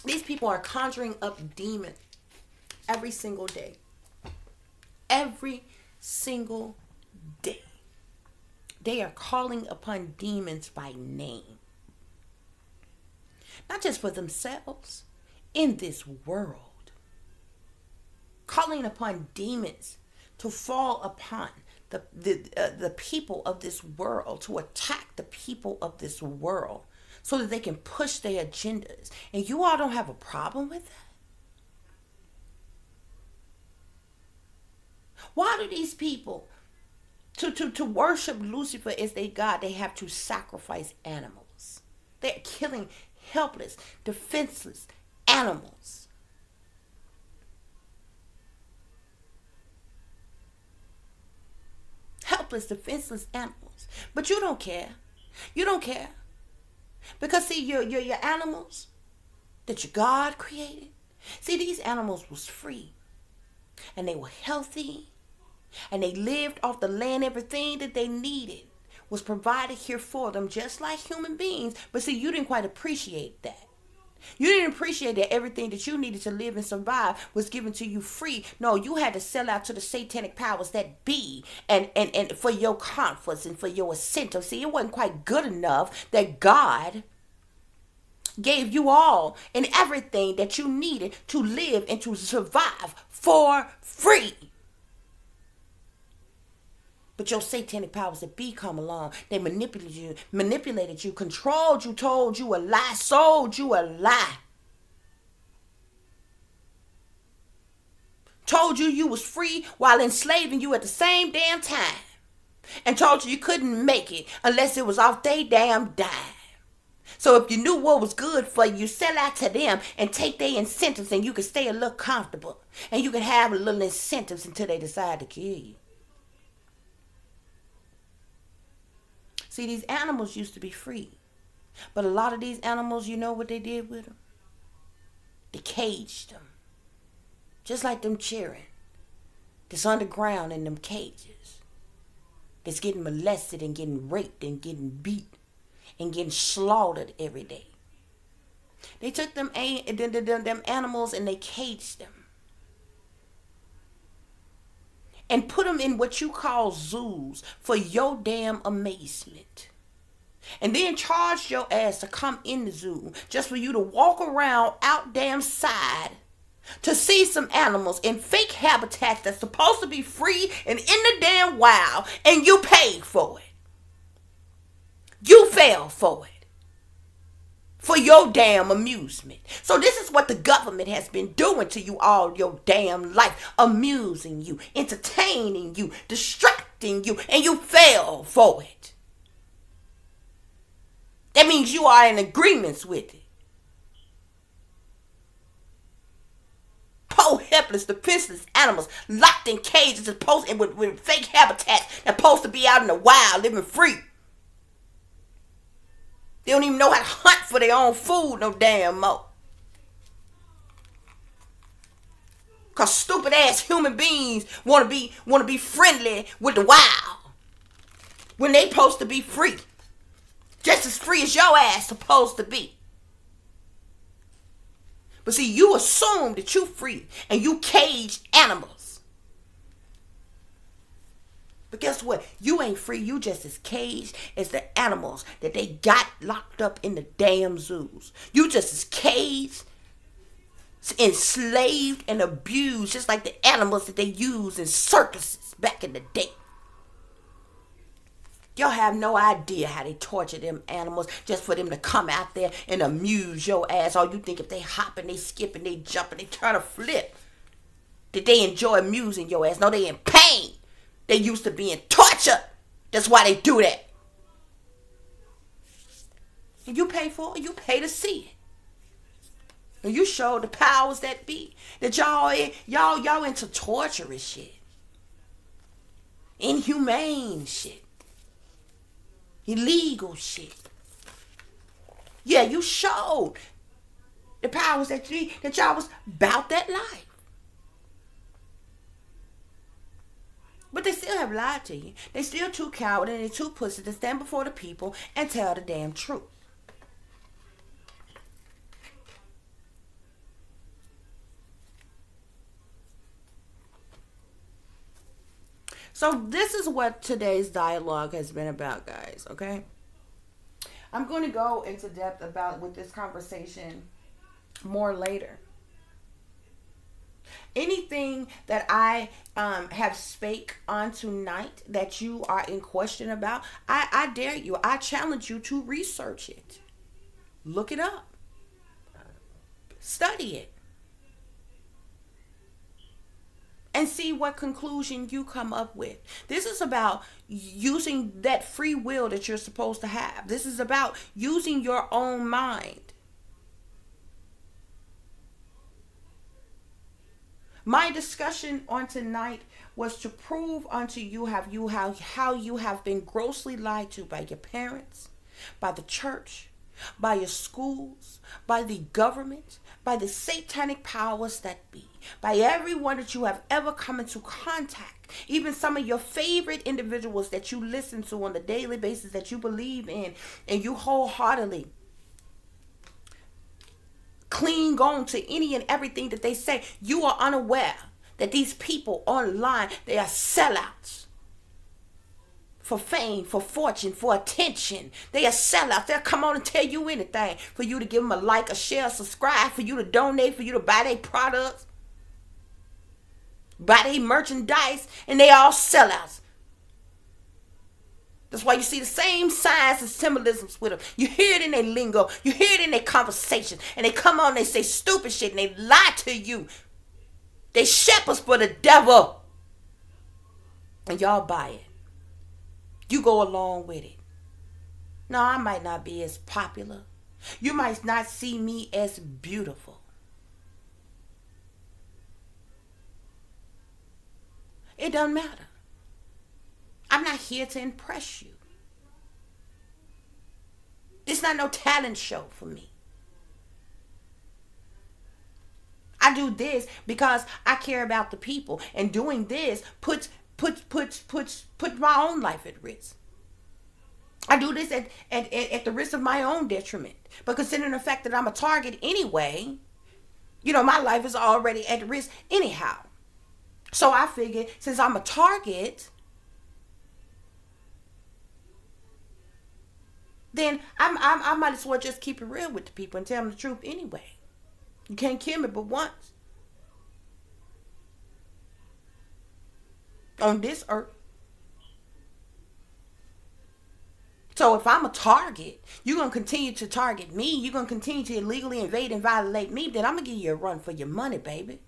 These people are conjuring up demons every single day. Every single day. They are calling upon demons by name. Not just for themselves, in this world. Calling upon demons to fall upon the people of this world, to attack the people of this world, so that they can push their agendas. And you all don't have a problem with that? Why do these people, to worship Lucifer as their God, they have to sacrifice animals? They're killing helpless, defenseless animals. Helpless, defenseless animals. But you don't care. You don't care. Because see, your animals that your God created, see, these animals was free. And they were healthy. And they lived off the land. Everything that they needed was provided here for them, just like human beings. But see, you didn't quite appreciate that. You didn't appreciate that everything that you needed to live and survive was given to you free. No, you had to sell out to the satanic powers that be, and for your comforts and for your incentive. See, it wasn't quite good enough that God gave you all and everything that you needed to live and to survive for free. But your satanic powers that be come along, they manipulated you, controlled you, told you a lie, sold you a lie. Told you you was free while enslaving you at the same damn time. And told you couldn't make it unless it was off they damn dime. So if you knew what was good for you, sell out to them and take their incentives, and you could stay a little comfortable. And you could have a little incentives until they decide to kill you. See, these animals used to be free. But a lot of these animals, you know what they did with them? They caged them. Just like them children that's underground in them cages. That's getting molested and getting raped and getting beat and getting slaughtered every day. They took them animals and they caged them. And put them in what you call zoos for your damn amazement. And then charged your ass to come in the zoo just for you to walk around out damn side to see some animals in fake habitats that's supposed to be free and in the damn wild, and you paid for it. You fell for it. for your damn amusement. So this is what the government has been doing to you all your damn life. Amusing you, entertaining you, distracting you, and you fell for it. That means you are in agreement with it. Poor, helpless, defenseless animals locked in cages and with fake habitats that supposed to be out in the wild, living free. They don't even know how to hunt for their own food no damn more. Cause stupid ass human beings wanna be friendly with the wild. When they supposed to be free. Just as free as your ass supposed to be. But see, you assume that you free and you caged animals. But guess what? You ain't free. You just as caged as the animals that they got locked up in the damn zoos. You just as caged, enslaved, and abused, just like the animals that they used in circuses back in the day. Y'all have no idea how they torture them animals just for them to come out there and amuse your ass. All you think if they hop and they skip and they jump and they try to flip, that they enjoy amusing your ass. No, they in pain. They used to be in torture. That's why they do that. And you pay for it. You pay to see it. And you show the powers that be that y'all into torturous shit. Inhumane shit. Illegal shit. Yeah, you showed the powers that y'all was about that life. But they still have lied to you. They still too coward and they too pussy to stand before the people and tell the damn truth. So this is what today's dialogue has been about, guys, okay? I'm going to go into depth with this conversation more later. Anything that I have spake on tonight that you are in question about, I dare you, I challenge you to research it. Look it up. Study it. And see what conclusion you come up with. This is about using that free will that you're supposed to have. This is about using your own mind. My discussion on tonight was to prove unto you how you have been grossly lied to by your parents, by the church, by your schools, by the government, by the satanic powers that be, by everyone that you have ever come into contact, even some of your favorite individuals that you listen to on a daily basis that you believe in and you wholeheartedly cling on to any and everything that they say. You are unaware that these people online, they are sellouts for fame, for fortune, for attention. They are sellouts. They'll come on and tell you anything for you to give them a like, a share, a subscribe, for you to donate, for you to buy their products, buy their merchandise, and they all sellouts. That's why you see the same signs and symbolisms with them. You hear it in their lingo. You hear it in their conversation. And they come on and they say stupid shit and they lie to you. They shepherds for the devil. And y'all buy it. You go along with it. No, I might not be as popular. You might not see me as beautiful. It doesn't matter. I'm not here to impress you. It's not no talent show for me. I do this because I care about the people, and doing this puts my own life at risk. I do this at the risk of my own detriment. But considering the fact that I'm a target anyway, you know, my life is already at risk anyhow. So I figured since I'm a target, then I might as well just keep it real with the people and tell them the truth anyway. You can't kill me but once on this earth. So if I'm a target, you're going to continue to target me. You're going to continue to illegally invade and violate me. Then I'm going to give you a run for your money, baby.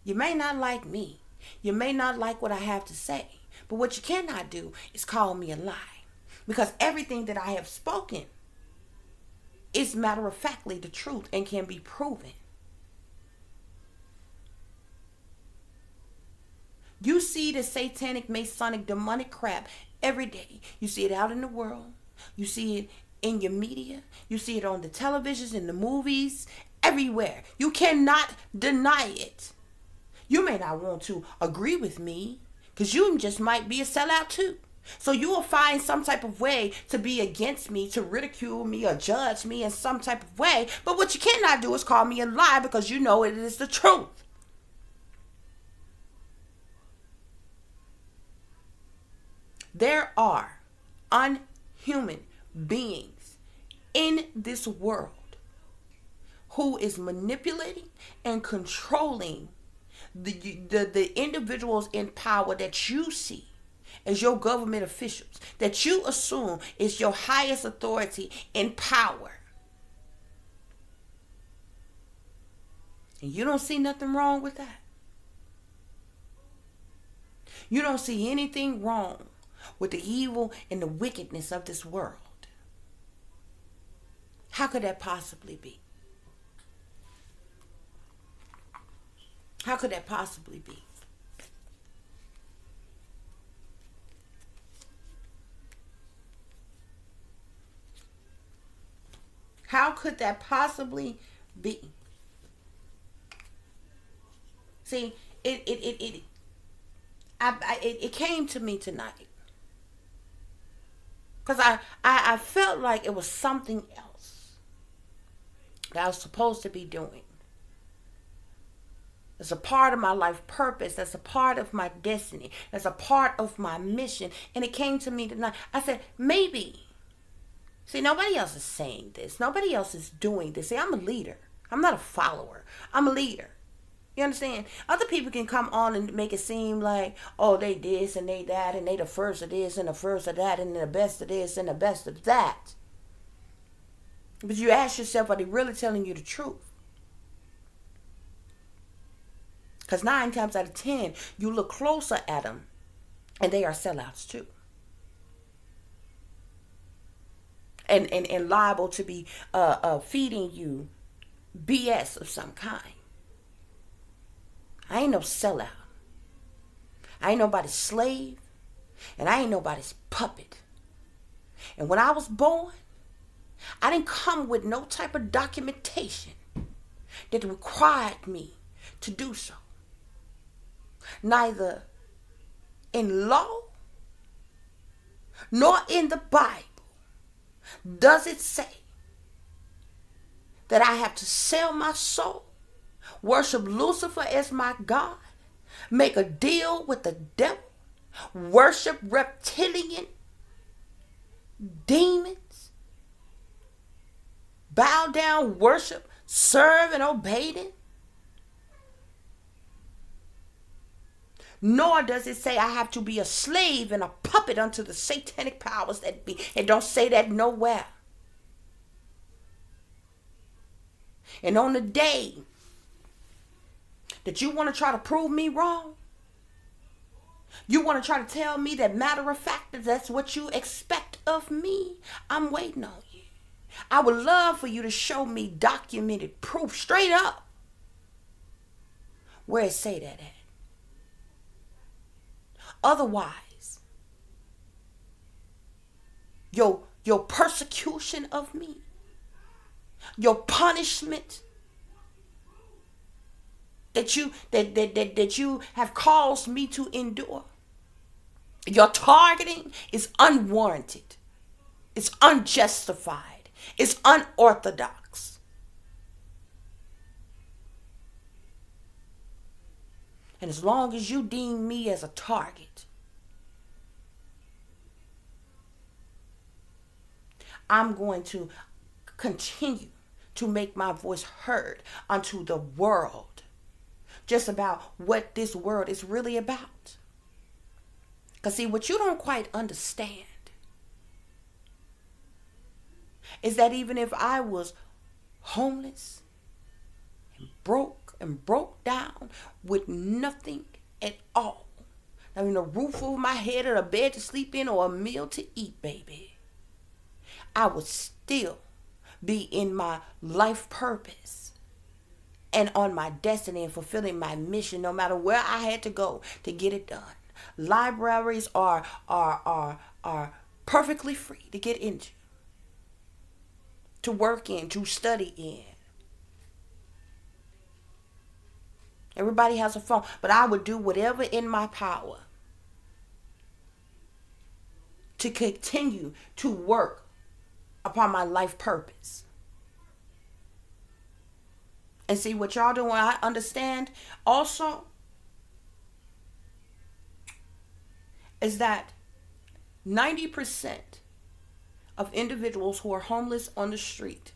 You may not like me. You may not like what I have to say. But what you cannot do is call me a lie. Because everything that I have spoken is matter-of-factly the truth and can be proven. You see the satanic, masonic, demonic crap every day. You see it out in the world. You see it in your media. You see it on the televisions, in the movies, everywhere. You cannot deny it. You may not want to agree with me because you just might be a sellout too. So you will find some type of way to be against me, to ridicule me or judge me in some type of way. But what you cannot do is call me a lie because you know it is the truth. There are unhuman beings in this world who is manipulating and controlling the individuals in power that you see as your government officials, that you assume is your highest authority in power. And you don't see nothing wrong with that. You don't see anything wrong with the evil and the wickedness of this world. How could that possibly be? How could that possibly be? How could that possibly be? See, it came to me tonight. Because I felt like it was something else that I was supposed to be doing. It's a part of my life purpose. That's a part of my destiny. That's a part of my mission. And it came to me tonight. I said, maybe. See, nobody else is saying this. Nobody else is doing this. See, I'm a leader. I'm not a follower. I'm a leader. You understand? Other people can come on and make it seem like, oh, they this and they that, and they the first of this and the first of that, and the best of this and the best of that. But you ask yourself, are they really telling you the truth? Because 9 times out of 10, you look closer at them, and they are sellouts too. And liable to be feeding you BS of some kind. I ain't no sellout. I ain't nobody's slave. And I ain't nobody's puppet. And when I was born, I didn't come with no type of documentation that required me to do so. Neither in law nor in the Bible does it say that I have to sell my soul, worship Lucifer as my God, make a deal with the devil, worship reptilian demons, bow down, worship, serve, and obey them? Nor does it say I have to be a slave and a puppet unto the satanic powers that be. It don't say that nowhere. And on the day that you want to try to prove me wrong, you want to try to tell me that matter of fact that that's what you expect of me, I'm waiting on you. I would love for you to show me documented proof straight up where it say that at. Otherwise, your persecution of me, your punishment that you have caused me to endure, your targeting is unwarranted, it's unjustified, it's unorthodox. And as long as you deem me as a target, I'm going to continue to make my voice heard unto the world just about what this world is really about. Because see, what you don't quite understand is that even if I was homeless and broke down with nothing at all, I mean, a roof over my head or a bed to sleep in or a meal to eat, baby, I would still be in my life purpose and on my destiny and fulfilling my mission, no matter where I had to go to get it done. Libraries are perfectly free to get into, to work in, to study in. Everybody has a phone, but I would do whatever in my power to continue to work upon my life purpose. And see what y'all doing, I understand also, is that 90% of individuals who are homeless on the street,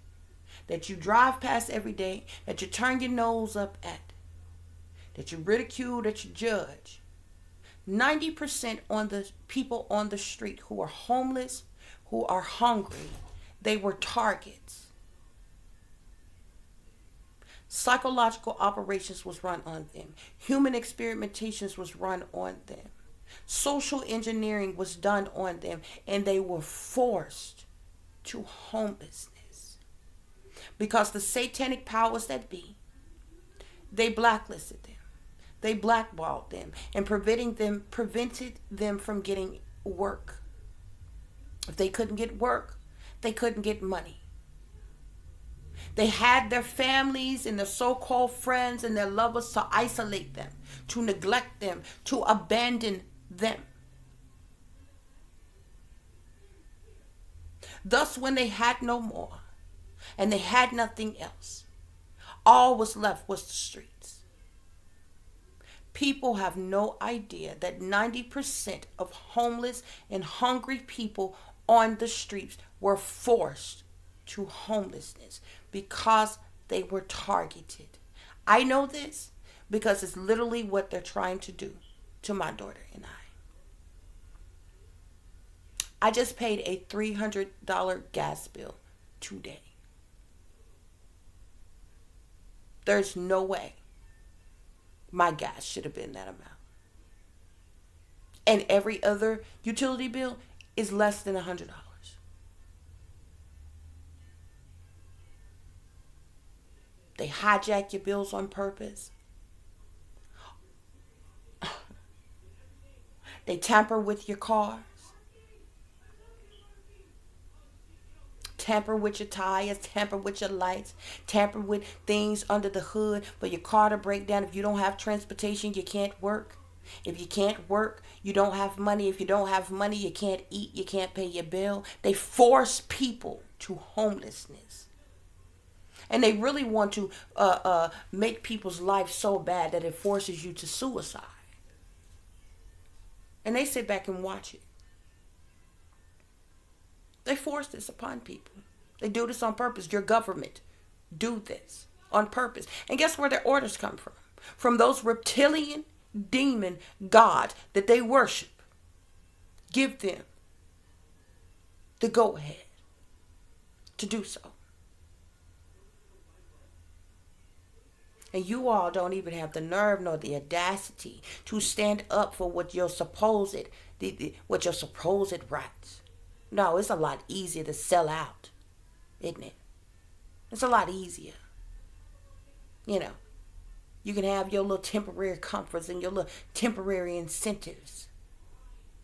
that you drive past every day, that you turn your nose up at, that you ridicule, that you judge, 90% on the people on the street who are homeless, who are hungry, they were targets. Psychological operations was run on them. Human experimentations was run on them. Social engineering was done on them, and they were forced to homelessness because the satanic powers that be, they blacklisted them. They blackballed them and prevented them from getting work. If they couldn't get work, they couldn't get money. They had their families and their so-called friends and their lovers to isolate them, to neglect them, to abandon them. Thus, when they had no more and they had nothing else, all was left was the streets. People have no idea that 90% of homeless and hungry people on the streets were forced to homelessness because they were targeted. I know this because it's literally what they're trying to do to my daughter and I just paid a $300 gas bill today. There's no way my gas should have been that amount. And every other utility bill is less than $100. They hijack your bills on purpose. They tamper with your cars. Tamper with your tires, tamper with your lights, tamper with things under the hood for your car to break down. If you don't have transportation, you can't work. If you can't work, you don't have money. If you don't have money, you can't eat, you can't pay your bill. They force people to homelessness. And they really want to make people's life so bad that it forces you to suicide. And they sit back and watch it. They force this upon people. They do this on purpose. Your government do this on purpose. And guess where their orders come from? From those reptilian demon gods that they worship. Give them the go-ahead to do so. And you all don't even have the nerve nor the audacity to stand up for what your supposed rights. No, it's a lot easier to sell out, isn't it? It's a lot easier. You know, you can have your little temporary comforts and your little temporary incentives.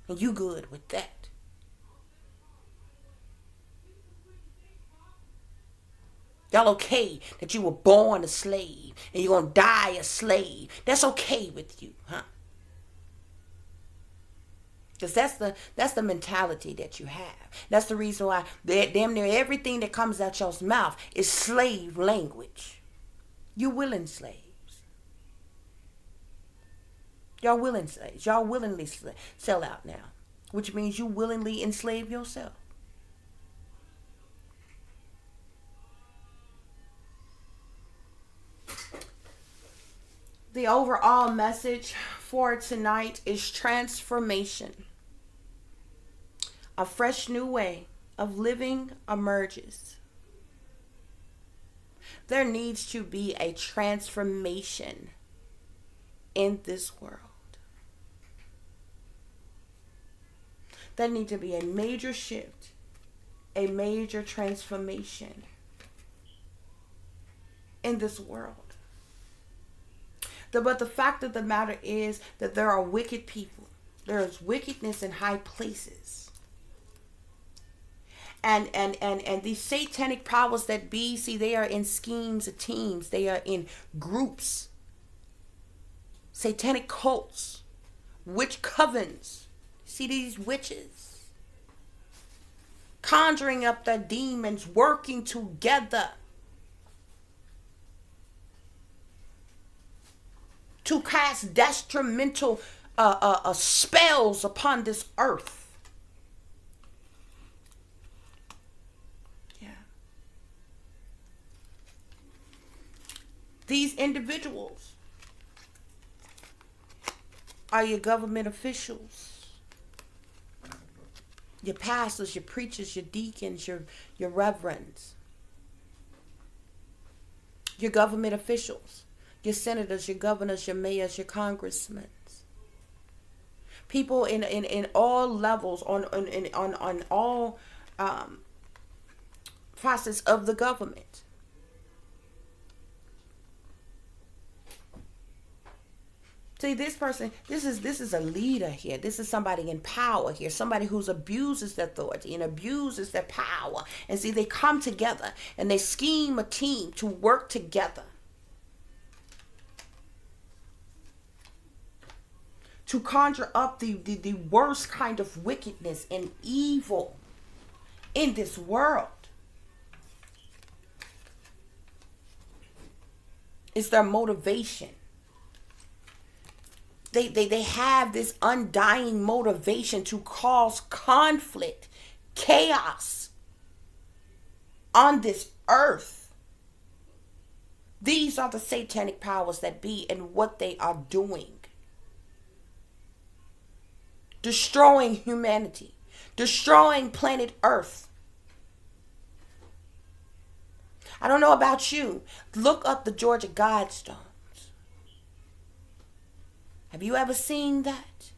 And you good with that. Y'all okay that you were born a slave and you're going to die a slave. That's okay with you, huh? Because that's the mentality that you have. That's the reason why damn near everything that comes out your mouth is slave language. You willing slaves. Y'all willing slaves. Y'all willingly sell out now. Which means you willingly enslave yourself. The overall message for tonight is transformation. A fresh new way of living emerges. There needs to be a transformation in this world. There needs to be a major shift, a major transformation in this world. But the fact of the matter is that there are wicked people. There is wickedness in high places. And these satanic powers that be, see, they are in schemes of teams. They are in groups. Satanic cults. Witch covens. See these witches? Conjuring up the demons, working together to cast detrimental spells upon this earth. Yeah. These individuals are your government officials, your pastors, your preachers, your deacons, your reverends, your government officials, your senators, your governors, your mayors, your congressmen, people in all levels, on all facets of the government. See, this person, this is a leader here. This is somebody in power here. Somebody who abuses their authority and abuses their power. And see, they come together and they scheme a team to work together to conjure up the worst kind of wickedness and evil in this world. It's their motivation. They have this undying motivation to cause conflict, chaos on this earth. These are the satanic powers that be and what they are doing. Destroying humanity, destroying planet Earth. I don't know about you. Look up the Georgia Guidestones. Have you ever seen that?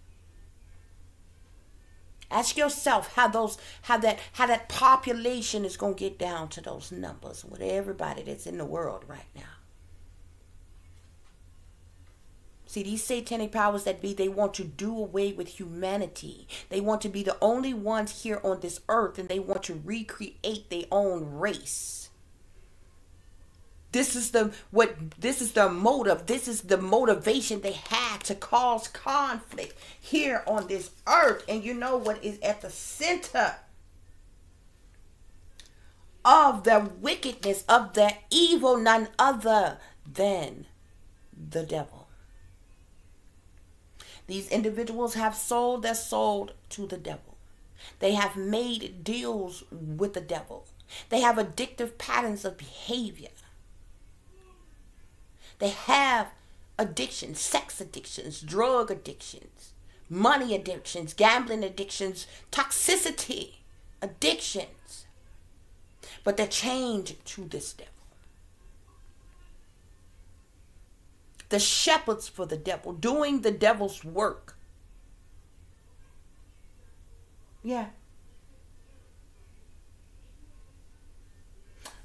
Ask yourself how that population is going to get down to those numbers with everybody that's in the world right now. See, these satanic powers that be, they want to do away with humanity. They want to be the only ones here on this earth, and they want to recreate their own race. This is the motive. This is the motivation they had to cause conflict here on this earth. And you know what is at the center of the wickedness, of the evil? None other than the devil. These individuals have sold their soul to the devil. They have made deals with the devil. They have addictive patterns of behavior. They have addictions, sex addictions, drug addictions, money addictions, gambling addictions, toxicity addictions. But they're chained to this devil. The shepherds for the devil, doing the devil's work. Yeah.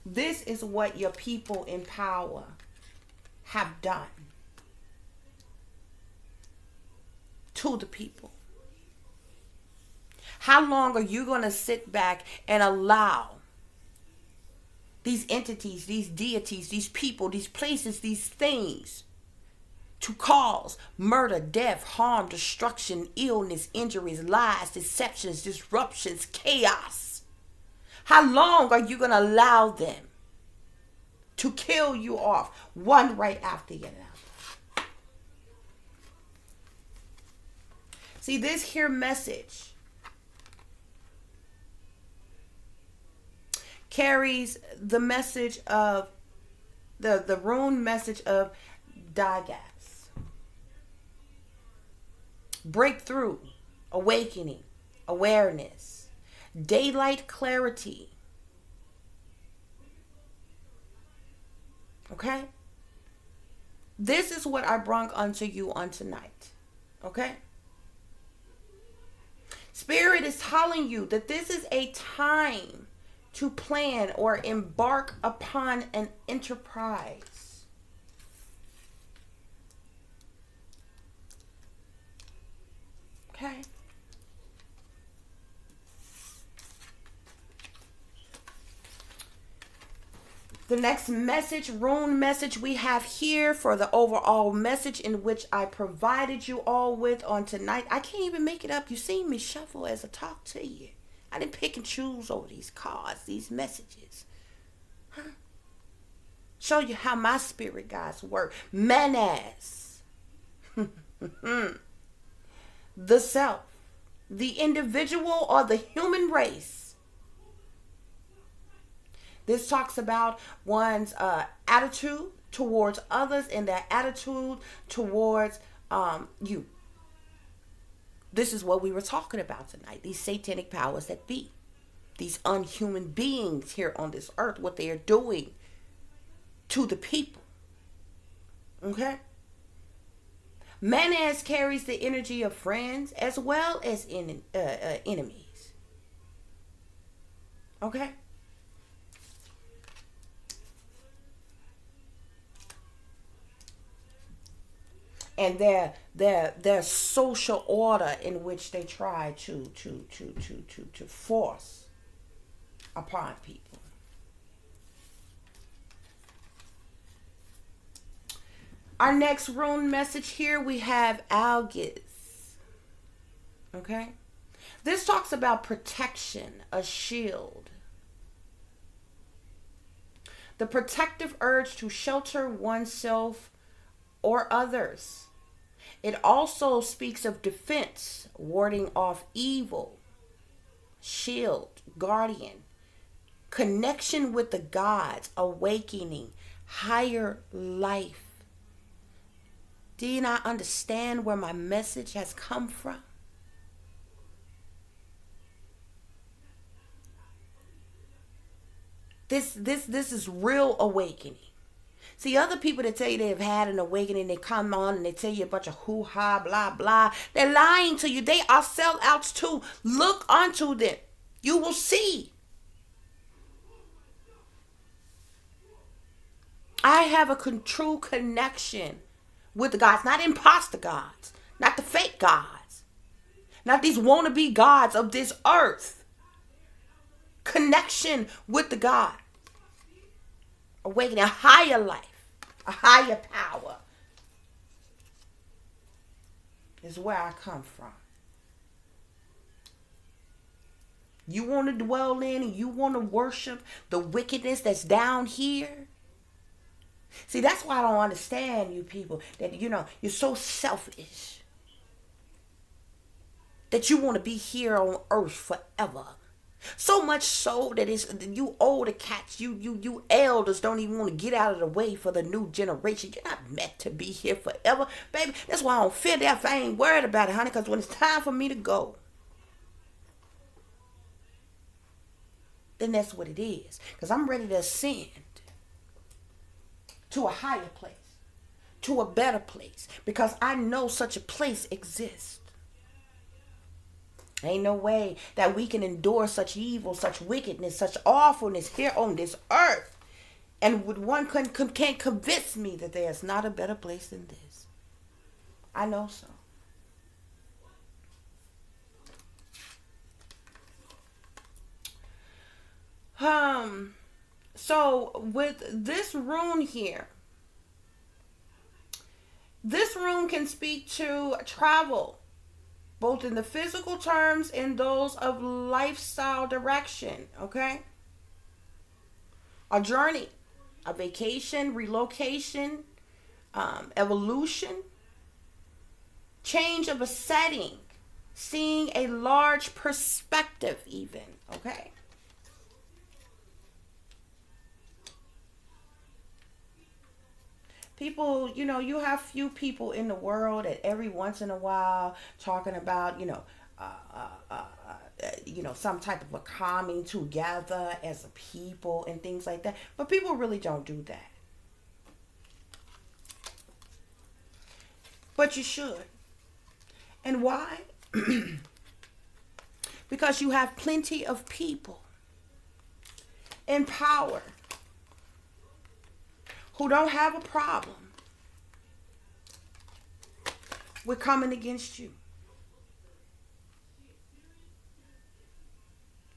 This is what your people in power have done to the people. How long are you going to sit back and allow these entities, these deities, these people, these places, these things to cause murder, death, harm, destruction, illness, injuries, lies, deceptions, disruptions, chaos? How long are you going to allow them to kill you off, one right after the other? See, this here message carries the message of the rune message of Dagas. breakthrough, awakening, awareness, daylight clarity. Okay? This is what I brought unto you on tonight. Okay? Spirit is telling you that this is a time to plan or embark upon an enterprise. Okay? The next message, rune message we have here for the overall message in which I provided you all with on tonight. I can't even make it up. You see me shuffle as I talk to you. I didn't pick and choose over these cards, these messages. Huh? Show you how my spirit guides work. Manas. The self. The individual or the human race. This talks about one's attitude towards others and their attitude towards you. This is what we were talking about tonight. These satanic powers that be. These unhuman beings here on this earth. What they are doing to the people. Okay? Manas carries the energy of friends as well as enemies. Okay? And their social order in which they try to force upon people. Our next rune message here, we have Algis. Okay? This talks about protection, a shield. The protective urge to shelter oneself or others. It also speaks of defense, warding off evil, shield, guardian, connection with the gods, awakening, higher life. Do you not understand where my message has come from? This is real awakening. See, other people that tell you they've had an awakening, they come on and they tell you a bunch of hoo-ha, blah, blah. They're lying to you. They are sellouts too. Look unto them. You will see. I have a true connection with the gods, not imposter gods, not the fake gods, not these wannabe gods of this earth. Connection with the God. Awakening, a higher life, a higher power is where I come from. You want to dwell in and you want to worship the wickedness that's down here? See, that's why I don't understand you people, that, you know, you're so selfish that you want to be here on earth forever. So much so that it's you older cats, you elders don't even want to get out of the way for the new generation. You're not meant to be here forever, baby. That's why I don't feel that if I ain't worried about it, honey, because when it's time for me to go, then that's what it is. Because I'm ready to ascend to a higher place, to a better place, because I know such a place exists. Ain't no way that we can endure such evil, such wickedness, such awfulness here on this earth. And one can't convince me that there's not a better place than this. I know so. So with this rune here, this rune can speak to travel, both in the physical terms and those of lifestyle direction, okay? A journey, a vacation, relocation, evolution, change of a setting, seeing a large perspective even, okay? People, you have few people in the world that every once in a while talking about, uh, uh, uh, some type of a coming together as a people and things like that. But people really don't do that. But you should. And why? Because you have plenty of people in power who don't have a problem with coming against you.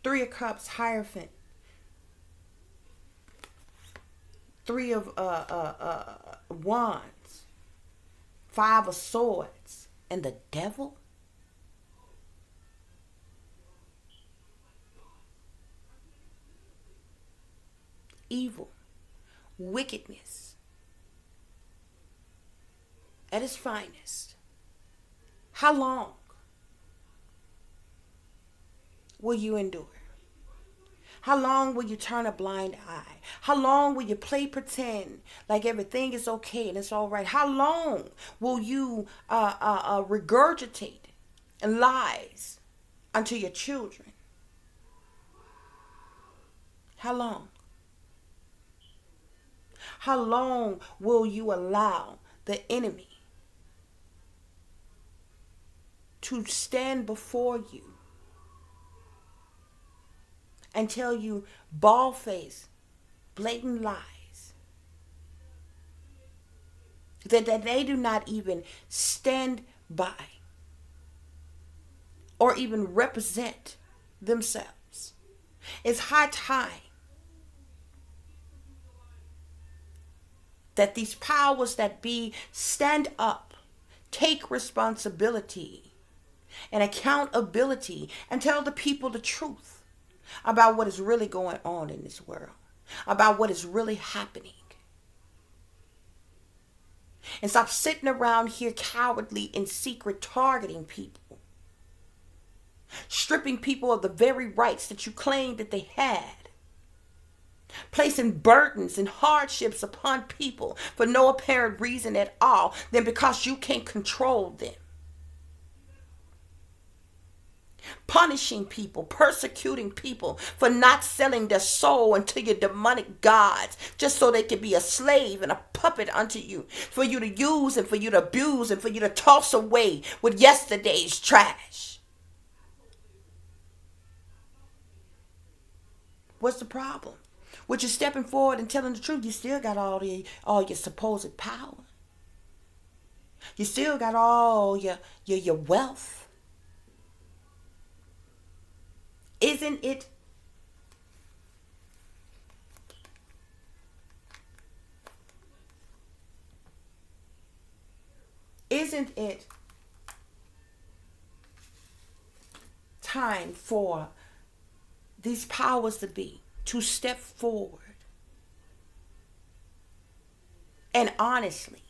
Three of Cups, Hierophant. Three of Wands. Five of Swords. And the Devil. Evil. Wickedness. At its finest. How long will you endure? How long will you turn a blind eye? How long will you play pretend like everything is okay and it's all right? How long will you regurgitate lies unto your children? How long? How long will you allow the enemy to stand before you and tell you bald-faced, blatant lies that they do not even stand by or even represent themselves? It's high time that these powers that be stand up, take responsibility and accountability, and tell the people the truth about what is really going on in this world, about what is really happening. And stop sitting around here cowardly in secret targeting people, stripping people of the very rights that you claimed that they had, placing burdens and hardships upon people for no apparent reason at all, than because you can't control them. Punishing people, persecuting people for not selling their soul unto your demonic gods, just so they can be a slave and a puppet unto you, for you to use and for you to abuse and for you to toss away with yesterday's trash. What's the problem? With you stepping forward and telling the truth, you still got all your supposed power. You still got all your wealth. Isn't it time for these powers to be to step forward and honestly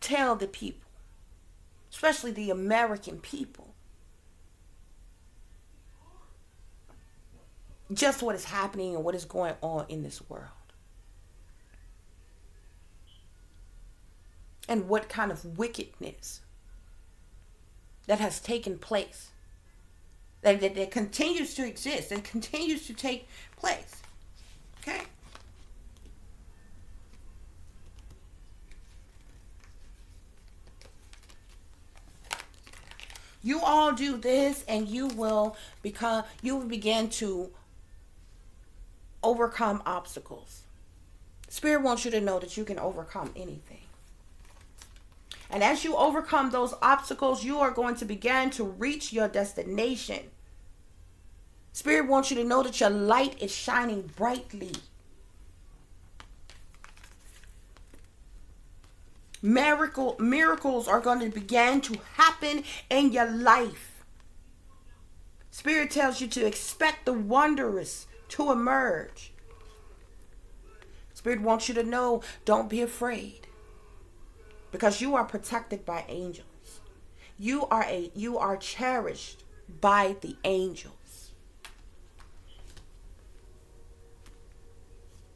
tell the people, especially the American people, just what is happening and what is going on in this world, and what kind of wickedness that has taken place, that continues to exist and continues to take place. Okay? You all do this and you will begin to overcome obstacles. Spirit wants you to know that you can overcome anything. And as you overcome those obstacles, you are going to begin to reach your destination. Spirit wants you to know that your light is shining brightly. Miracles are going to begin to happen in your life. Spirit tells you to expect the wondrous to emerge. Spirit wants you to know, don't be afraid, because you are protected by angels. You are cherished by the angels.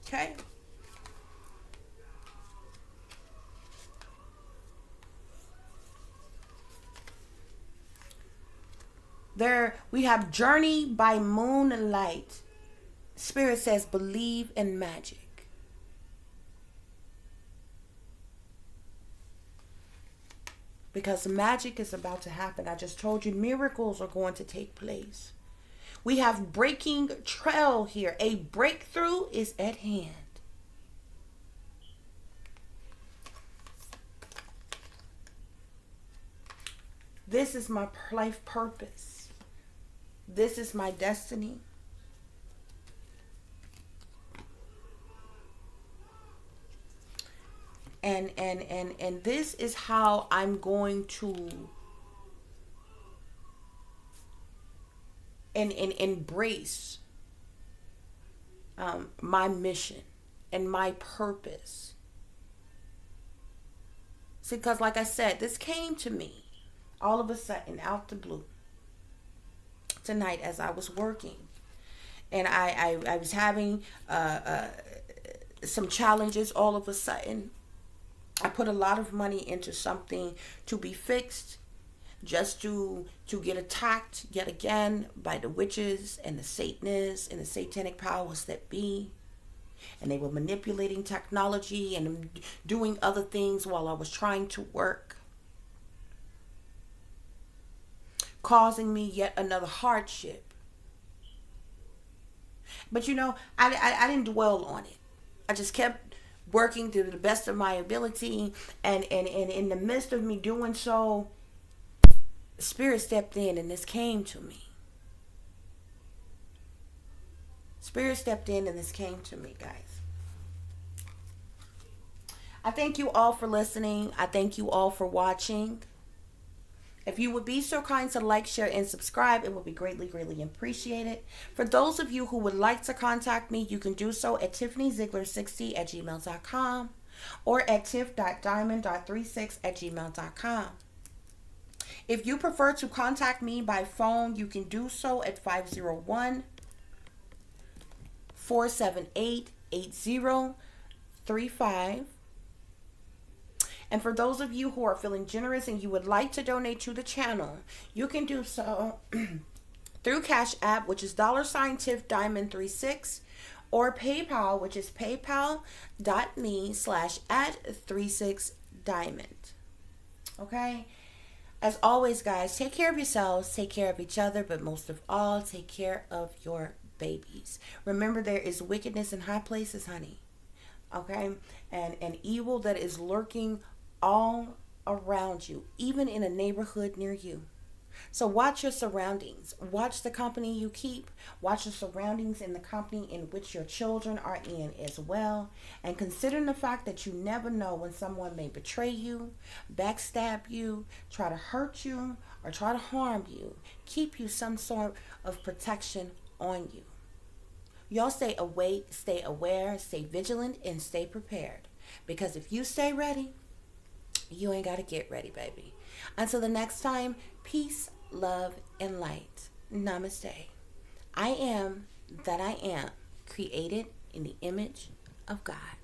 Okay? There we have Journey by Moonlight. Spirit says believe in magic. Because magic is about to happen. I just told you miracles are going to take place. We have breaking trail here. A breakthrough is at hand. This is my life purpose. This is my destiny. And this is how I'm going to embrace my mission and my purpose. See, because like I said, this came to me all of a sudden out the blue tonight as I was working. And I was having some challenges all of a sudden. I put a lot of money into something to be fixed, just to get attacked yet again by the witches and the Satanists and the satanic powers that be. And they were manipulating technology and doing other things while I was trying to work, causing me yet another hardship. But you know, I didn't dwell on it. I just kept working to the best of my ability, and in the midst of me doing so, Spirit stepped in and this came to me. Spirit stepped in and this came to me, guys. I thank you all for listening. I thank you all for watching. If you would be so kind to like, share, and subscribe, it would be greatly, greatly appreciated. For those of you who would like to contact me, you can do so at tiffanyziegler60@gmail.com or at tiff.diamond.36@gmail.com. If you prefer to contact me by phone, you can do so at 501-478-8035. And for those of you who are feeling generous and you would like to donate to the channel, you can do so through Cash App, which is $tiffdiamond36, or PayPal, which is paypal.me/@36diamond. Okay? As always, guys, take care of yourselves, take care of each other, but most of all, take care of your babies. Remember, there is wickedness in high places, honey. Okay? And evil that is lurking all around you, even in a neighborhood near you. So watch your surroundings. Watch the company you keep. Watch the surroundings in the company in which your children are in as well. And considering the fact that you never know when someone may betray you, backstab you, try to hurt you, or try to harm you, keep you some sort of protection on you. Y'all stay awake, stay aware, stay vigilant, and stay prepared. Because if you stay ready, you ain't got to get ready, baby. Until the next time, peace, love, and light. Namaste. I am that I am, created in the image of God.